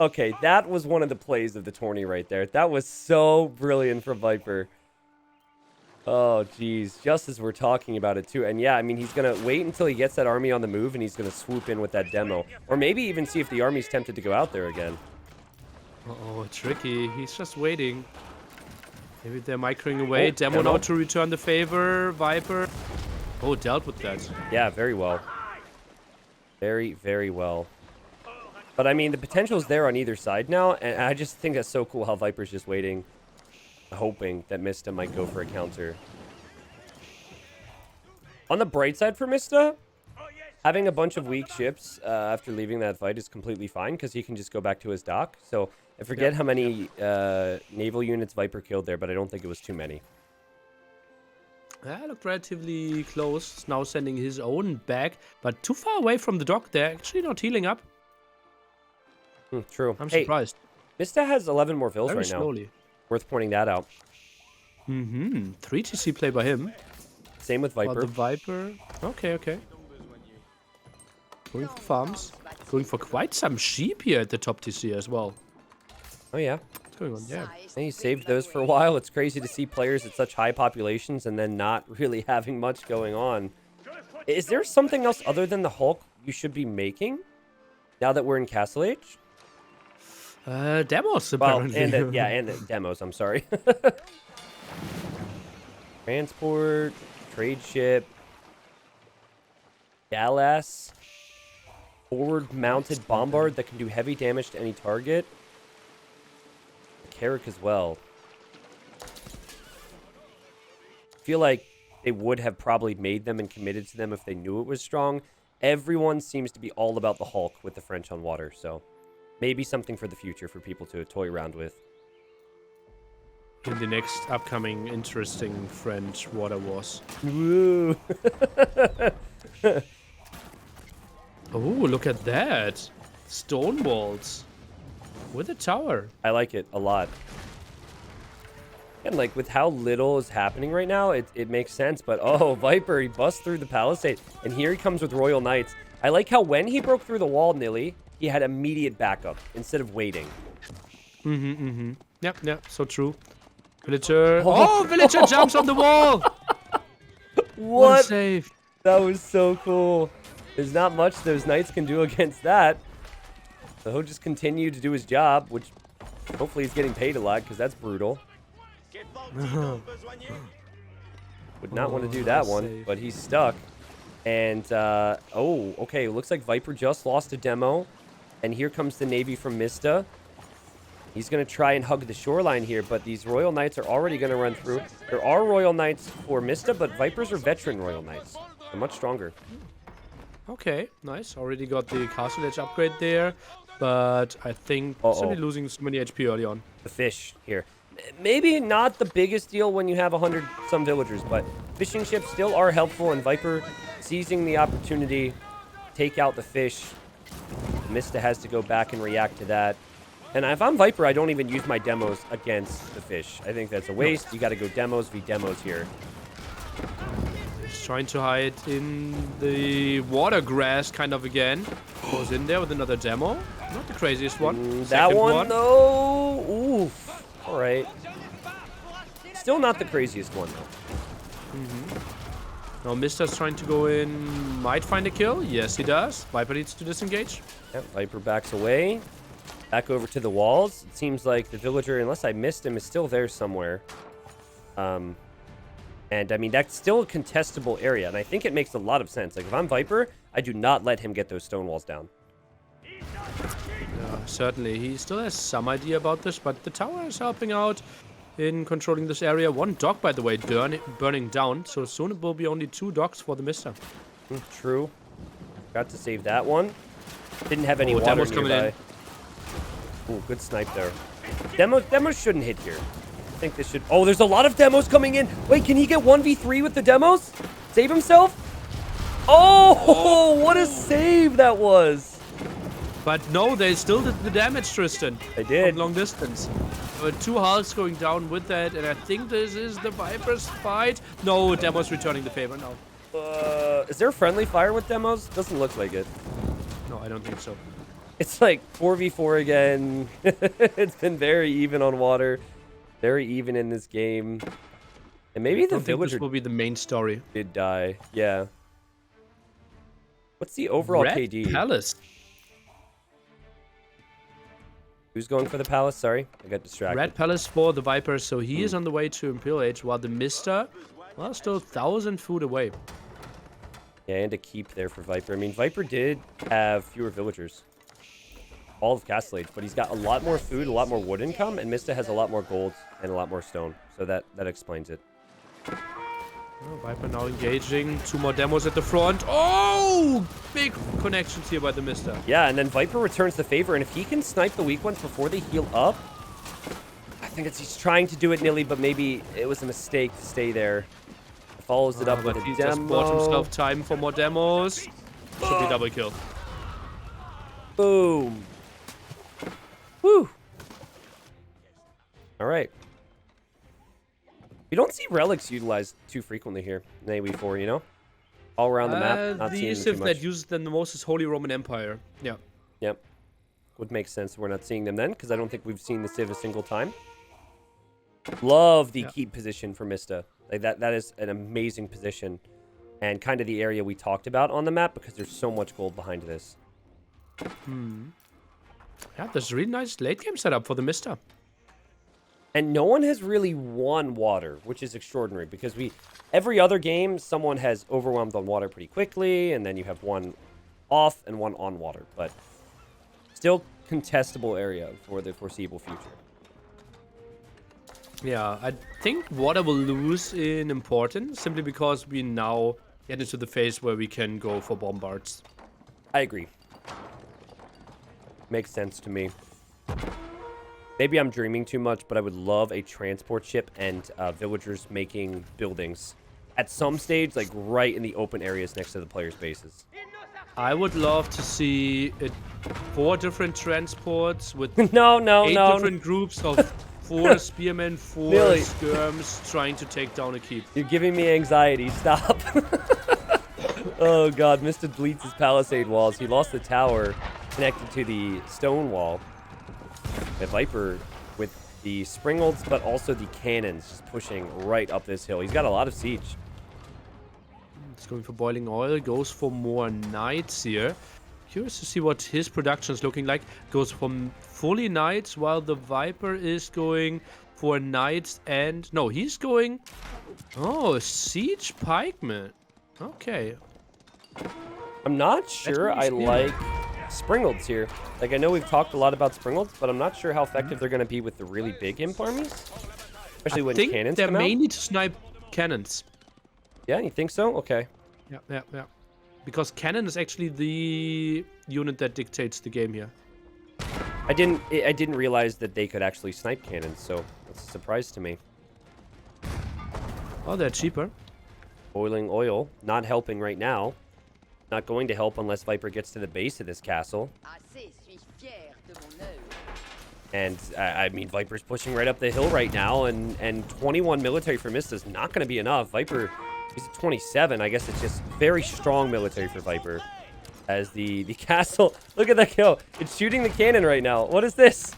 Okay, that was one of the plays of the tourney right there. That was so brilliant from Viper. Oh, geez. Just as we're talking about it, too. And yeah, I mean, he's going to wait until he gets that army on the move, and he's going to swoop in with that demo. Or maybe even see if the army's tempted to go out there again. Uh-oh, tricky. He's just waiting. Maybe they're microing away. Oh, Demo now to return the favor. Viper. Oh, dealt with that. Yeah, very well. Very, very well. But, I mean, the potential is there on either side now, and I just think that's so cool how Viper's just waiting, hoping that Mista might go for a counter. On the bright side for Mista, having a bunch of weak ships after leaving that fight is completely fine, because he can just go back to his dock. So, I forget how many naval units Viper killed there, but I don't think it was too many. Yeah, looked relatively close. Now sending his own back, but too far away from the dock. They're actually not healing up. True. I'm surprised. Mista has 11 more fills Very right slowly. now. Worth pointing that out. 3 TC play by him. Same with Viper. The Viper. Okay, okay. Going for farms. Going for quite some sheep here at the top TC as well. Oh, yeah. What's going on? Yeah. And he saved those for a while. It's crazy to see players at such high populations and then not really having much going on. Is there something else other than the Hulk you should be making now that we're in Castle Age? Demos, Well, apparently. and the demos, I'm sorry. Transport, trade ship, Dallas, forward-mounted bombard that can do heavy damage to any target. Carrick as well. I feel like they would have probably made them and committed to them if they knew it was strong. Everyone seems to be all about the Hulk with the French on water, so maybe something for the future for people to toy around with. In the next upcoming interesting French water wars. Woo! Oh, look at that. Stone walls. With a tower. I like it a lot. And like with how little is happening right now, it makes sense. But oh, Viper, he busts through the palisade. And here he comes with Royal Knights. I like how when he broke through the wall, Nili, he had immediate backup instead of waiting. Yep, so true. Villager. Oh, Villager jumps on the wall. What? a save. That was so cool. There's not much those Knights can do against that. So he'll just continue to do his job, which hopefully he's getting paid a lot because that's brutal. Would not want to do that one, save. but he's stuck. And, oh, okay. Looks like Viper just lost a demo. And here comes the Navy from Mista. He's going to try and hug the shoreline here, but these Royal Knights are already going to run through. There are Royal Knights for Mista, but Vipers are veteran Royal Knights. They're much stronger. Okay, nice. Already got the Castle Edge upgrade there. But I think simply losing so many HP early on. The fish here. Maybe not the biggest deal when you have 100-some villagers, but fishing ships still are helpful, and Viper seizing the opportunity, take out the fish. Mista has to go back and react to that. And if I'm Viper, I don't even use my demos against the fish. I think that's a waste. You got to go demos v demos here. He's trying to hide in the water grass kind of again. Goes in there with another demo. Not the craziest one. That one, though. Oof. All right. Still not the craziest one, though. Now Mista's trying to go in. Might find a kill. Yes, he does. Viper needs to disengage. Yep, Viper backs away. Back over to the walls. It seems like the villager, unless I missed him, is still there somewhere. And, I mean, that's still a contestable area, and I think it makes a lot of sense. Like, if I'm Viper, I do not let him get those stone walls down. Certainly. He still has some idea about this, but the tower is helping out in controlling this area. One dock, by the way, burning down, so soon it will be only 2 docks for the Mista. True. Got to save that one. Didn't have any water Demo's coming nearby. in. Ooh, good snipe there. Demos shouldn't hit here. I think this should... Oh, there's a lot of demos coming in. Wait, can he get 1v3 with the demos? Save himself? Oh, what a save that was. But no, they still did the damage, Tristan. They did. From long distance. There were 2 hulks going down with that, and I think this is the Viper's fight. No, Demo's returning the favor now. Is there friendly fire with demos? Doesn't look like it. No, I don't think so. It's like 4v4 again. It's been very even on water. Very even in this game. And maybe the villager this will be the main story. did die. Yeah. What's the overall Red KD? Palace. Who's going for the palace? Sorry, I got distracted. Red Palace for the Viper, so he is on the way to Imperial Age, while the Mista, well, still 1,000 food away. Yeah, and a keep there for Viper. I mean, Viper did have fewer villagers. All of Castle Age, but he's got a lot more food, a lot more wood income, and Mista has a lot more gold and a lot more stone. So that explains it. Oh, Viper now engaging. 2 more demos at the front. Oh! Big connections here by the Mista. Yeah, and then Viper returns the favor, and if he can snipe the weak ones before they heal up, I think he's trying to do it, Nili, but maybe it was a mistake to stay there. Follows it up with But a he demo. just bought himself time for more demos. Should be double kill. Boom. Woo. All right. We don't see relics utilized too frequently here in AoE4, you know? All around the map, not The seeing them Civ too that much. uses them the most is Holy Roman Empire. Yeah. Yep. Would make sense we're not seeing them then, because I don't think we've seen the Civ a single time. Love the keep position for Mista. Like that is an amazing position. And kind of the area we talked about on the map, because there's so much gold behind this. Yeah, there's a really nice late game setup for the Mista. And no one has really won water, which is extraordinary, because every other game, someone has overwhelmed on water pretty quickly, and then you have one off and one on water. But still contestable area for the foreseeable future. Yeah, I think water will lose in importance simply because we now get into the phase where we can go for bombards. I agree. Makes sense to me. Maybe I'm dreaming too much, but I would love a transport ship and villagers making buildings at some stage, like right in the open areas next to the players' bases. I would love to see 4 different transports with No. 8 different groups of 4 spearmen, 4 Nili. skirms trying to take down a keep. You're giving me anxiety. Stop. Oh, God. Mista deletes his palisade walls. He lost the tower connected to the stone wall. The Viper with the springolds, but also the cannons just pushing right up this hill. He's got a lot of siege. He's going for boiling oil, goes for more knights here. Curious to see what his production is looking like. Goes from fully knights, while the Viper is going for knights and... No, he's going... Oh, siege pikeman. Okay. I'm not sure I like springolds here. Like, I know we've talked a lot about springolds, but I'm not sure how effective they're going to be with the really big imp armies. Especially when cannons I think they're come out. mainly to snipe cannons. Yeah, you think so? Okay. Yeah. Because cannon is actually the unit that dictates the game here. I didn't realize that they could actually snipe cannons, so that's a surprise to me. Oh, they're cheaper. Boiling oil, not helping right now. Not going to help unless Viper gets to the base of this castle. And, I mean, Viper's pushing right up the hill right now, and 21 military for Mista is not going to be enough. Viper, he's at 27. I guess it's just very strong military for Viper. As the castle, look at that go. It's shooting the cannon right now. What is this?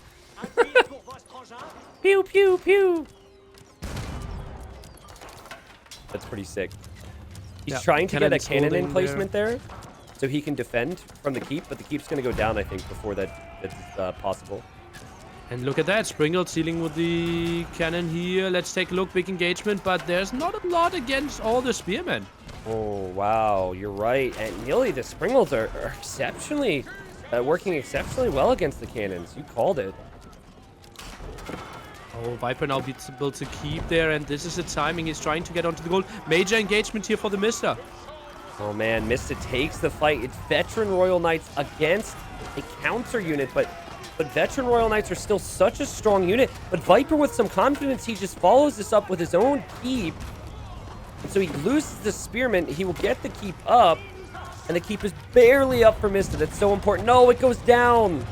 Pew, pew, pew. That's pretty sick. He's trying to get a cannon in placement there, so he can defend from the keep, but the keep's going to go down, I think, before that's possible. And look at that, Springles dealing with the cannon here. Let's take a look, big engagement, but there's not a lot against all the spearmen. Oh, wow, you're right. And Nili, the Springles are exceptionally, working exceptionally well against the cannons. You called it. Oh, Viper now builds a keep there, and this is the timing. He's trying to get onto the goal. Major engagement here for the Mista. Oh man, Mista takes the fight. It's veteran Royal Knights against a counter unit, but veteran Royal Knights are still such a strong unit. But Viper with some confidence, he just follows this up with his own keep. So he loses the Spearman. He will get the keep up, and the keep is barely up for Mista. That's so important. No, it goes down.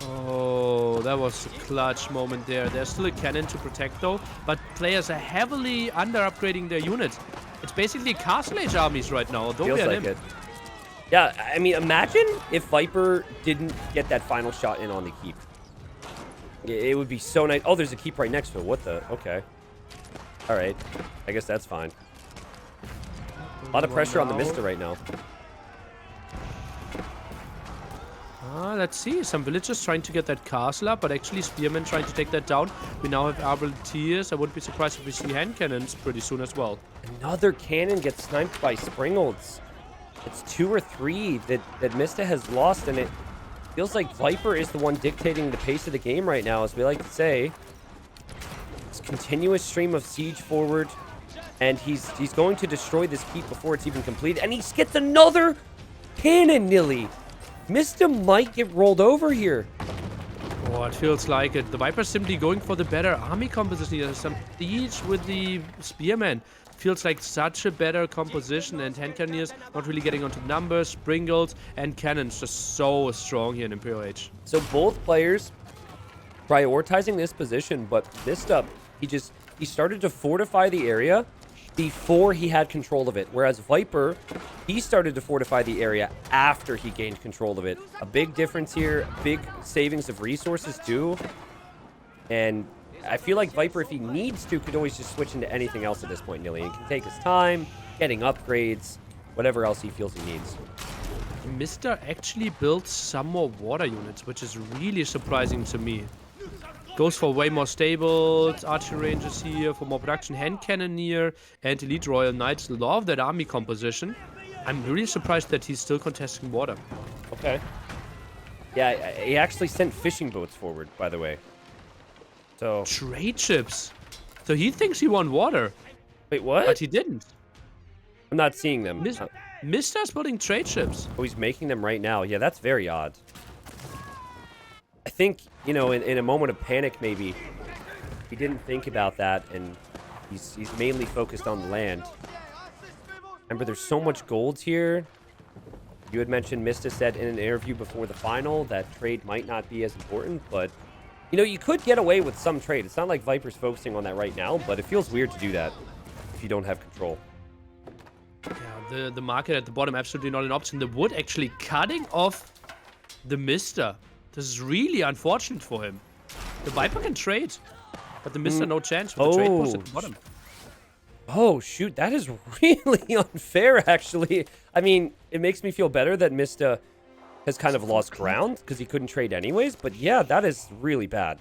Oh, that was a clutch moment there. There's still a cannon to protect though, but players are heavily under-upgrading their units. It's basically Castle Age armies right now. Don't Feels be like it. Yeah, I mean, imagine if Viper didn't get that final shot in on the keep. It would be so nice. Oh, there's a keep right next to it. What the? Okay. All right. I guess that's fine. A lot of pressure on the Mista right now. Let's see. Some villagers trying to get that castle up, but actually Spearmen trying to take that down. We now have Arbal Tears. I wouldn't be surprised if we see hand cannons pretty soon as well. Another cannon gets sniped by Springolds. It's 2 or 3 that Mista has lost, and it feels like Viper is the one dictating the pace of the game right now, as we like to say. This continuous stream of siege forward, and he's going to destroy this keep before it's even completed, and he gets another cannon, Nili. Mista might get rolled over here. Oh, it feels like it. The Viper's simply going for the better army composition. There's some siege with the Spearman. Feels like such a better composition, and hand cannoneers not really getting onto numbers, Springles, and cannons just so strong here in Imperial Age. So both players prioritizing this position, but Mista, he started to fortify the area before he had control of it, whereas Viper, he started to fortify the area after he gained control of it. A big difference here, big savings of resources too, and I feel like Viper, if he needs to, could always just switch into anything else at this point, Nili. He can take his time, getting upgrades, whatever else he feels he needs. Mista actually built some more water units, which is really surprising to me. Goes for way more stables, archery ranges here, for more production, hand cannoneer, and elite royal knights. Love that army composition. I'm really surprised that he's still contesting water. Okay. Yeah, he actually sent fishing boats forward, by the way. So trade ships. So he thinks he won water. Wait, what? But he didn't. I'm not seeing them. Mista's building trade ships. Oh, he's making them right now. Yeah, that's very odd. I think, you know, in a moment of panic, maybe he didn't think about that, and he's mainly focused on the land. Remember, there's so much gold here. You had mentioned Mista said in an interview before the final that trade might not be as important, but you know, you could get away with some trade. It's not like Viper's focusing on that right now, but it feels weird to do that if you don't have control. Yeah, the market at the bottom, absolutely not an option. The wood actually cutting off the Mista. This is really unfortunate for him. The Viper can trade, but the Mista no chance with the trade post at the bottom. Oh, shoot. That is really unfair, actually. I mean, it makes me feel better that Mista has kind of lost ground because he couldn't trade anyways. But yeah, that is really bad.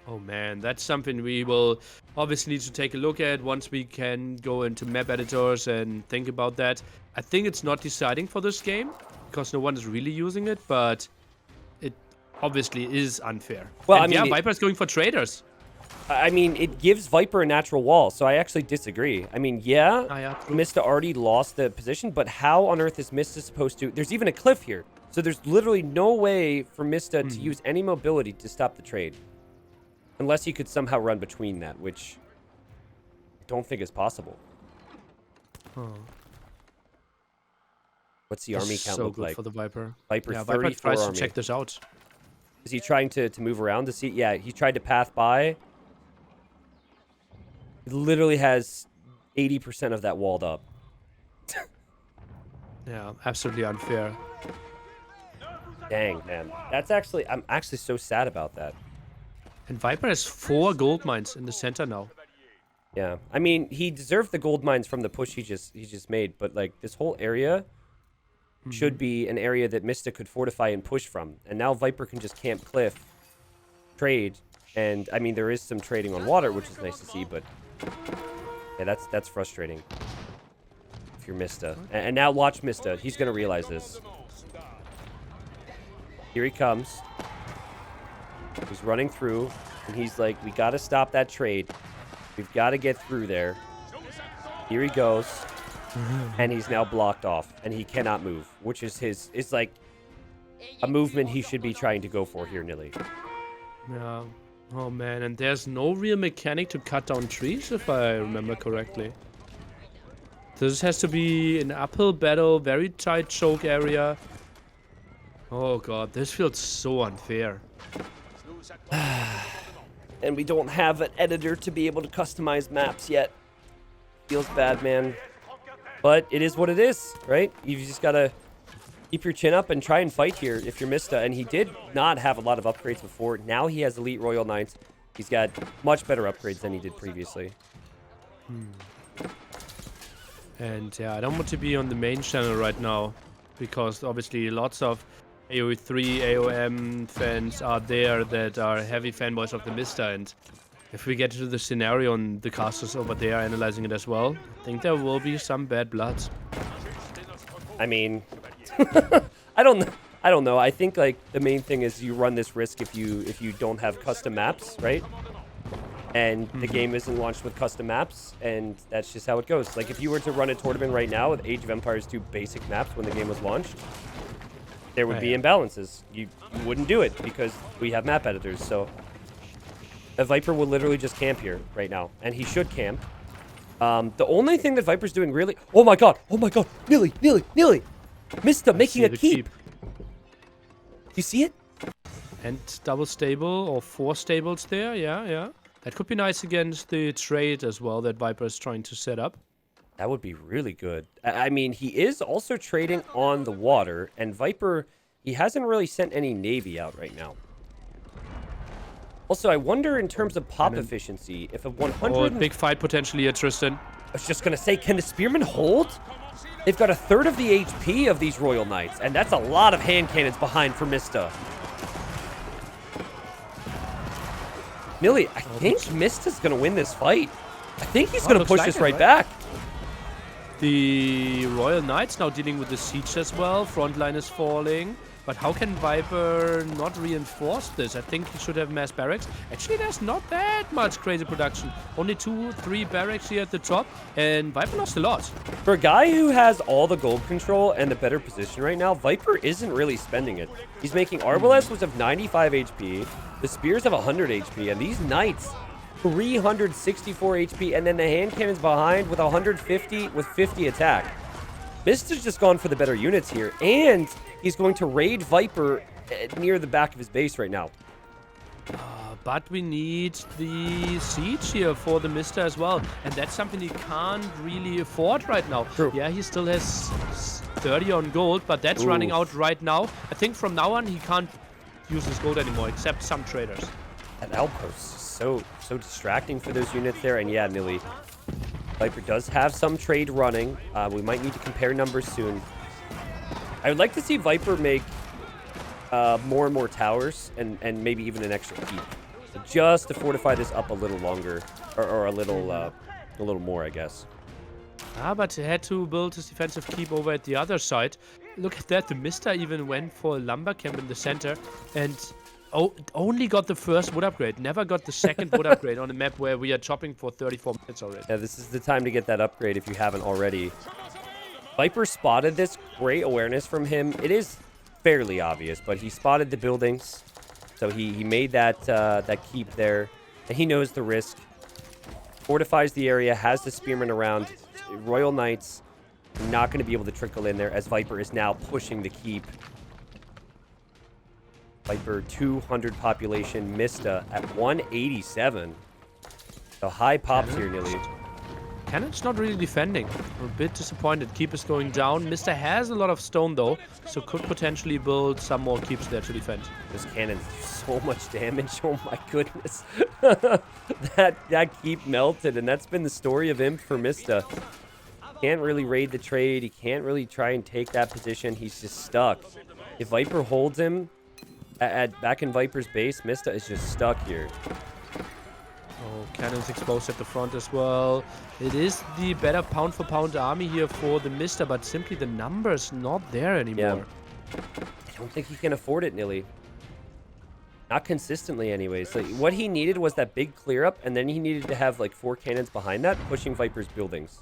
Oh man, that's something we will obviously need to take a look at once we can go into map editors and think about that. I think it's not deciding for this game because no one is really using it, but it obviously is unfair. Well, and I mean, yeah, Viper's going for traders. I mean, it gives Viper a natural wall, so I actually disagree. I mean, yeah, Mista already lost the position, but how on earth is Mista supposed to... There's even a cliff here, so there's literally no way for Mista to use any mobility to stop the trade. Unless he could somehow run between that, which I don't think is possible. What's the army count look like? So good for the Viper. Viper, yeah, 34 Viper tries army. to check this out. Is he trying to move around to see? Yeah, he tried to path by. He literally has 80% of that walled up. Yeah, absolutely unfair. Dang, man. That's actually... I'm actually so sad about that. And Viper has 4 gold mines in the center now. Yeah. I mean, he deserved the gold mines from the push he just made, but like this whole area should be an area that Mista could fortify and push from. And now Viper can just camp cliff, trade, and I mean there is some trading on water, which is nice to see, but yeah, that's frustrating if you're Mista. And now watch Mista. He's gonna realize this. Here he comes. He's running through, and he's like, we gotta stop that trade. We've got to get through there. Here he goes. and he's now blocked off, and he cannot move, which is like a movement he should be trying to go for here, Nili. Yeah. Oh man, and there's no real mechanic to cut down trees, if I remember correctly. This has to be an uphill battle, very tight choke area. Oh god, this feels so unfair. And we don't have an editor to be able to customize maps yet. Feels bad, man. But it is what it is, right? You've just got to keep your chin up and try and fight here if you're Mista. And he did not have a lot of upgrades before. Now he has Elite Royal Knights. He's got much better upgrades than he did previously. And yeah, I don't want to be on the main channel right now, because obviously lots of AoE3, AOM fans are there that are heavy fanboys of the Mista, and if we get to the scenario and the casters over there analyzing it as well, I think there will be some bad blood. I mean, I don't know. I think like the main thing is you run this risk if you don't have custom maps, right? And the game isn't launched with custom maps, and that's just how it goes. Like if you were to run a tournament right now with Age of Empires 2 basic maps when the game was launched, there would be imbalances. You wouldn't do it because we have map editors. So TheViper will literally just camp here right now, and he should camp. The only thing that Viper's doing really... Oh my god! Nili! Mista making a keep! You see it? And double stable, or 4 stables there, yeah. That could be nice against the trade as well that Viper is trying to set up. That would be really good. I mean, he is also trading on the water, and Viper, he hasn't really sent any Navy out right now. Also, I wonder in terms of pop efficiency, if a 100... Oh, big fight potentially here, Tristan. I was just going to say, can the Spearmen hold? They've got a third of the HP of these Royal Knights, and that's a lot of hand cannons behind for Mista. Nili, I think Mista's going to win this fight. I think he's going to push this right back. The Royal Knights now dealing with the siege as well. Front line is falling. But how can Viper not reinforce this? I think he should have mass barracks. Actually, there's not that much crazy production. Only 2-3 barracks here at the top. And Viper lost a lot. For a guy who has all the gold control and the better position right now, Viper isn't really spending it. He's making Arbalest, which have 95 HP. The Spears have 100 HP. And these Knights, 364 HP. And then the hand cannons behind with 150 with 50 attack. Mista's just gone for the better units here. And he's going to raid Viper near the back of his base right now. But we need the siege here for the Mista as well. And that's something he can't really afford right now. True. Yeah, he still has 30 on gold, but that's running out right now. I think from now on he can't use his gold anymore, except some traders. That outpost is so distracting for those units there. And yeah, Nili, Viper does have some trade running. We might need to compare numbers soon. I would like to see Viper make more and more towers and maybe even an extra keep, just to fortify this up a little longer, or a little more, I guess. But he had to build his defensive keep over at the other side. Look at that, the Mista even went for a lumber camp in the center and only got the first wood upgrade, never got the second wood upgrade on a map where we are chopping for 34 minutes already. Yeah, this is the time to get that upgrade if you haven't already. Viper spotted this. Great awareness from him. It is fairly obvious, but he spotted the buildings, so he made that keep there, and he knows the risk. Fortifies the area, has the Spearmen around. Royal Knights not going to be able to trickle in there, as Viper is now pushing the keep. Viper 200 population, Mista at 187. So high pops here, Nili. Cannon's not really defending. I'm a bit disappointed. Keep is going down. Mista has a lot of stone though, so could potentially build some more keeps there to defend. Those cannons do so much damage. Oh my goodness. that keep melted, and that's been the story of Imp for Mista. Can't really raid the trade. He can't really try and take that position. He's just stuck. If Viper holds him back in Viper's base, Mista is just stuck here. Oh, cannons exposed at the front as well. It is the better pound-for-pound army here for the Mista, but simply the numbers not there anymore. Yeah. I don't think he can afford it, Nili. Not consistently, anyways. Like, what he needed was that big clear-up, and then he needed to have, like, 4 cannons behind that, pushing Viper's buildings.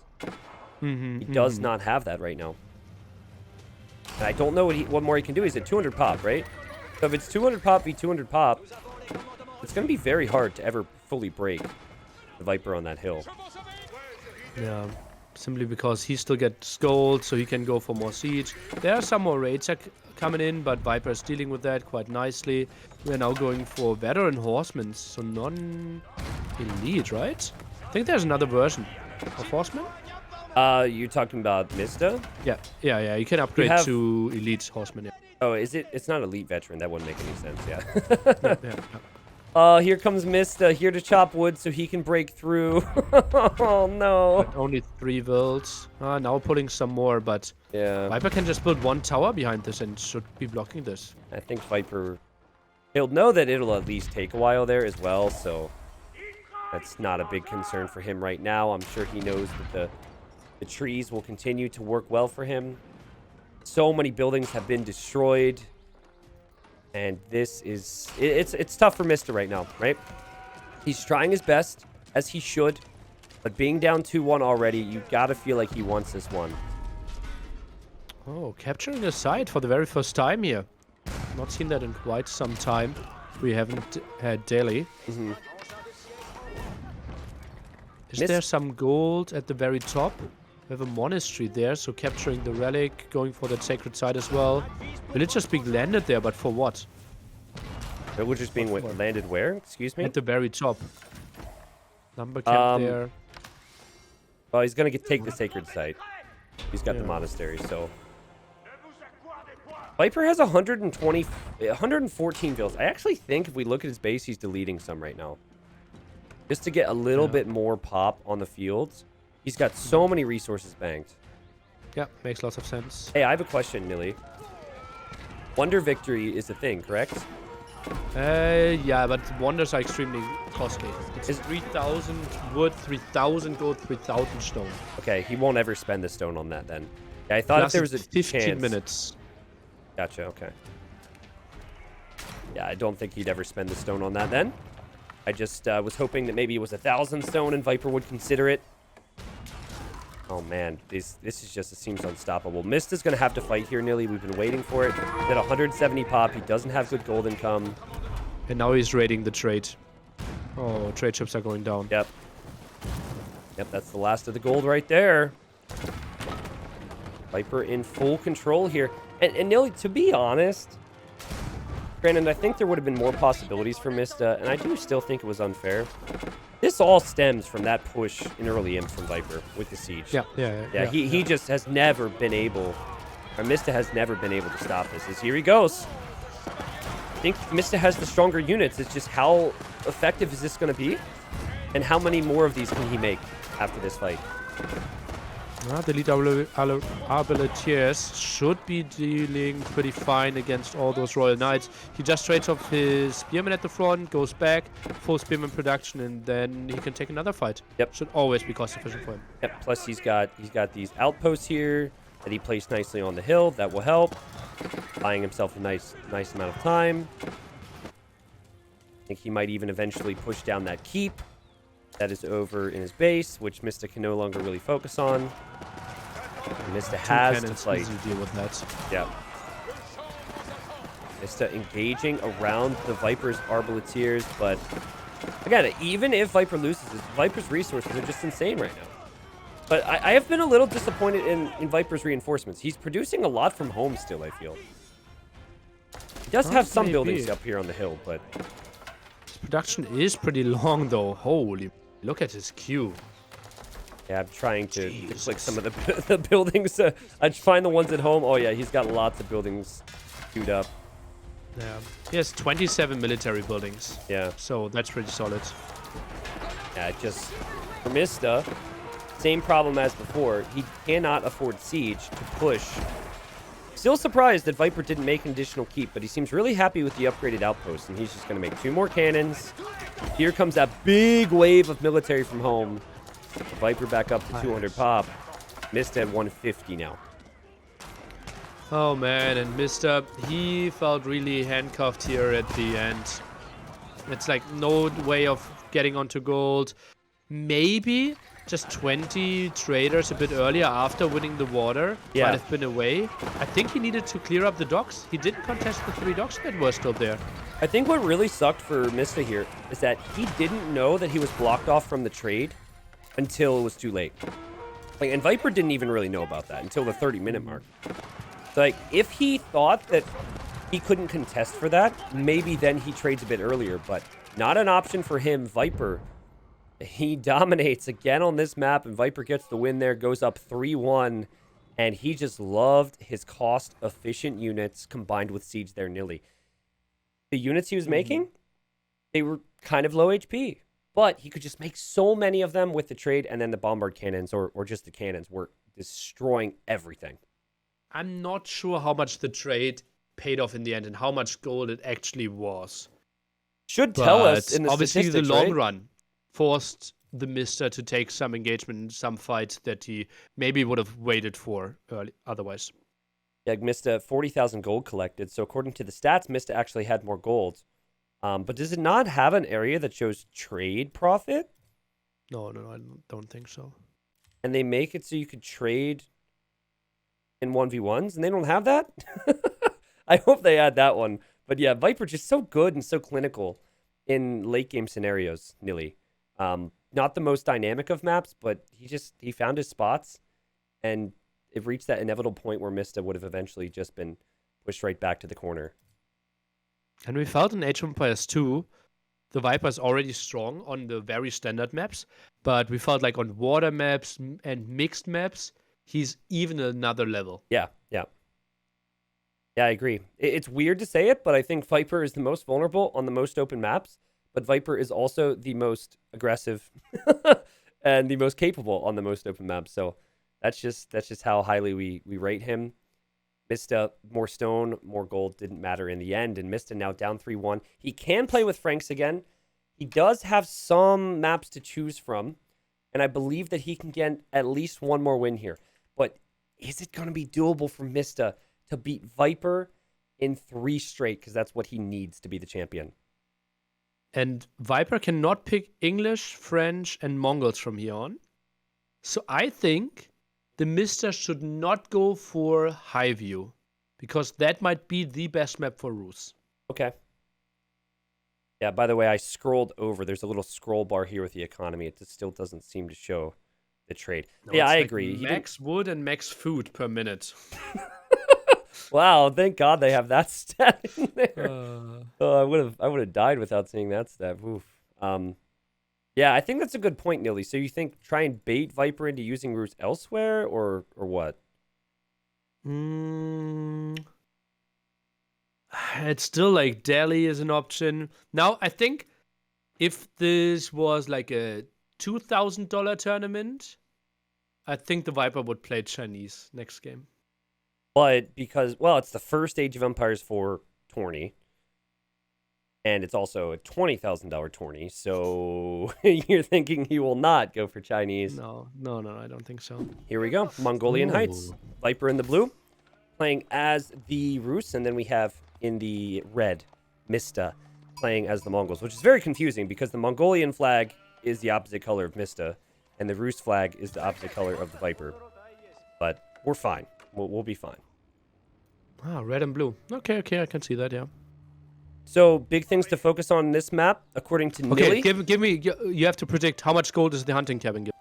He does not have that right now. And I don't know what more he can do. He's at 200 pop, right? So if it's 200 pop v 200 pop, it's going to be very hard to ever fully break the Viper on that hill. Yeah, simply because he still gets gold, so he can go for more siege. There are some more raids coming in, but Viper is dealing with that quite nicely. We're now going for veteran horsemen, so non-elite, right? I think there's another version of horsemen. You're talking about Mista? Yeah. You can upgrade to elite horsemen. Yeah. Oh, is it? It's not elite veteran. That wouldn't make any sense. Yeah. Here comes Mista, here to chop wood so he can break through. Oh, no. But only 3 builds. Now pulling some more, but yeah. Viper can just build 1 tower behind this and should be blocking this. I think Viper, he'll know that it'll at least take a while there as well, so that's not a big concern for him right now. I'm sure he knows that the trees will continue to work well for him. So many buildings have been destroyed. And this is... It's tough for Mista right now, right? He's trying his best, as he should. But being down 2-1 already, you gotta feel like he wants this one. Oh, capturing a site for the very first time here. Not seen that in quite some time. We haven't had daily. Is there some gold at the very top? We have a monastery there, so capturing the relic, going for that sacred site as well. Villagers being landed there, but for what? Villagers being landed where? Excuse me? At the very top. Number camp there. Well, he's gonna take the sacred site. He's got the monastery, so... Viper has 114 vills. I actually think if we look at his base, he's deleting some right now. Just to get a little bit more pop on the fields. He's got so many resources banked. Yeah, makes lots of sense. Hey, I have a question, Nili. Wonder victory is a thing, correct? Yeah, but wonders are extremely costly. It's 3,000 wood, 3,000 gold, 3,000 stone. Okay, he won't ever spend the stone on that then. Yeah, I thought if there was a 15 minutes. Gotcha, okay. Yeah, I don't think he'd ever spend the stone on that then. I just was hoping that maybe it was 1,000 stone and Viper would consider it. Oh man, this is just, it seems unstoppable. Mista's gonna have to fight here, Nili. We've been waiting for it. He's at 170 pop. He doesn't have good gold income. And now he's raiding the trade. Oh, trade ships are going down. Yep. Yep, that's the last of the gold right there. Viper in full control here. And Nili, to be honest, granted, I think there would have been more possibilities for Mista, and I do still think it was unfair. This all stems from that push in early imp from Viper with the siege. Yeah. He just has never been able, or Mista has never been able to stop this. Here he goes. I think Mista has the stronger units. It's just how effective is this going to be? And how many more of these can he make after this fight? The lead Arbaletiers should be dealing pretty fine against all those Royal Knights. He just trades off his Spearman at the front, goes back, full Spearman production, and then he can take another fight. Yep. Should always be cost efficient for him. Yep. Plus he's got these outposts here that he placed nicely on the hill. That will help. Buying himself a nice amount of time. I think he might even eventually push down that keep that is over in his base, which Mista can no longer really focus on. Mista has to fight. Easy deal with that. Yeah. Mista engaging around the Viper's Arbaletiers, but again, even if Viper loses, Viper's resources are just insane right now. But I have been a little disappointed in Viper's reinforcements. He's producing a lot from home still, I feel. He does have some buildings up here on the hill, but... His production is pretty long, though. Holy... Look at his queue. Yeah, I'm trying to click some of the buildings. I'd find the ones at home. Oh, yeah, he's got lots of buildings queued up. Yeah. He has 27 military buildings. Yeah. So that's pretty solid. Yeah, just... For Mista, same problem as before. He cannot afford siege to push. Still surprised that Viper didn't make an additional keep, but he seems really happy with the upgraded outpost, and he's just going to make 2 more cannons. Here comes that big wave of military from home. Viper back up to 200 pop. Mista at 150 now. Oh man, and Mista, he felt really handcuffed here at the end. It's like no way of getting onto gold. Maybe just 20 traders a bit earlier after winning the water. Yeah. Might have been away. I think he needed to clear up the docks. He didn't contest the 3 docks that were still there. I think what really sucked for Mista here is that he didn't know that he was blocked off from the trade until it was too late. Like, and Viper didn't even really know about that until the 30-minute mark. So, like, if he thought that he couldn't contest for that, maybe then he trades a bit earlier, but not an option for him. Viper, he dominates again on this map, and Viper gets the win there, goes up 3-1, and he just loved his cost-efficient units combined with Siege there, Nili. The units he was making, they were kind of low HP, but he could just make so many of them with the trade, and then the bombard cannons or just the cannons were destroying everything. I'm not sure how much the trade paid off in the end and how much gold it actually was. Should tell us But in the obviously the statistics, long right? run forced the Mista to take some engagement in some fights that he maybe would have waited for otherwise. Yeah, Mista, 40,000 gold collected. So according to the stats, Mista actually had more gold. But does it not have an area that shows trade profit? No, I don't think so. And they make it so you could trade in 1v1s, and they don't have that? I hope they add that one. But yeah, Viper just so good and so clinical in late game scenarios, Nili. Not the most dynamic of maps, but he found his spots, and it reached that inevitable point where Mista would have eventually just been pushed right back to the corner. And we felt in Age of Empires 2, the Viper is already strong on the very standard maps, but we felt like on water maps and mixed maps, he's even another level. Yeah, I agree. It's weird to say it, but I think Viper is the most vulnerable on the most open maps, but Viper is also the most aggressive and the most capable on the most open maps. So that's just how highly we rate him. Mista, more stone, more gold, didn't matter in the end. And Mista now down 3-1. He can play with Franks again. He does have some maps to choose from. And I believe that he can get at least one more win here. But is it going to be doable for Mista to beat Viper in 3 straight? Because that's what he needs to be the champion. And Viper cannot pick English, French, and Mongols from here on. So I think the Mista should not go for Highview, because that might be the best map for Rus. Okay. Yeah, by the way, I scrolled over. There's a little scroll bar here with the economy. It just still doesn't seem to show the trade. No, yeah, I like agree. Max wood and max food per minute. Wow, thank God they have that stat in there. Oh, I would have died without seeing that stat. Oof. Yeah, I think that's a good point, Nili. So you think try and bait Viper into using Rus elsewhere, or what? It's still like Delhi is an option. Now, I think if this was like a $2,000 tournament, I think the Viper would play Chinese next game. But because, well, it's the first Age of Empires 4 tourney. And it's also a $20,000 tourney. So you're thinking he will not go for Chinese. No, I don't think so. Here we go. Mongolian Heights. Viper in the blue. Playing as the Rus. And then we have in the red, Mista playing as the Mongols. Which is very confusing because the Mongolian flag is the opposite color of Mista. And the Rus flag is the opposite color of the Viper. But we're fine. We'll be fine. Ah, red and blue. Okay, I can see that, yeah. So, big things to focus on this map, according to Okay, Nili. give me, you have to predict how much gold is the hunting cabin give.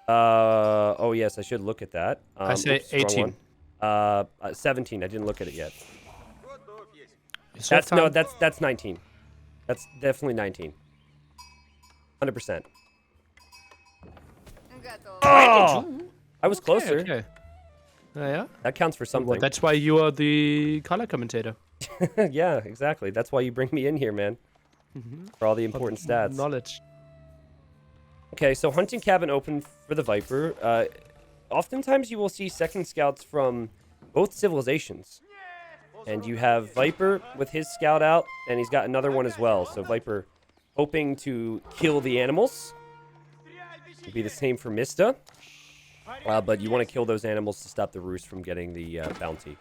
Oh yes, I should look at that. I say oops, wrong 18. one. 17, I didn't look at it yet. That's That's 19. That's definitely 19. 100%. Oh! I was closer. Okay. Yeah? That counts for something. Well, that's why you are the color commentator. Yeah, exactly. That's why you bring me in here, man. For all the important stats. Knowledge. Okay, so hunting cabin open for the Viper. Oftentimes you will see second scouts from both civilizations. And you have Viper with his scout out, and he's got another one as well. So Viper hoping to kill the animals. It'll be the same for Mista. But you want to kill those animals to stop the Rus from getting the bounty.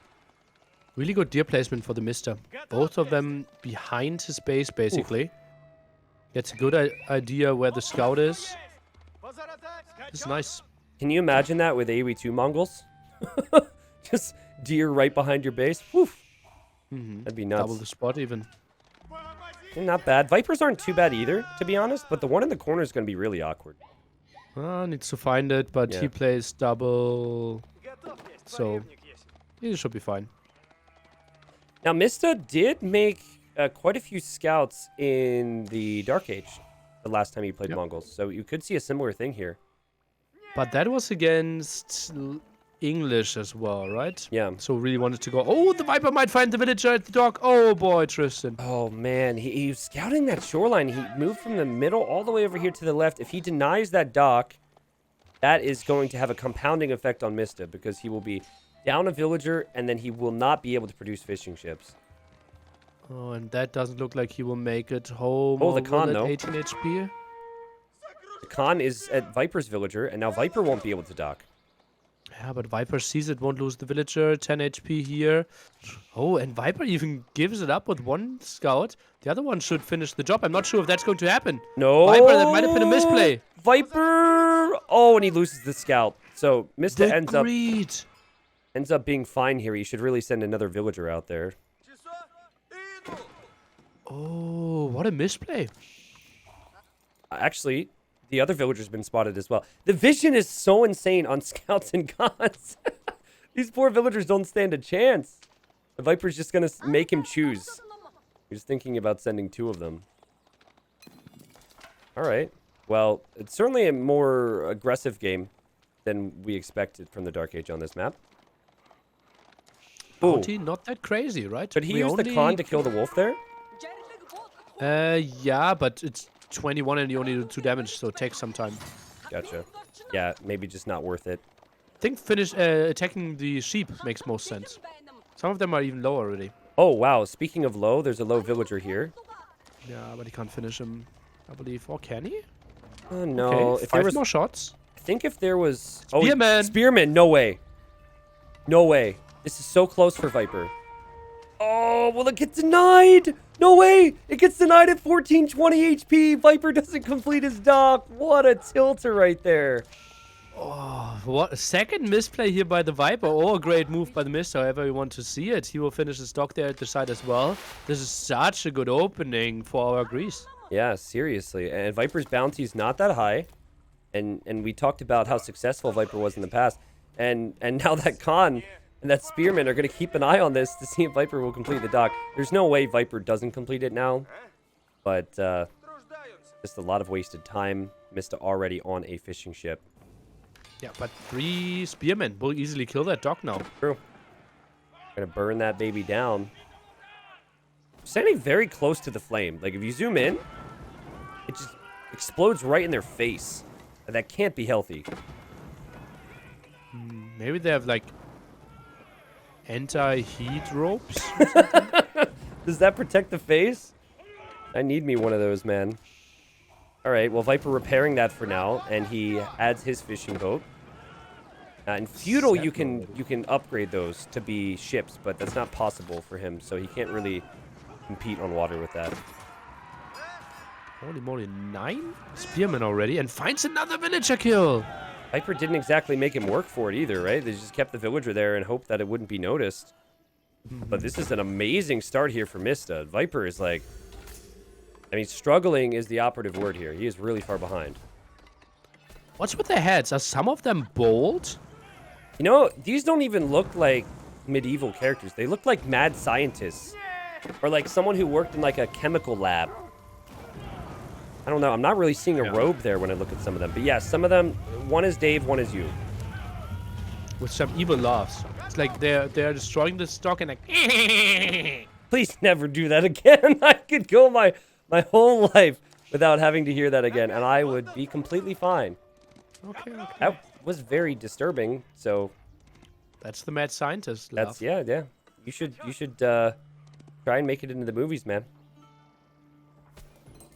Really good deer placement for the Mista. Both of them behind his base, basically. Gets a good idea where the scout is. It's nice. Can you imagine that with AoE2 Mongols? Just deer right behind your base. Woof. That'd be nuts. Double the spot even. Not bad. Vipers aren't too bad either, to be honest, but the one in the corner is going to be really awkward. Needs to find it, but Yeah. he plays double, so he should be fine. Now, Mista did make quite a few scouts in the Dark Age the last time he played Mongols, so you could see a similar thing here. But that was against English as well, right? Yeah. So really wanted to go. Oh, the Viper might find the villager at the dock. Oh boy, Tristan. Oh, man. He was scouting that shoreline. He moved from the middle all the way over here to the left. If he denies that dock, that is going to have a compounding effect on Mista because he will be down a villager and then he will not be able to produce fishing ships. Oh, and that doesn't look like he will make it home. Oh, the or Khan, will though. at 18 HP. The Khan is at Viper's villager, and now Viper won't be able to dock. Yeah, but Viper sees it, won't lose the villager. 10 HP here. Oh, and Viper even gives it up with one scout. The other one should finish the job. I'm not sure if that's going to happen. No. Viper, that might have been a misplay. Viper. Oh, and he loses the scout. So Mista The ends greed. up being fine here. He should really send another villager out there. Oh, what a misplay. Actually, the other villager's been spotted as well. The vision is so insane on scouts and Khans. These poor villagers don't stand a chance. The Viper's just going to make him choose. He's thinking about sending 2 of them. All right. Well, it's certainly a more aggressive game than we expected from the Dark Age on this map. Ooh. Bounty, not that crazy, right? Could he We use the only- Khan to kill the wolf there? Yeah, but it's 21 and you only do 2 damage, so it takes some time. Gotcha. Yeah, maybe just not worth it. I think attacking the sheep makes most sense. Some of them are even low already. Oh, wow. Speaking of low, there's a low villager here. Yeah, but he can't finish him, I believe. Or can he? Oh, no. Okay, If there 5 was, more shots. I think if there was... Spearman! Oh, Spearman. No way. No way. This is so close for Viper. Oh, will it get denied? No way. It gets denied at 1420 HP. Viper doesn't complete his dock. What a tilter right there. Oh, what a second misplay here by the Viper. Oh, a great move by the Mista, however you want to see it. He will finish his dock there at the side as well. This is such a good opening for our Greece. Yeah, seriously. And Viper's bounty is not that high. And we talked about how successful Viper was in the past. And now that Khan and that Spearman are going to keep an eye on this to see if Viper will complete the dock. There's no way Viper doesn't complete it now. But just a lot of wasted time. Mista already on a fishing ship. Yeah, but 3 Spearmen will easily kill that dock now. True. Gonna burn that baby down. Standing very close to the flame. Like, if you zoom in, it just explodes right in their face. And that can't be healthy. Maybe they have, like, anti-heat ropes? Does that protect the face? I need me one of those, man. All right, well, Viper repairing that for now, and he adds his fishing boat. In Feudal, you can upgrade those to be ships, but that's not possible for him, so he can't really compete on water with that. Holy moly, 9 Spearmen already, and finds another villager kill! Viper didn't exactly make him work for it either, right? They just kept the villager there and hoped that it wouldn't be noticed. But this is an amazing start here for Mista. Viper is like... I mean, struggling is the operative word here. He is really far behind. What's with their heads? Are some of them bold? You know, these don't even look like medieval characters. They look like mad scientists. Or like someone who worked in like a chemical lab. I don't know. I'm not really seeing a robe there when I look at some of them. But yeah, some of them, one is Dave, one is you. With some evil laughs. It's like they're destroying the stock and like... Please never do that again. I could go my whole life without having to hear that again, and I would be completely fine. Okay. That was very disturbing, so... That's the mad scientist laugh. That's, yeah. You should try and make it into the movies, man.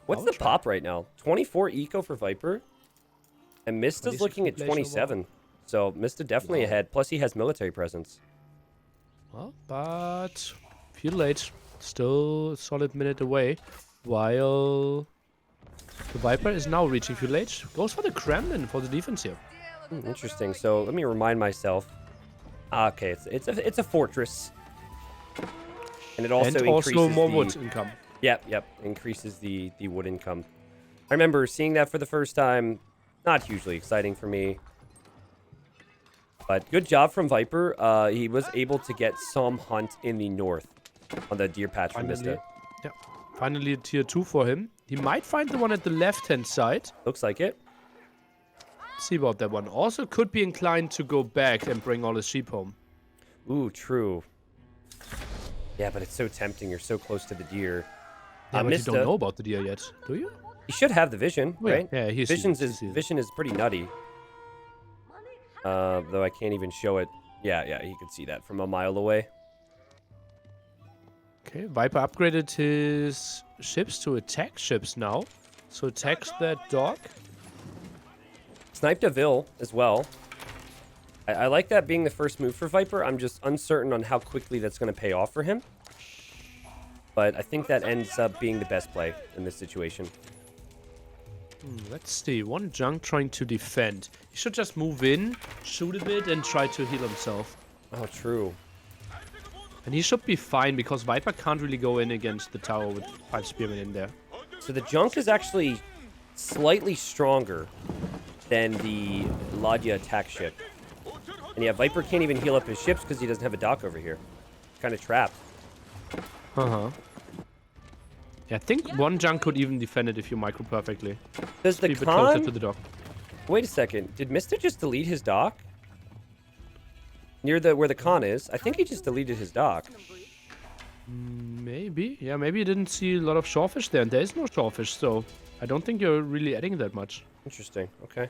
What's the pop right now? 24 eco for Viper. And Mista's looking at 27. So Mista definitely ahead. Plus he has military presence. Well, but... Feel late. Still a solid minute away. While... The Viper is now reaching field age. Goes for the Kremlin for the defense here. Interesting. So let me remind myself. Okay, it's a fortress, and it also increases more the, wood income. Yep, increases the wood income. I remember seeing that for the first time. Not hugely exciting for me, but good job from Viper. He was able to get some hunt in the north on the deer patch from Mista. Yeah, finally a tier 2 for him. He might find the one at the left-hand side. Looks like it. Let's see about that one. Also could be inclined to go back and bring all his sheep home. Ooh, true. Yeah, but it's so tempting. You're so close to the deer. Yeah, but you don't know about the deer yet, do you? He should have the vision, right? Yeah, vision is pretty nutty. Though I can't even show it. Yeah, he could see that from a mile away. Okay, Viper upgraded his ships to attack ships now. So attacks that dog. Sniped a Vil as well. I like that being the first move for Viper. I'm just uncertain on how quickly that's going to pay off for him. But I think that ends up being the best play in this situation. Let's see. One junk trying to defend. He should just move in, shoot a bit, and try to heal himself. Oh, true. And he should be fine because Viper can't really go in against the tower with 5 spearmen in there. So the junk is actually slightly stronger than the Ladya attack ship. And yeah, Viper can't even heal up his ships because he doesn't have a dock over here. Kind of trapped. Uh-huh. Yeah, I think one junk could even defend it if you micro perfectly. Does the be a bit closer to Khan... the dock. Wait a second. Did Mista just delete his dock? Near where the Khan is? I think he just deleted his dock. Maybe. Yeah, maybe you didn't see a lot of shorefish there. And there is no shorefish, so I don't think you're really adding that much. Interesting. Okay.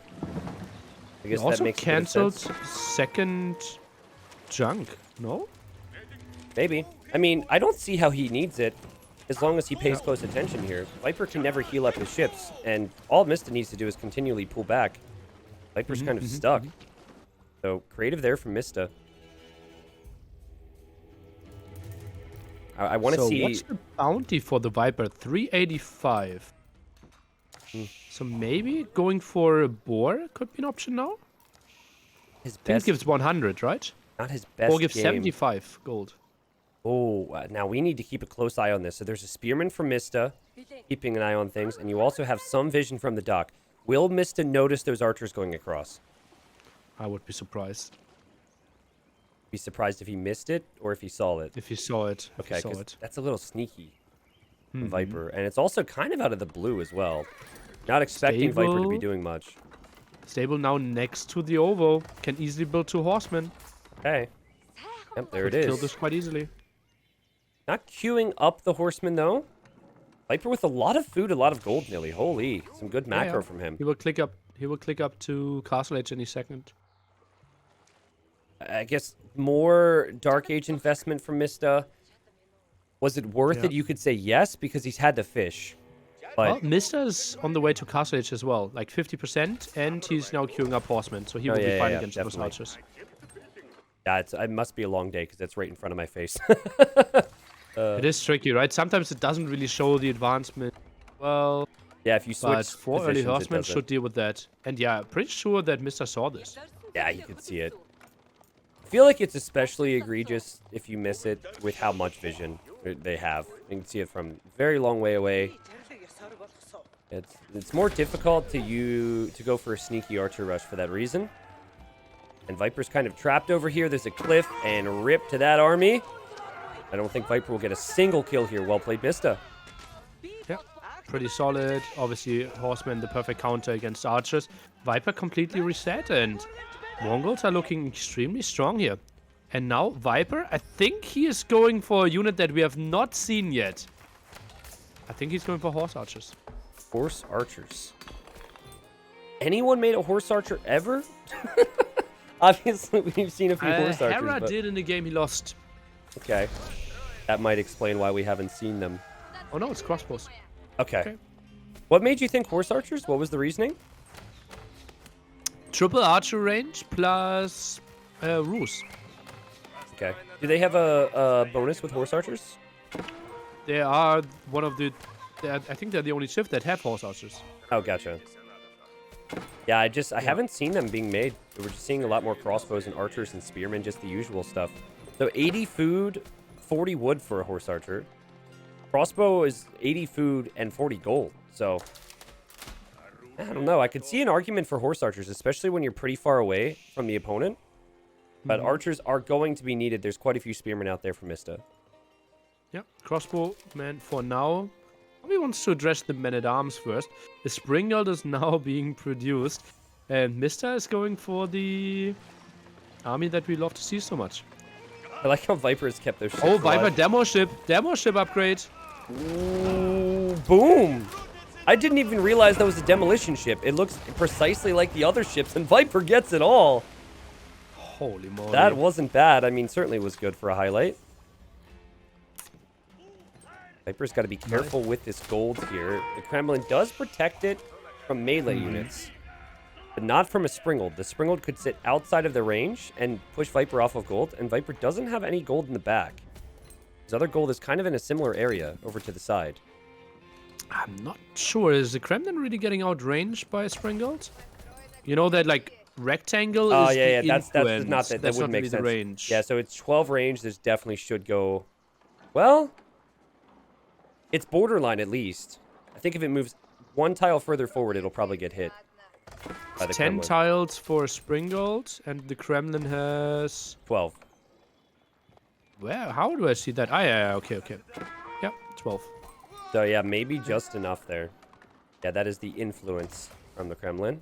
I guess He also that makes cancelled sense. second junk, no? Maybe. I mean, I don't see how he needs it as long as he pays close attention here. Viper can never heal up his ships, and all Mista needs to do is continually pull back. Viper's kind of stuck. So, creative there from Mista. I want to see... So, what's the bounty for the Viper? 385. So, maybe going for a boar could be an option now? His I think best... it gives 100, right? Not his best Boar gives game. 75 gold. Oh, now we need to keep a close eye on this. So there's a spearman from Mista, keeping an eye on things, and you also have some vision from the dock. Will Mista notice those archers going across? I would be surprised. Be surprised if he missed it or if he saw it. If you saw it. Okay, because that's a little sneaky from Viper. And it's also kind of out of the blue as well. Not expecting Viper to be doing much. Stable now next to the Ovo. Can easily build 2 horsemen. Okay. Yep, there it Could is. kill this quite easily. Not queuing up the horseman, though. Viper with a lot of food, a lot of gold, Nili. Holy, some good macro from him. He will click up. He will click up to Castle Age any second. I guess more Dark Age investment from Mista. Was it worth it? You could say yes, because he's had the fish. But Well, Mista is on the way to Castle Age as well, like 50%, and he's now queuing up horsemen, so he will be fine against those archers. yeah, it must be a long day because it's right in front of my face. It is tricky, right? Sometimes it doesn't really show the advancement. Well, yeah, if you switch but 4 early positions, it horsemen does it. should deal with that. And yeah, pretty sure that Mista saw this. Yeah, you could see it. I feel like it's especially egregious if you miss it with how much vision they have. You can see it from a very long way away. It's more difficult to go for a sneaky archer rush for that reason. And Viper's kind of trapped over here. There's a cliff and rip to that army. I don't think Viper will get a single kill here. Well played, Mista. Yeah, pretty solid. Obviously, horsemen the perfect counter against archers. Viper completely reset, and Mongols are looking extremely strong here. And now Viper, I think he is going for a unit that we have not seen yet. I think he's going for horse archers. Horse archers. Anyone made a horse archer ever? Obviously, we've seen a few horse archers. Hera But... did in the game he lost. Okay. That might explain why we haven't seen them. Oh no, it's crossbows. Okay. What made you think horse archers? What was the reasoning? Triple archer range plus ruse. Okay. Do they have a bonus with horse archers? They are one of the I think they're the only shift that have horse archers. Oh, gotcha. Yeah, I haven't seen them being made. We're just seeing a lot more crossbows and archers and spearmen, just the usual stuff. So 80 food, 40 wood for a horse archer. Crossbow is 80 food and 40 gold. So I don't know. I could see an argument for horse archers, especially when you're pretty far away from the opponent. But archers are going to be needed. There's quite a few spearmen out there for Mista. Yeah, crossbow man for now. Probably wants to address the men-at-arms first. The Springald is now being produced. And Mista is going for the army that we love to see so much. I like how Viper has kept their ships Oh, Viper alive. demo ship. Demo ship upgrade. Ooh, boom. I didn't even realize that was a demolition ship. It looks precisely like the other ships, and Viper gets it all. Holy moly. That wasn't bad. I mean, certainly was good for a highlight. Viper's got to be careful with this gold here. The Kremlin does protect it from melee units, but not from a Springald. The Springald could sit outside of the range and push Viper off of gold, and Viper doesn't have any gold in the back. His other gold is kind of in a similar area over to the side. I'm not sure. Is the Kremlin really getting outranged by Springald? You know that, like, rectangle Oh, is yeah, the that's influence. not that. That That's wouldn't not make really sense. the range. Yeah, so it's 12 range. This definitely should go. Well, it's borderline at least. I think if it moves one tile further forward, it'll probably get hit by the 10 Kremlin. tiles for Springald, and the Kremlin has... 12. Where? How do I see that? Ah, yeah, okay. Yeah, 12. So yeah, maybe just enough there. Yeah, that is the influence from the Kremlin.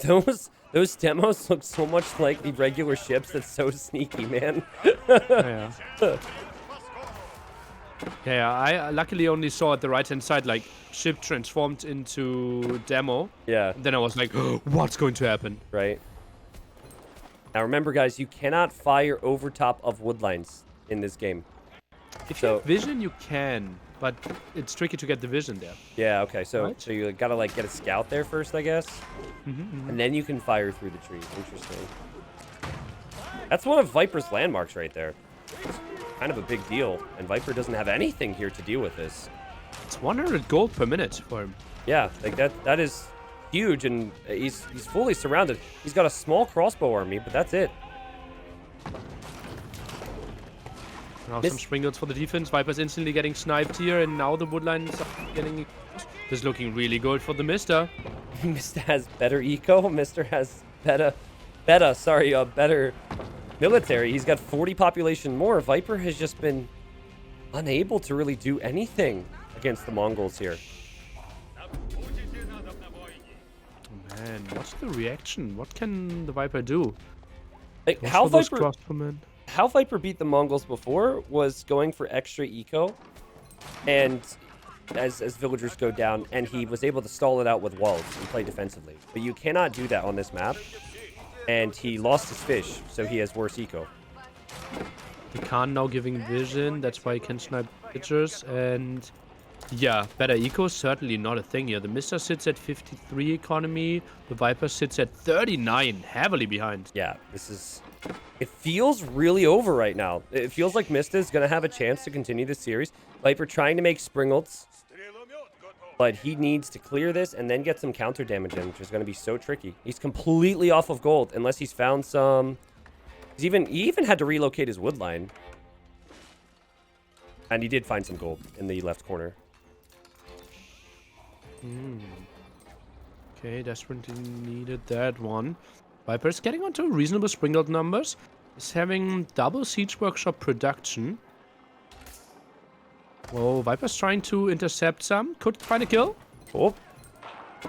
Those demos look so much like the regular ships. That's so sneaky, man. Yeah. Yeah, I luckily only saw at the right-hand side, like, ship transformed into demo. Yeah, Then I was like, oh, what's going to happen? right. Now remember, guys, you cannot fire over top of wood lines in this game. If So- you have vision, you can, but it's tricky to get the vision there. Yeah, okay, so Right. so you gotta like get a scout there first, I guess, and then you can fire through the trees. Interesting. That's one of Viper's landmarks right there. It's kind of a big deal, and Viper doesn't have anything here to deal with this. It's 100 gold per minute for him. Yeah, like that is huge, and he's fully surrounded. He's got a small crossbow army, but that's it. Now This- some Springalds for the defense. Viper's instantly getting sniped here, and now the woodlines are getting... This is looking really good for the Mista. Mr. has better eco. Mr. has better military. He's got 40 population more. Viper has just been unable to really do anything against the Mongols here. Man, what's the reaction? What can the Viper do? Like, Goes how for those Viper crossbowmen. how Viper beat the Mongols before was going for extra eco, and as villagers go down, and he was able to stall it out with walls and play defensively. But you cannot do that on this map, and he lost his fish, so he has worse eco. The Khan now giving vision, that's why he can snipe pictures, and yeah, better eco is certainly not a thing here. The Mista sits at 53 economy, the Viper sits at 39, heavily behind. Yeah, it feels really over right now. It feels like Mista is going to have a chance to continue the series. Viper trying to make Springalds, but he needs to clear this and then get some counter damage in, which is going to be so tricky. He's completely off of gold unless he's found some... He even had to relocate his wood line. And he did find some gold in the left corner. Okay, desperately needed that one. Viper's getting onto reasonable Springald numbers. He's having double Siege Workshop production. Whoa, Viper's trying to intercept some. Could find a kill. Oh,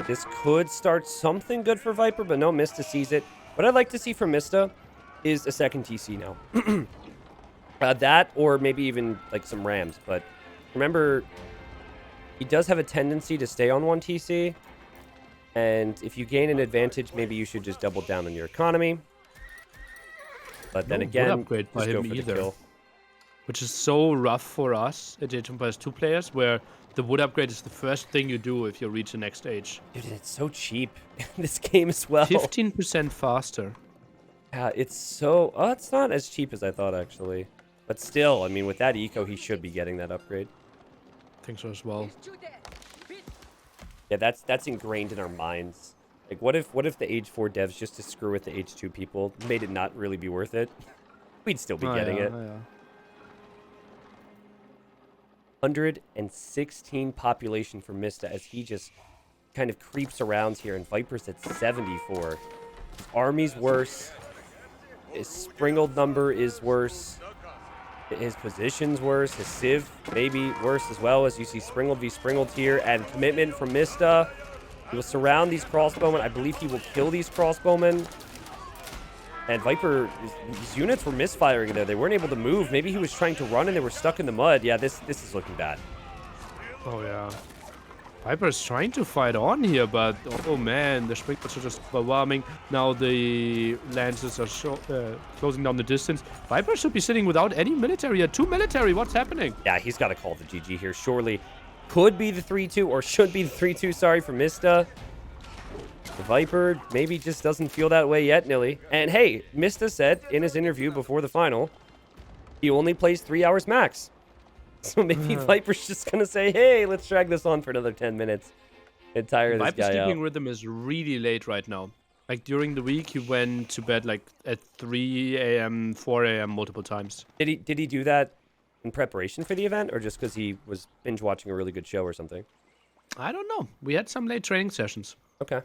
this could start something good for Viper, but no, Mista sees it. What I'd like to see from Mista is a second TC now. That, or maybe even like some Rams. But remember, he does have a tendency to stay on one TC. And if you gain an advantage, maybe you should just double down on your economy. But then No wood again, upgrade by just go him for the either. kill. Which is so rough for us at Age of Empires 2 players, where the wood upgrade is the first thing you do if you reach the next stage. Dude, it's so cheap in this game as well. 15% faster. Yeah, it's so... Oh, it's not as cheap as I thought, actually. But still, I mean, with that eco, he should be getting that upgrade. think so as well. Yeah, that's ingrained in our minds. Like, what if the Age 4 devs, just to screw with the Age 2 people, made it not really be worth it? We'd still be getting it. Oh, yeah. 116 population for Mista as he just kind of creeps around here, and Viper's at 74. His army's worse. His Springled number is worse. His position's worse. His Civ maybe worse as well, as you see Springled v Springled here, and commitment from Mista. He will surround these crossbowmen. I believe he will kill these crossbowmen. And Viper, his units were misfiring there. They weren't able to move. Maybe he was trying to run and they were stuck in the mud. Yeah, this is looking bad. Oh, yeah. Viper's trying to fight on here, but oh man, the Sprinklers are just overwhelming. Now the Lancers are closing down the distance. Viper should be sitting without any military. 2 military, what's happening? Yeah, he's got to call the GG here. Surely could be the 3-2, or should be the 3-2, sorry, for Mista. The Viper maybe just doesn't feel that way yet, Nili. And hey, Mista said in his interview before the final, he only plays 3 hours max. So maybe Viper's just going to say, hey, let's drag this on for another 10 minutes and tire this Viper's guy out. sleeping rhythm is really late right now. Like during the week, he went to bed like at 3 a.m., 4 a.m. multiple times. Did he do that in preparation for the event, or just because he was binge watching a really good show or something? I don't know. We had some late training sessions. Okay.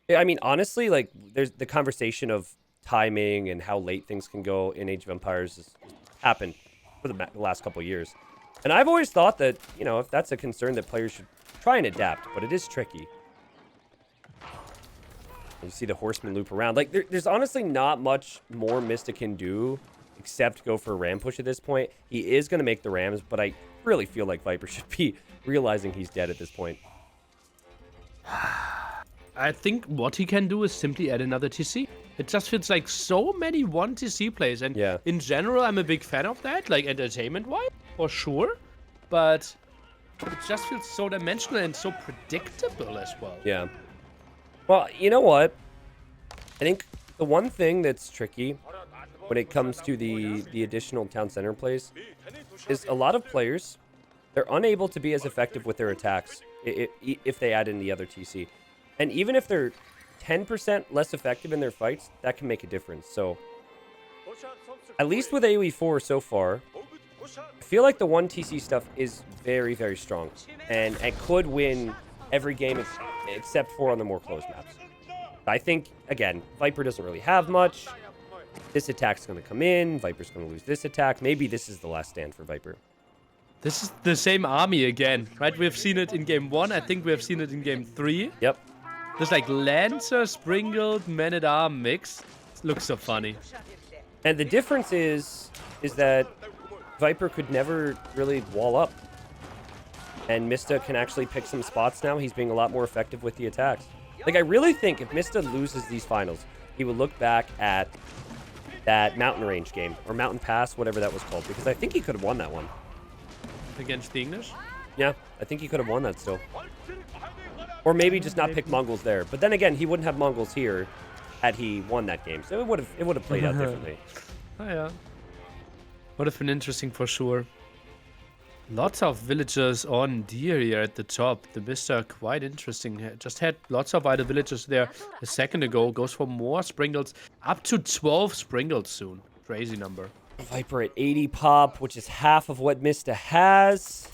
Yeah, I mean, honestly, like, there's the conversation of timing and how late things can go in Age of Empires has happened for the last couple of years. And I've always thought that, you know, if that's a concern, that players should try and adapt, but it is tricky. You see the horseman loop around. Like, there's honestly not much more Mista can do except go for a ram push at this point. He is going to make the rams, but I really feel like Viper should be realizing he's dead at this point. I think what he can do is simply add another TC. It just feels like so many 1 TC plays, and yeah, in general, I'm a big fan of that, like entertainment-wise, for sure. But it just feels so dimensional and so predictable as well. Yeah. Well, you know what? I think the one thing that's tricky when it comes to the additional town center plays is a lot of players, they're unable to be as effective with their attacks if they add in the other TC. And even if they're 10% less effective in their fights, that can make a difference. So, at least with AoE4 so far, I feel like the 1 TC stuff is very, very strong. And could win every game except for on the more closed maps. I think, again, Viper doesn't really have much. This attack's going to come in. Viper's going to lose this attack. Maybe this is the last stand for Viper. This is the same army again, right? We've seen it in game 1. I think we have seen it in game 3. Yep. This like Lancer, Springled, Man-at-Arm mix. It looks so funny. And the difference is that Viper could never really wall up. And Mista can actually pick some spots now. He's being a lot more effective with the attacks. Like, I really think if Mista loses these finals, he will look back at that Mountain Range game, or Mountain Pass, whatever that was called, because I think he could have won that one. Against the English? Yeah, I think he could have won that still. Or maybe just not pick Mongols there. But then again, he wouldn't have Mongols here had he won that game. So it would have played out differently. Oh, yeah. Would have been interesting for sure. Lots of villagers on deer here at the top. The Mista quite interesting. Just had lots of idle villagers there a second ago. Goes for more Springles. Up to 12 Springles soon. Crazy number. Viper at 80 pop, which is half of what Mista has.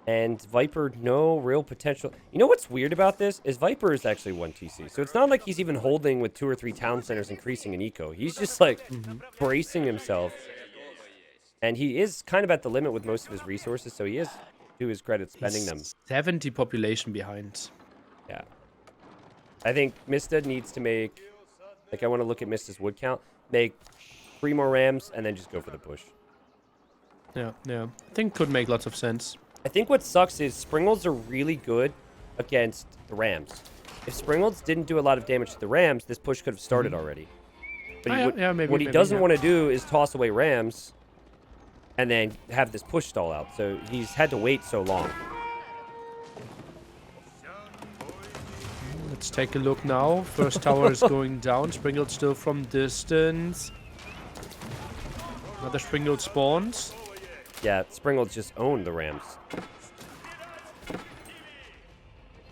And Viper, no real potential. You know what's weird about this? Is Viper is actually 1 TC. So it's not like he's even holding with 2 or 3 town centers increasing in eco. He's just like bracing himself. And he is kind of at the limit with most of his resources. So he is, to his credit, spending them. 70 population behind. Yeah. I think Mista needs to make, like, I want to look at Mista's wood count. Make 3 more rams and then just go for the push. Yeah. I think could make lots of sense. I think what sucks is Springolds are really good against the rams. If Springolds didn't do a lot of damage to the rams, this push could have started already. But what he doesn't want to do is toss away rams and then have this push stall out. So he's had to wait so long. Let's take a look now. First tower is going down. Springled still from distance. Another Springled spawns. Yeah, Springle just owned the Rams.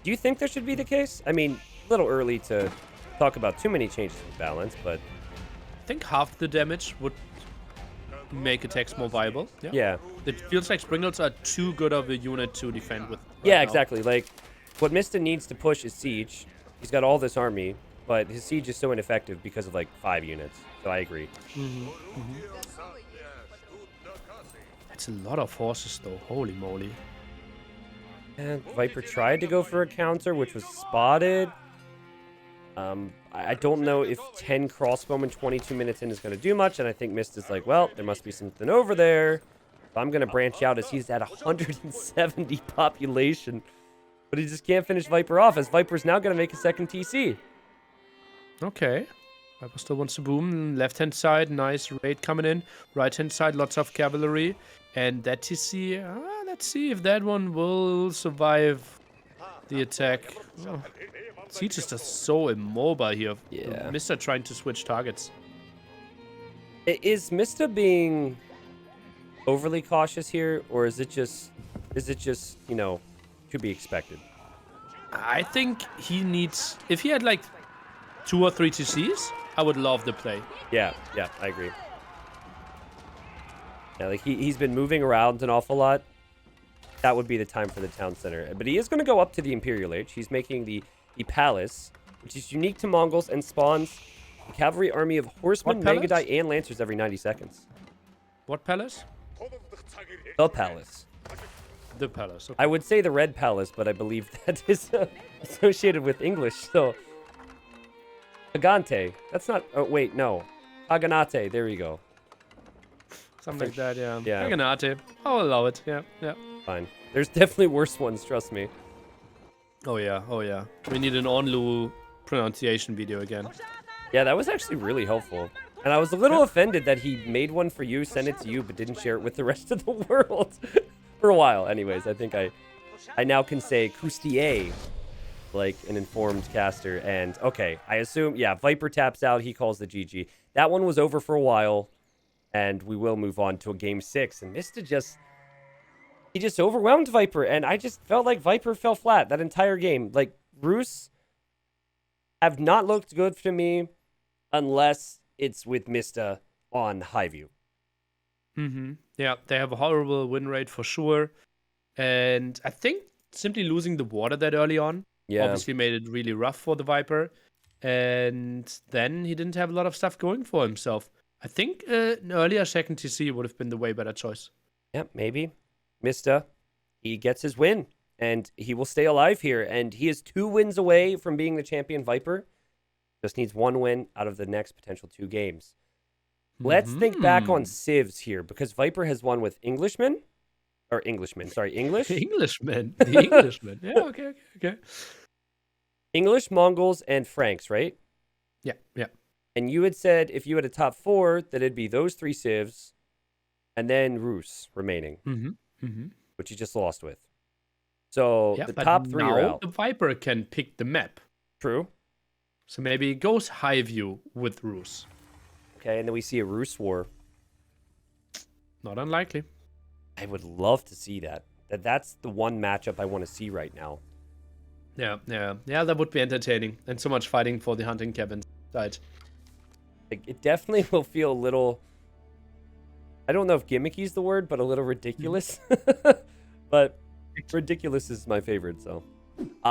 Do you think that should be the case? I mean, a little early to talk about too many changes in balance, but... I think half the damage would make attacks more viable. Yeah. It feels like Springles are too good of a unit to defend with. Yeah, now. exactly. Like, what Mista needs to push is Siege. He's got all this army, but his Siege is so ineffective because of, like, 5 units. So I agree. That's a lot of horses, though. Holy moly. And Viper tried to go for a counter, which was spotted. I don't know if 10 crossbowmen 22 minutes in is going to do much, and I think Mista's like, well, there must be something over there. So I'm going to branch out as he's at 170 population. But he just can't finish Viper off, as Viper's now going to make a second TC. Okay. Viper still wants to boom. Left-hand side, nice raid coming in. Right-hand side, lots of cavalry. And that TC, let's see if that one will survive the attack. Oh. Siege is just so immobile here. Yeah. Mista trying to switch targets. Is Mista being overly cautious here, or is it just, you know, to be expected? I think he needs... If he had, like, 2 or 3 TCs, I would love the play. Yeah, I agree. Yeah, like, he's been moving around an awful lot. That would be the time for the town center. But he is going to go up to the Imperial Age. He's making the palace, which is unique to Mongols and spawns a cavalry army of horsemen, Megadai, and lancers every 90 seconds. What palace? The palace. The palace. Okay. I would say the red palace, but I believe that is associated with English. So, Agante. That's not... Oh, wait, no. Aganate. There you go. Something like that, yeah. Yeah. Aganate. I'll allow it. Yeah. Fine. There's definitely worse ones, trust me. Oh yeah. We need an Onlu pronunciation video again. Yeah, that was actually really helpful. And I was a little offended that he made one for you, sent it to you, but didn't share it with the rest of the world. For a while, anyways. I think I now can say Coustier, like an informed caster. And, okay, I assume, yeah, Viper taps out, he calls the GG. That one was over for a while, and we will move on to a game 6. And Mista he just overwhelmed Viper, and I just felt like Viper fell flat that entire game. Like, Roos have not looked good to me unless it's with Mista on high view. Yeah, they have a horrible win rate for sure. And I think simply losing the water that early on obviously made it really rough for the Viper. And then he didn't have a lot of stuff going for himself. I think an earlier second TC would have been the way better choice. Yeah, maybe. Mista, he gets his win, and he will stay alive here. And he is 2 wins away from being the champion Viper. Just needs 1 win out of the next potential 2 games. Let's think back on civs here, because Viper has won with Englishman. English. Englishman. The Englishman. Yeah, okay. English, Mongols, and Franks, right? Yeah. And you had said if you had a top 4, that it'd be those 3 civs, and then Roos remaining, which you just lost with. So the top 3 are out. The Viper can pick the map. True. So maybe it goes high view with Roos. Okay, and then we see a Roos war. Not unlikely. I would love to see that. That's the one matchup I want to see right now. Yeah, that would be entertaining. And so much fighting for the hunting cabin side. It definitely will feel a little... I don't know if gimmicky is the word, but a little ridiculous. But ridiculous is my favorite, so.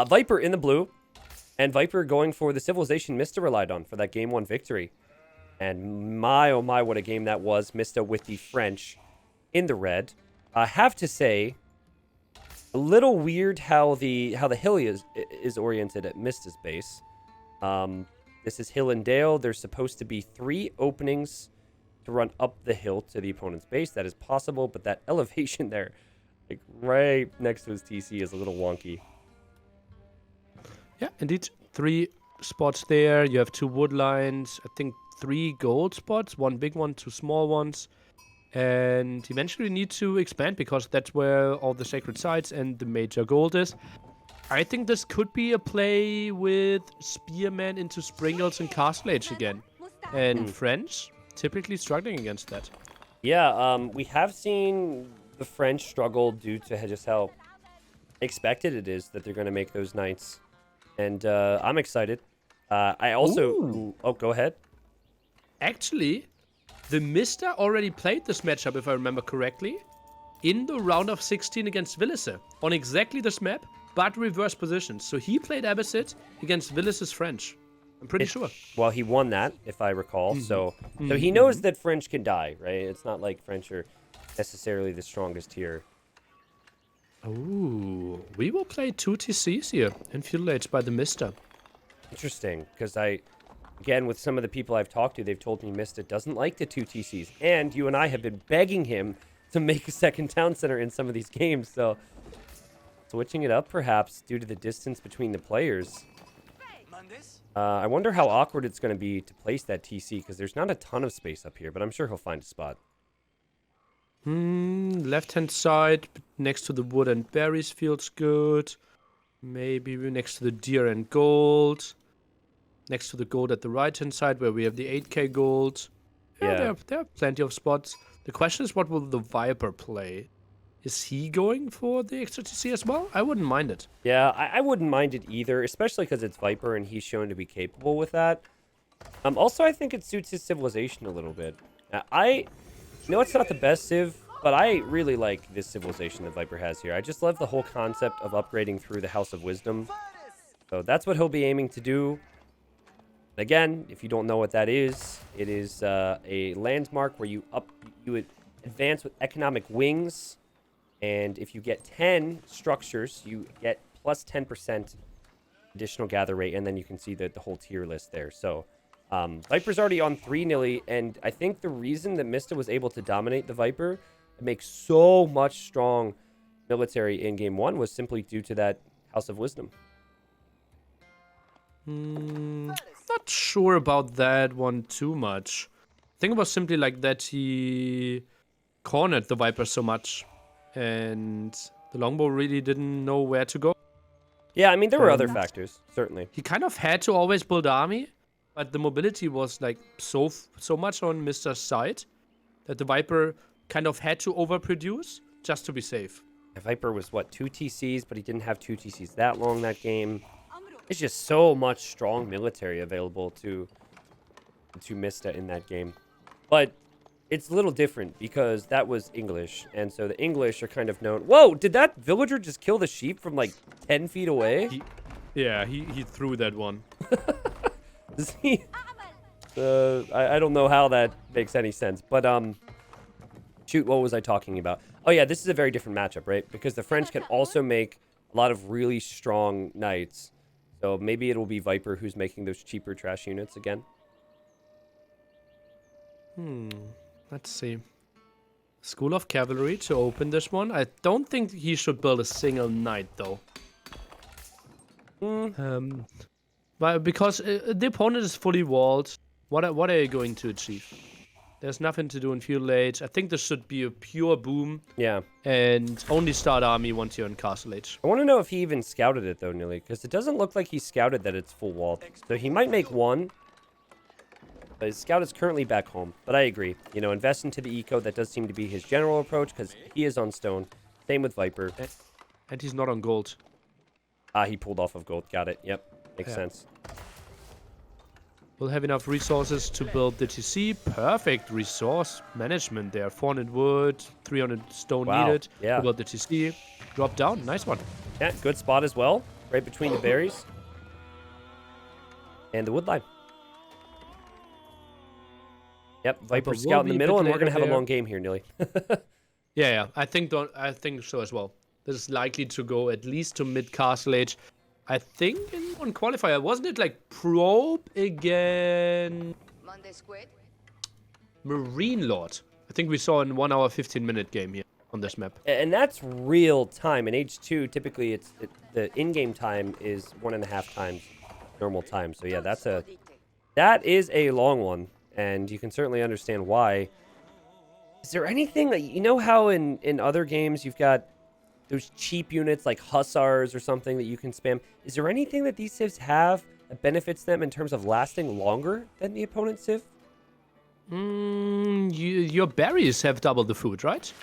Viper in the blue. And Viper going for the civilization Mista relied on for that game 1 victory. And my, oh my, what a game that was. Mista with the French in the red. I have to say, a little weird how the hill is oriented at Mista's base. This is hill and dale. There's supposed to be 3 openings to run up the hill to the opponent's base. That is possible, but that elevation there, like right next to his TC, is a little wonky. Yeah, indeed. 3 spots there. You have 2 wood lines. I think 3 gold spots. 1 big one, 2 small ones. And eventually need to expand because that's where all the sacred sites and the major gold is. I think this could be a play with Spearman into Springles and Castle Age again. And French typically struggling against that. Yeah, we have seen the French struggle due to just how expected it is that they're going to make those knights. And I'm excited. I also... Ooh. Oh, go ahead. Actually, TheMista already played this matchup, if I remember correctly, in the round of 16 against Villice on exactly this map, but reverse positions. So he played Abbasid against Villice's French. I'm pretty sure. Well, he won that, if I recall. So he knows that French can die, right? It's not like French are necessarily the strongest here. Ooh, we will play 2 TCs here in Field Age by TheMista. Interesting, because again, with some of the people I've talked to, they've told me Mista doesn't like the 2 TCs. And you and I have been begging him to make a second town center in some of these games. So switching it up, perhaps, due to the distance between the players. I wonder how awkward it's going to be to place that TC, because there's not a ton of space up here, but I'm sure he'll find a spot. Left-hand side, next to the wood and berries feels good. Maybe next to the deer and gold. Next to the gold at the right-hand side, where we have the 8k gold. Yeah, there are plenty of spots. The question is, what will the Viper play? Is he going for the extra TC as well? I wouldn't mind it. Yeah, I wouldn't mind it either, especially because it's Viper and he's shown to be capable with that. Also, I think it suits his civilization a little bit. I know it's not the best civ, but I really like this civilization that Viper has here. I just love the whole concept of upgrading through the House of Wisdom. So that's what he'll be aiming to do. Again, if you don't know what that is, it is a landmark where you advance with economic wings. And if you get 10 structures, you get plus 10% additional gather rate, and then you can see the whole tier list there. So Viper's already on 3 Nili, and I think the reason that Mista was able to dominate the Viper and make so much strong military in Game 1 was simply due to that House of Wisdom. Not sure about that one too much. I think it was simply like that he cornered the Viper so much. And the longbow really didn't know where to go. Yeah, I mean, there were other factors, certainly. He kind of had to always build army, but the mobility was like so much on Mista's side that the Viper kind of had to overproduce just to be safe. The Viper was, what, 2 TCs, but he didn't have 2 TCs that long that game. It's just so much strong military available to Mista in that game. But it's a little different because that was English, and so the English are kind of known. Whoa, did that villager just kill the sheep from like 10 feet away? He threw that one. Does he? I don't know how that makes any sense, but shoot, what was I talking about? Oh yeah, this is a very different matchup, right? Because the French can also make a lot of really strong knights, so maybe it'll be Viper who's making those cheaper trash units again. Let's see. School of Cavalry to open this one. I don't think he should build a single knight, though. But because the opponent is fully walled, what are you going to achieve? There's nothing to do in Field Age. I think this should be a pure boom. Yeah. And only start army once you're in Castle Age. I want to know if he even scouted it, though, Nili, because it doesn't look like he scouted that it's full walled. So he might make one. But his scout is currently back home. But I agree. You know, invest into the eco. That does seem to be his general approach because he is on stone. Same with Viper. And he's not on gold. He pulled off of gold. Got it. Yep. Makes sense. We'll have enough resources to build the TC. Perfect resource management there. 400 wood, 300 stone needed. Yeah. To build the TC. Drop down. Nice one. Yeah, good spot as well. Right between the berries. And the wood line. Yep, Viper scout in the middle, and we're going to have a long game here, Nili. Yeah. I think so as well. This is likely to go at least to mid-Castle Age. I think in one qualifier, wasn't it like Probe again? Marine Lord. I think we saw in 1 hour 15-minute game here on this map. And that's real time. In H2, typically the in-game time is 1.5 times normal time. So yeah, that is a long one. And you can certainly understand why. Is there anything that, you know how in other games you've got those cheap units like Hussars or something that you can spam? Is there anything that these civs have that benefits them in terms of lasting longer than the opponent's civ? Your berries have double the food, right?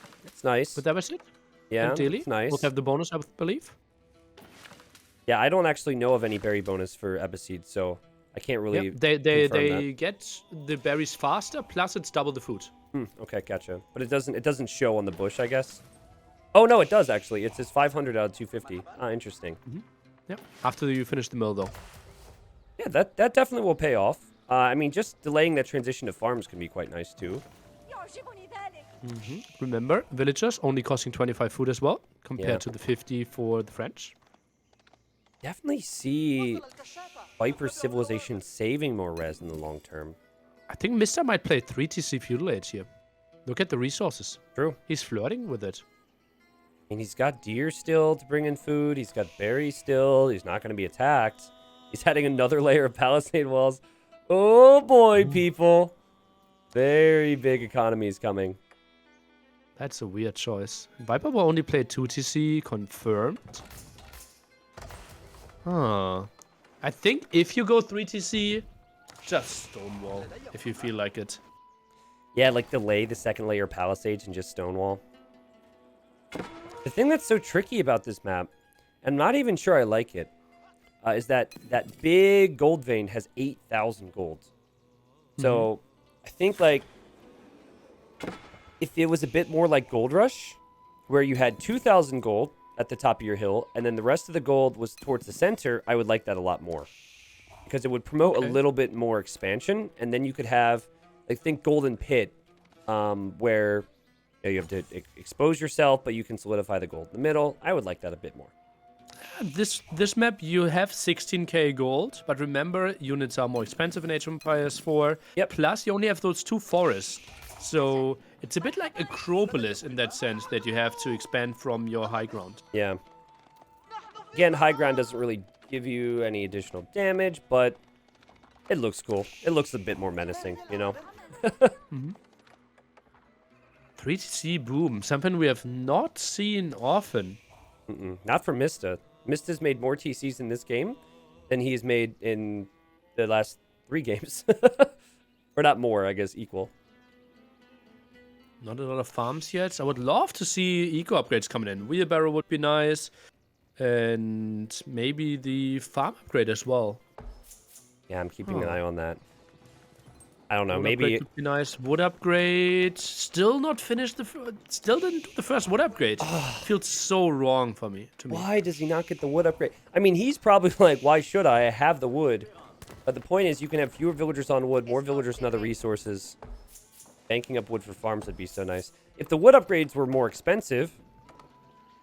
It's nice. But that was it. Yeah, And Nili it's nice. will have the bonus, I believe. Yeah, I don't actually know of any berry bonus for Episeed, so I can't really They confirm that. get the berries faster, plus it's double the food. Okay, gotcha. But it doesn't show on the bush, I guess. Oh no, it does actually. It says 500 out of 250. Ah, interesting. Yeah. After you finish the mill, though. Yeah, that definitely will pay off. I mean, just delaying that transition to farms can be quite nice too. Remember, villagers only costing 25 food as well, compared Yeah. to the 50 for the French. Definitely see Viper Civilization saving more res in the long term. I think Mr. might play 3 TC Feudal Age here. Look at the resources. True. He's flirting with it. And he's got deer still to bring in food. He's got berries still. He's not going to be attacked. He's adding another layer of palisade walls. Oh boy, people. Very big economy is coming. That's a weird choice. Viper will only play 2 TC, confirmed. Huh. I think if you go 3 TC, just Stonewall, if you feel like it. Yeah, like delay the second layer of palisades and just stonewall. The thing that's so tricky about this map, and I'm not even sure I like it, is that that big gold vein has 8,000 gold. So I think like if it was a bit more like Gold Rush, where you had 2,000 gold at the top of your hill, and then the rest of the gold was towards the center, I would like that a lot more. Because it would promote a little bit more expansion, and then you could have, like, think Golden Pit, where you have to expose yourself, but you can solidify the gold in the middle. I would like that a bit more. This map, you have 16k gold, but remember, units are more expensive in Age of Empires 4. Yep. Plus, you only have those 2 forests. So, it's a bit like Acropolis in that sense, that you have to expand from your high ground. Yeah. Again, high ground doesn't really give you any additional damage, but it looks cool. It looks a bit more menacing, you know? 3TC boom, something we have not seen often. Not for Mista. Mista's made more TCs in this game than he's made in the last 3 games. Or not more, I guess, equal. Not a lot of farms yet. I would love to see eco upgrades coming in. Wheelbarrow would be nice. And maybe the farm upgrade as well. Yeah, I'm keeping an eye on that. I don't know, Wood maybe... upgrade would be nice. Wood upgrade. Still not finished still didn't do the first wood upgrade. Feels so wrong for me. Why does he not get the wood upgrade? I mean, he's probably like, why should I? I have the wood. But the point is, you can have fewer villagers on wood, more villagers and other resources. Banking up wood for farms would be so nice. If the wood upgrades were more expensive,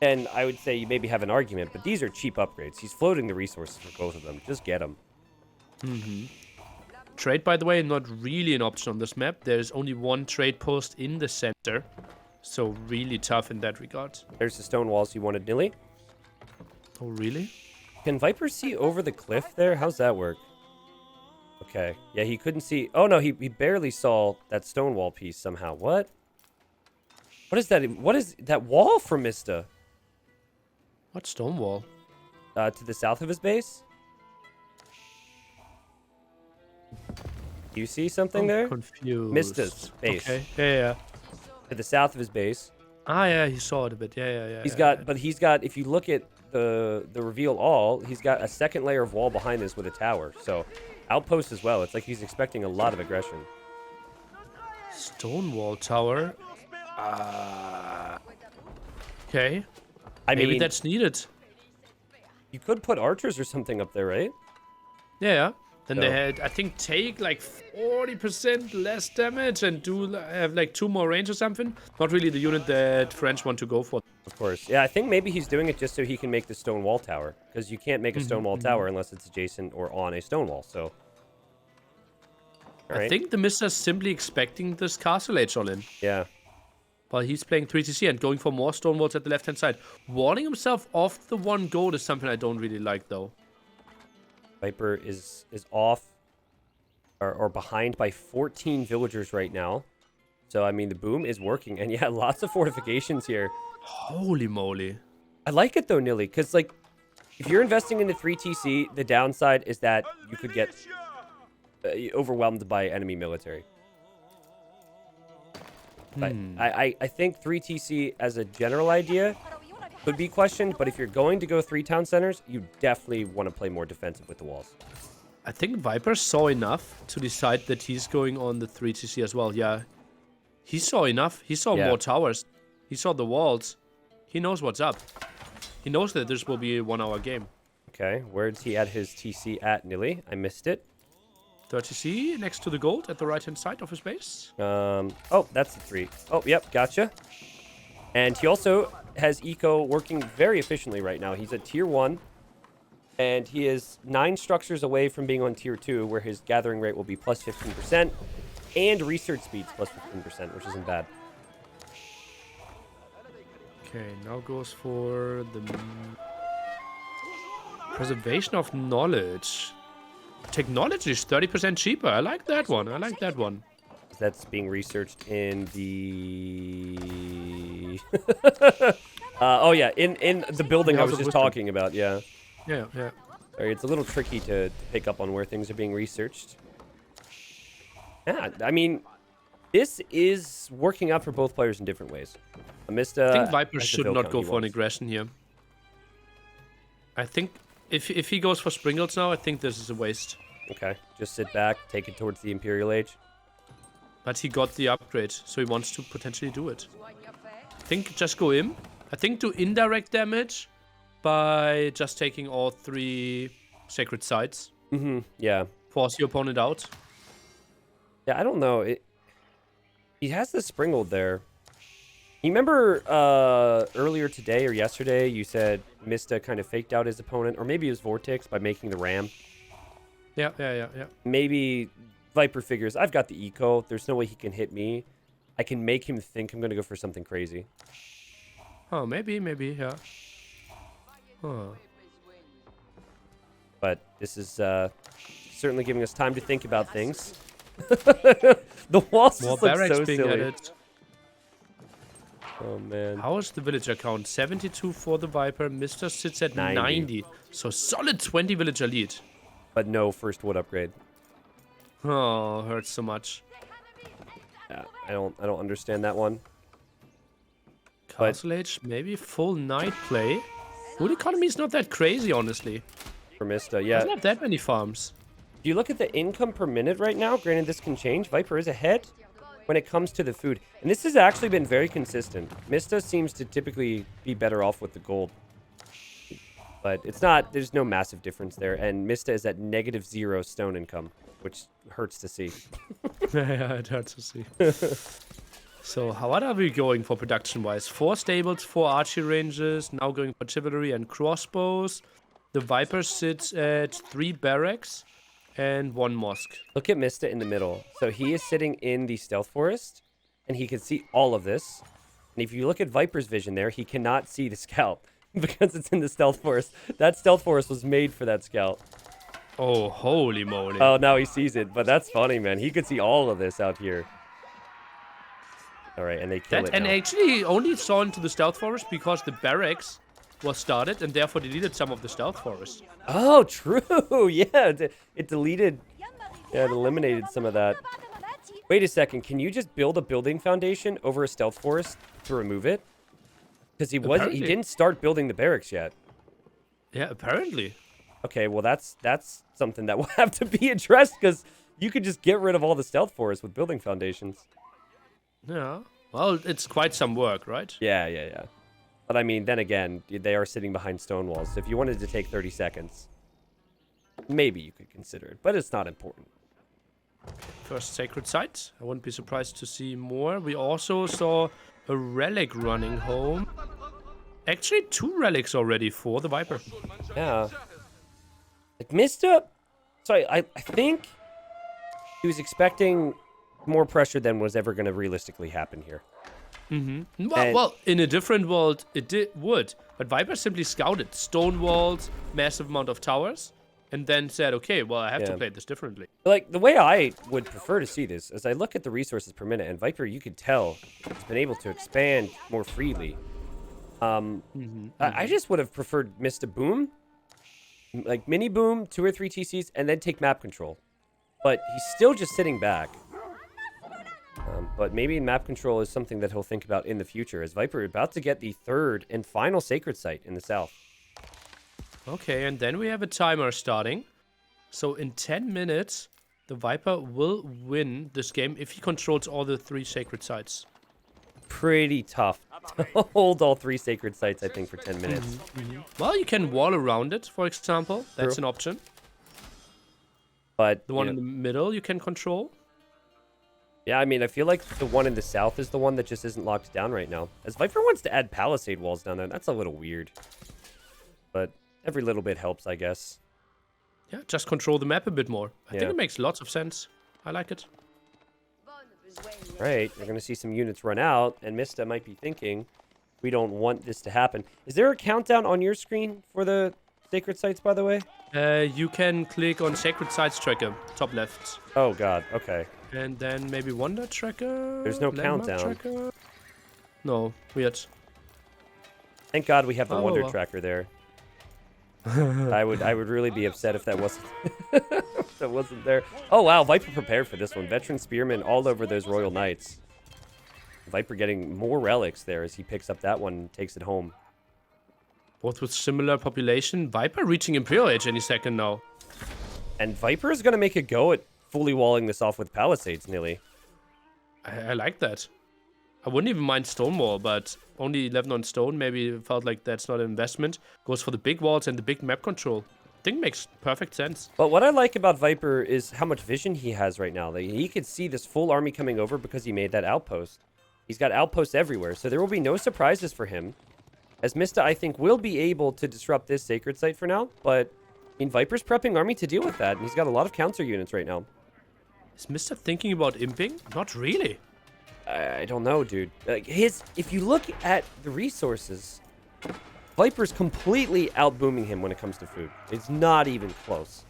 then I would say you maybe have an argument. But these are cheap upgrades. He's floating the resources for both of them. Just get them. Trade, by the way, not really an option on this map. There's only 1 trade post in the center. So really tough in that regard. There's the stone walls you wanted, Nili. Oh, really? Can Viper see over the cliff there? How's that work? Okay. Yeah, he couldn't see... Oh, no, he barely saw that stone wall piece somehow. What? What is that? What is that wall from Mista? What stone wall? To the south of his base? Do you see something there? Confused. Mista's base. Okay. Yeah. To the south of his base. Ah, yeah, he saw it a bit. Yeah. He's got, if you look at the reveal all, he's got a second layer of wall behind this with a tower. So, outpost as well. It's like he's expecting a lot of aggression. Stonewall tower. Okay. Maybe Maybe that's needed. You could put archers or something up there, right? Yeah. Then So- they had, I think, take like 40% less damage and have like 2 more range or something. Not really the unit that French want to go for. Of course. Yeah, I think maybe he's doing it just so he can make the stone wall tower. Because you can't make a stone wall tower unless it's adjacent or on a stone wall, so... I think the Mister is simply expecting this castle age all in. Yeah. While he's playing 3TC and going for more stone walls at the left-hand side. Warning himself off the 1 gold is something I don't really like, though. Viper is off or behind by 14 villagers right now. So, I mean, the boom is working. And yeah, lots of fortifications here. Holy moly. I like it, though, Nili, because, like, if you're investing into 3TC, the downside is that you could get overwhelmed by enemy military. But I think 3 TC as a general idea could be questioned, but if you're going to go 3 town centers, you definitely want to play more defensive with the walls. I think Viper saw enough to decide that he's going on the 3 TC as well. Yeah, he saw enough. He saw more towers. He saw the walls. He knows what's up. He knows that this will be a 1-hour game. Okay, where's he at his TC at, Nili? I missed it. 30C next to the gold at the right-hand side of his base. Oh, that's the 3. Oh, yep, gotcha. And he also has eco working very efficiently right now. He's at tier 1, and he is 9 structures away from being on tier 2, where his gathering rate will be plus 15%, and research speeds plus 15%, which isn't bad. Okay, now goes for the preservation of knowledge. Technology is 30% cheaper. I like that one. I like that one. That's being researched in the... oh, yeah, in the building I was just talking about, yeah. Yeah. Sorry, it's a little tricky to pick up on where things are being researched. Yeah, I mean, this is working out for both players in different ways. TheMista, I think Viper should not go for an aggression here. I think if he goes for Sprinkles now, I think this is a waste. Okay, just sit back, take it towards the Imperial Age. But he got the upgrade, so he wants to potentially do it. I think just go in. I think do indirect damage by just taking all 3 sacred sites. Yeah. Force your opponent out. Yeah, I don't know. He has the Springled there. You remember earlier today or yesterday you said Mista kind of faked out his opponent, or maybe it was Vortex by making the ram? Yeah. Maybe Viper figures, I've got the eco. There's no way he can hit me. I can make him think I'm going to go for something crazy. Oh, maybe, yeah. Huh. But this is certainly giving us time to think about things. The walls More just look barracks so being silly. added. Oh, man. How is the villager count? 72 for the Viper. Mr. sits at 90. So solid 20 villager lead. But no first wood upgrade. Oh, hurts so much. Yeah, I don't understand that one. Castle Age, maybe full night play. Wood economy is not that crazy, honestly. For Mista, yeah. There's not that many farms. If you look at the income per minute right now, granted this can change, Viper is ahead when it comes to the food. And this has actually been very consistent. Mista seems to typically be better off with the gold. But it's not, there's no massive difference there. And Mista is at -0 stone income, which hurts to see. Yeah, it hurts to see. So, what are we going for production-wise? 4 stables, 4 archery ranges, now going for chivalry and crossbows. The Viper sits at 3 barracks and 1 mosque. Look at Mista in the middle. So he is sitting in the stealth forest, and he can see all of this. And if you look at Viper's vision there, he cannot see the scout because it's in the stealth forest. That stealth forest was made for that scout. Oh, holy moly. Oh, now he sees it. But that's funny, man. He could see all of this out here. All right, and they kill it And now. actually, he only saw into the stealth forest because the barracks was started, and therefore deleted some of the stealth forest. Oh, true. Yeah, it deleted. Yeah, it eliminated some of that. Wait a second. Can you just build a building foundation over a stealth forest to remove it? Because he didn't start building the barracks yet. Yeah, apparently. Okay, well that's something that will have to be addressed, because you could just get rid of all the stealth forests with building foundations. Yeah. Well, it's quite some work, right? Yeah. But I mean, then again, they are sitting behind stone walls. So if you wanted to take 30 seconds, maybe you could consider it, but it's not important. First sacred site. I wouldn't be surprised to see more. We also saw a relic running home. Actually, 2 relics already for the Viper. Yeah. Like, Mista... Sorry, I think he was expecting more pressure than was ever going to realistically happen here. Well, in a different world, it would. But Viper simply scouted stone walls, massive amount of towers, and then said, okay, well, I have to play this differently. Like, the way I would prefer to see this is I look at the resources per minute, and Viper, you could tell, it's been able to expand more freely. I just would have preferred Mista Boom, like mini Boom, 2 or 3 TCs, and then take map control. But he's still just sitting back. but maybe map control is something that he'll think about in the future, as Viper about to get the third and final sacred site in the south. Okay, and then we have a timer starting. So in 10 minutes, the Viper will win this game if he controls all the 3 sacred sites. Pretty tough to hold all 3 sacred sites, I think, for 10 minutes. Well, you can wall around it, for example. That's True. an option. But The one in the middle you can control. yeah, I mean, I feel like the one in the south is the one that just isn't locked down right now. As Viper wants to add palisade walls down there, that's a little weird. But every little bit helps, I guess. Yeah, just control the map a bit more. I think Yeah. it makes lots of sense. I like it. Right, we're going to see some units run out, and Mista might be thinking, we don't want this to happen. Is there a countdown on your screen for the sacred sites, by the way? You can click on Sacred Sites Tracker, top left. Oh, God, okay. And then maybe Wonder Tracker? There's no Landmark countdown. Tracker? No, weird. Thank God we have the Oh, Wonder well. Tracker there. I would really be upset if that wasn't if that wasn't there. Oh wow, Viper prepared for this one. Veteran Spearman all over those Royal Knights. Viper getting more relics there as he picks up that one and takes it home. Both with similar population. Viper reaching Imperial Age any second now. And Viper is going to make a go at fully walling this off with palisades, Nili. I like that. I wouldn't even mind stone wall, but only 11 on stone. Maybe it felt like that's not an investment. Goes for the big walls and the big map control. I think makes perfect sense. But what I like about Viper is how much vision he has right now. Like, he could see this full army coming over because he made that outpost. He's got outposts everywhere, so there will be no surprises for him. As Mista, I think, will be able to disrupt this sacred site for now, but I mean, Viper's prepping army to deal with that, and he's got a lot of counter units right now. Is Mr. thinking about imping? Not really. I don't know, dude. Like if you look at the resources, Viper's completely outbooming him when it comes to food. It's not even close.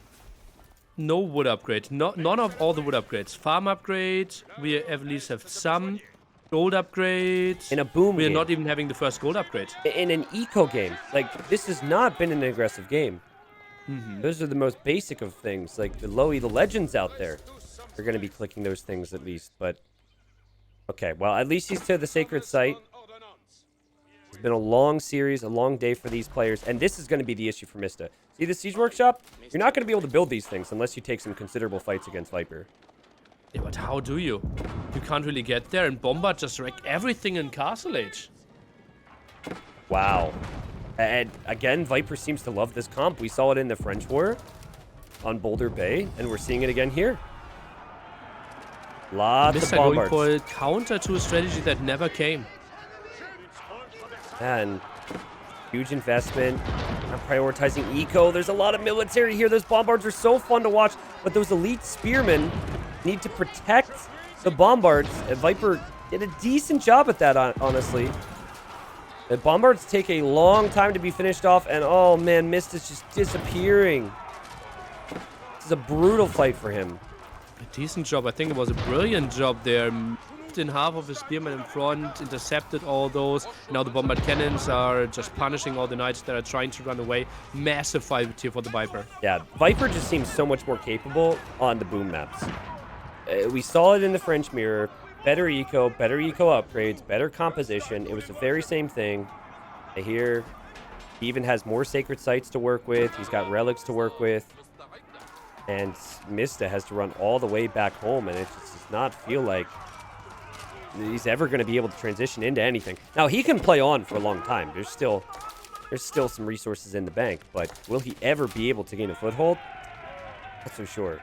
No wood upgrade. None of all the wood upgrades. Farm upgrade. We at least have some. Gold upgrade. In a boom We're game. not even having the first gold upgrade. In an eco game. Like, this has not been an aggressive game. Those are the most basic of things. Like, the Loey, the legends out there are going to be clicking those things at least, but... Okay, well, at least he's to the sacred site. It's been a long series, a long day for these players, and this is going to be the issue for Mista. See the Siege Workshop? You're not going to be able to build these things unless you take some considerable fights against Viper. Yeah, but how do you? You can't really get there, and Bombard just wreck everything in Castle Age. Wow. And again, Viper seems to love this comp. We saw it in the French War on Boulder Bay, and we're seeing it again here. Lots of Mr. going bombards. for a counter to a strategy that never came. And huge investment. Not prioritizing eco. There's a lot of military here. Those bombards are so fun to watch, but those elite spearmen need to protect the bombards. And Viper did a decent job at that, honestly. The bombards take a long time to be finished off, and oh man, Mist is just disappearing. This is a brutal fight for him. A decent job. I think it was a brilliant job there. Moved in half of his spearmen in front, intercepted all those. Now the bombard cannons are just punishing all the knights that are trying to run away. Massive fight here for the Viper. Yeah, Viper just seems so much more capable on the boom maps. We saw it in the French Mirror. Better eco upgrades, better composition. It was the very same thing. Here, he even has more sacred sites to work with. He's got relics to work with. And Mista has to run all the way back home, and it just does not feel like he's ever going to be able to transition into anything. Now, he can play on for a long time. There's still some resources in the bank, but will he ever be able to gain a foothold? Not so sure.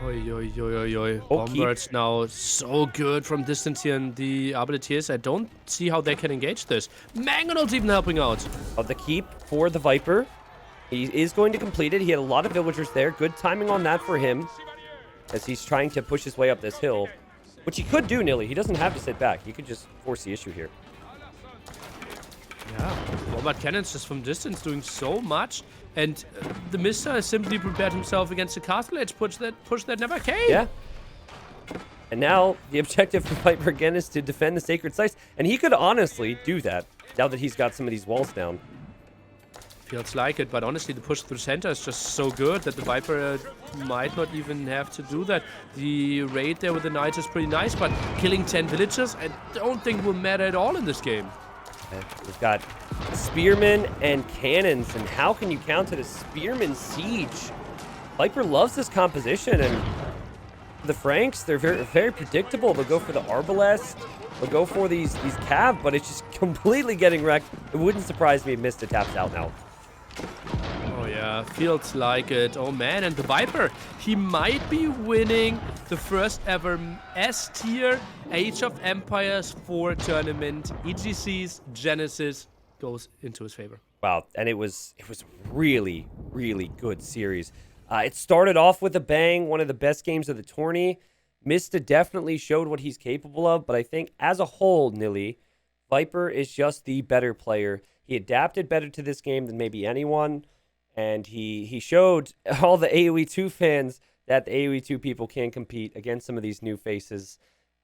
Oi, oi, oi, oi, oi. Oh, Bombards now so good from distance here in the Arbiteers. I don't see how they can engage this. Mangonel's even helping out. Of the keep for the Viper. He is going to complete it. He had a lot of villagers there. Good timing on that for him as he's trying to push his way up this hill, which he could do, Nili. He doesn't have to sit back. He could just force the issue here. Yeah, Bombard cannons just from distance doing so much. And the Mista has simply prepared himself against the Castle Edge push that never came. Yeah. And now the objective for Viper again is to defend the sacred sites. And he could honestly do that now that he's got some of these walls down. Feels like it, but honestly, the push through center is just so good that the Viper might not even have to do that. The raid there with the Knights is pretty nice, but killing 10 villagers, I don't think will matter at all in this game. We've got spearmen and cannons, and how can you counter the spearman siege? Viper loves this composition, and the Franks, they're very, very predictable. They'll go for the Arbalest, they'll go for these cav, but it's just completely getting wrecked. It wouldn't surprise me if Mista taps out now. Oh yeah, feels like it. Oh man, and the Viper, he might be winning the first ever S tier Age of Empires 4 tournament. EGC's Genesis goes into his favor. Wow, and it was really, really good series. It started off with a bang, one of the best games of the tourney. Mista definitely showed what he's capable of, but I think as a whole, Nili, Viper is just the better player. He adapted better to this game than maybe anyone, and he showed all the AoE2 fans that the AoE2 people can compete against some of these new faces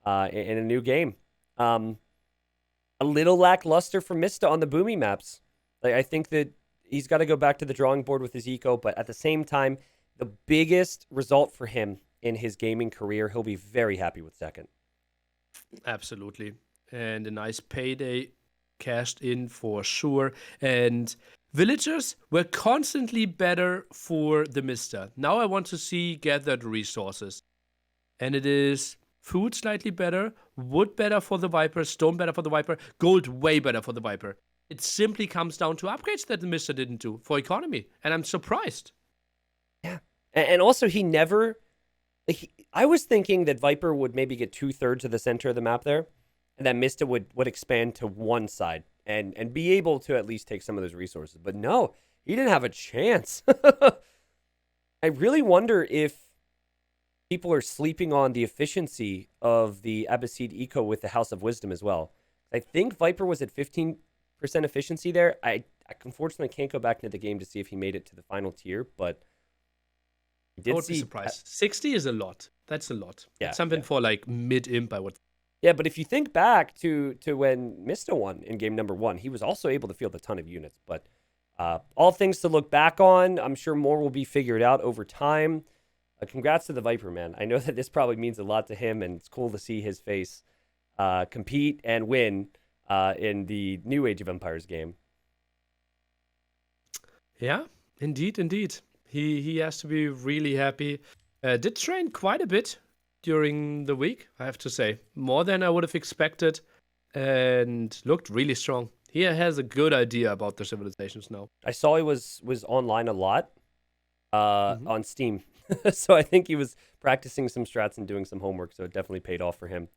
in a new game. A little lackluster for Mista on the boomy maps. Like, I think that he's got to go back to the drawing board with his eco, but at the same time, the biggest result for him in his gaming career, he'll be very happy with second. Absolutely. And a nice payday cashed in for sure. And villagers were constantly better for the Mista. Now I want to see gathered resources. And it is food slightly better, wood better for the Viper, stone better for the Viper, gold way better for the Viper. It simply comes down to upgrades that the Mista didn't do for economy. And I'm surprised. Yeah. And also, he never... I was thinking that Viper would maybe get 2/3 of the center of the map there, and that Mista would expand to one side and be able to at least take some of those resources. But no, he didn't have a chance. I really wonder if people are sleeping on the efficiency of the Abbasid eco with the House of Wisdom as well. I think Viper was at 15% efficiency there. I unfortunately can't go back into the game to see if he made it to the final tier, but I would be surprised. 60 is a lot. That's a lot. Yeah, That's something for like mid-imp, I would. Yeah, but if you think back to when Mista won in game number 1, he was also able to field a ton of units. But all things to look back on. I'm sure more will be figured out over time. Congrats to the Viper, man. I know that this probably means a lot to him, and it's cool to see his face compete and win in the new Age of Empires game. Yeah, indeed, indeed. He has to be really happy. Did train quite a bit during the week, I have to say. More than I would have expected. And looked really strong. He has a good idea about the civilizations now. I saw he was online a lot on Steam. So I think he was practicing some strats and doing some homework. So it definitely paid off for him.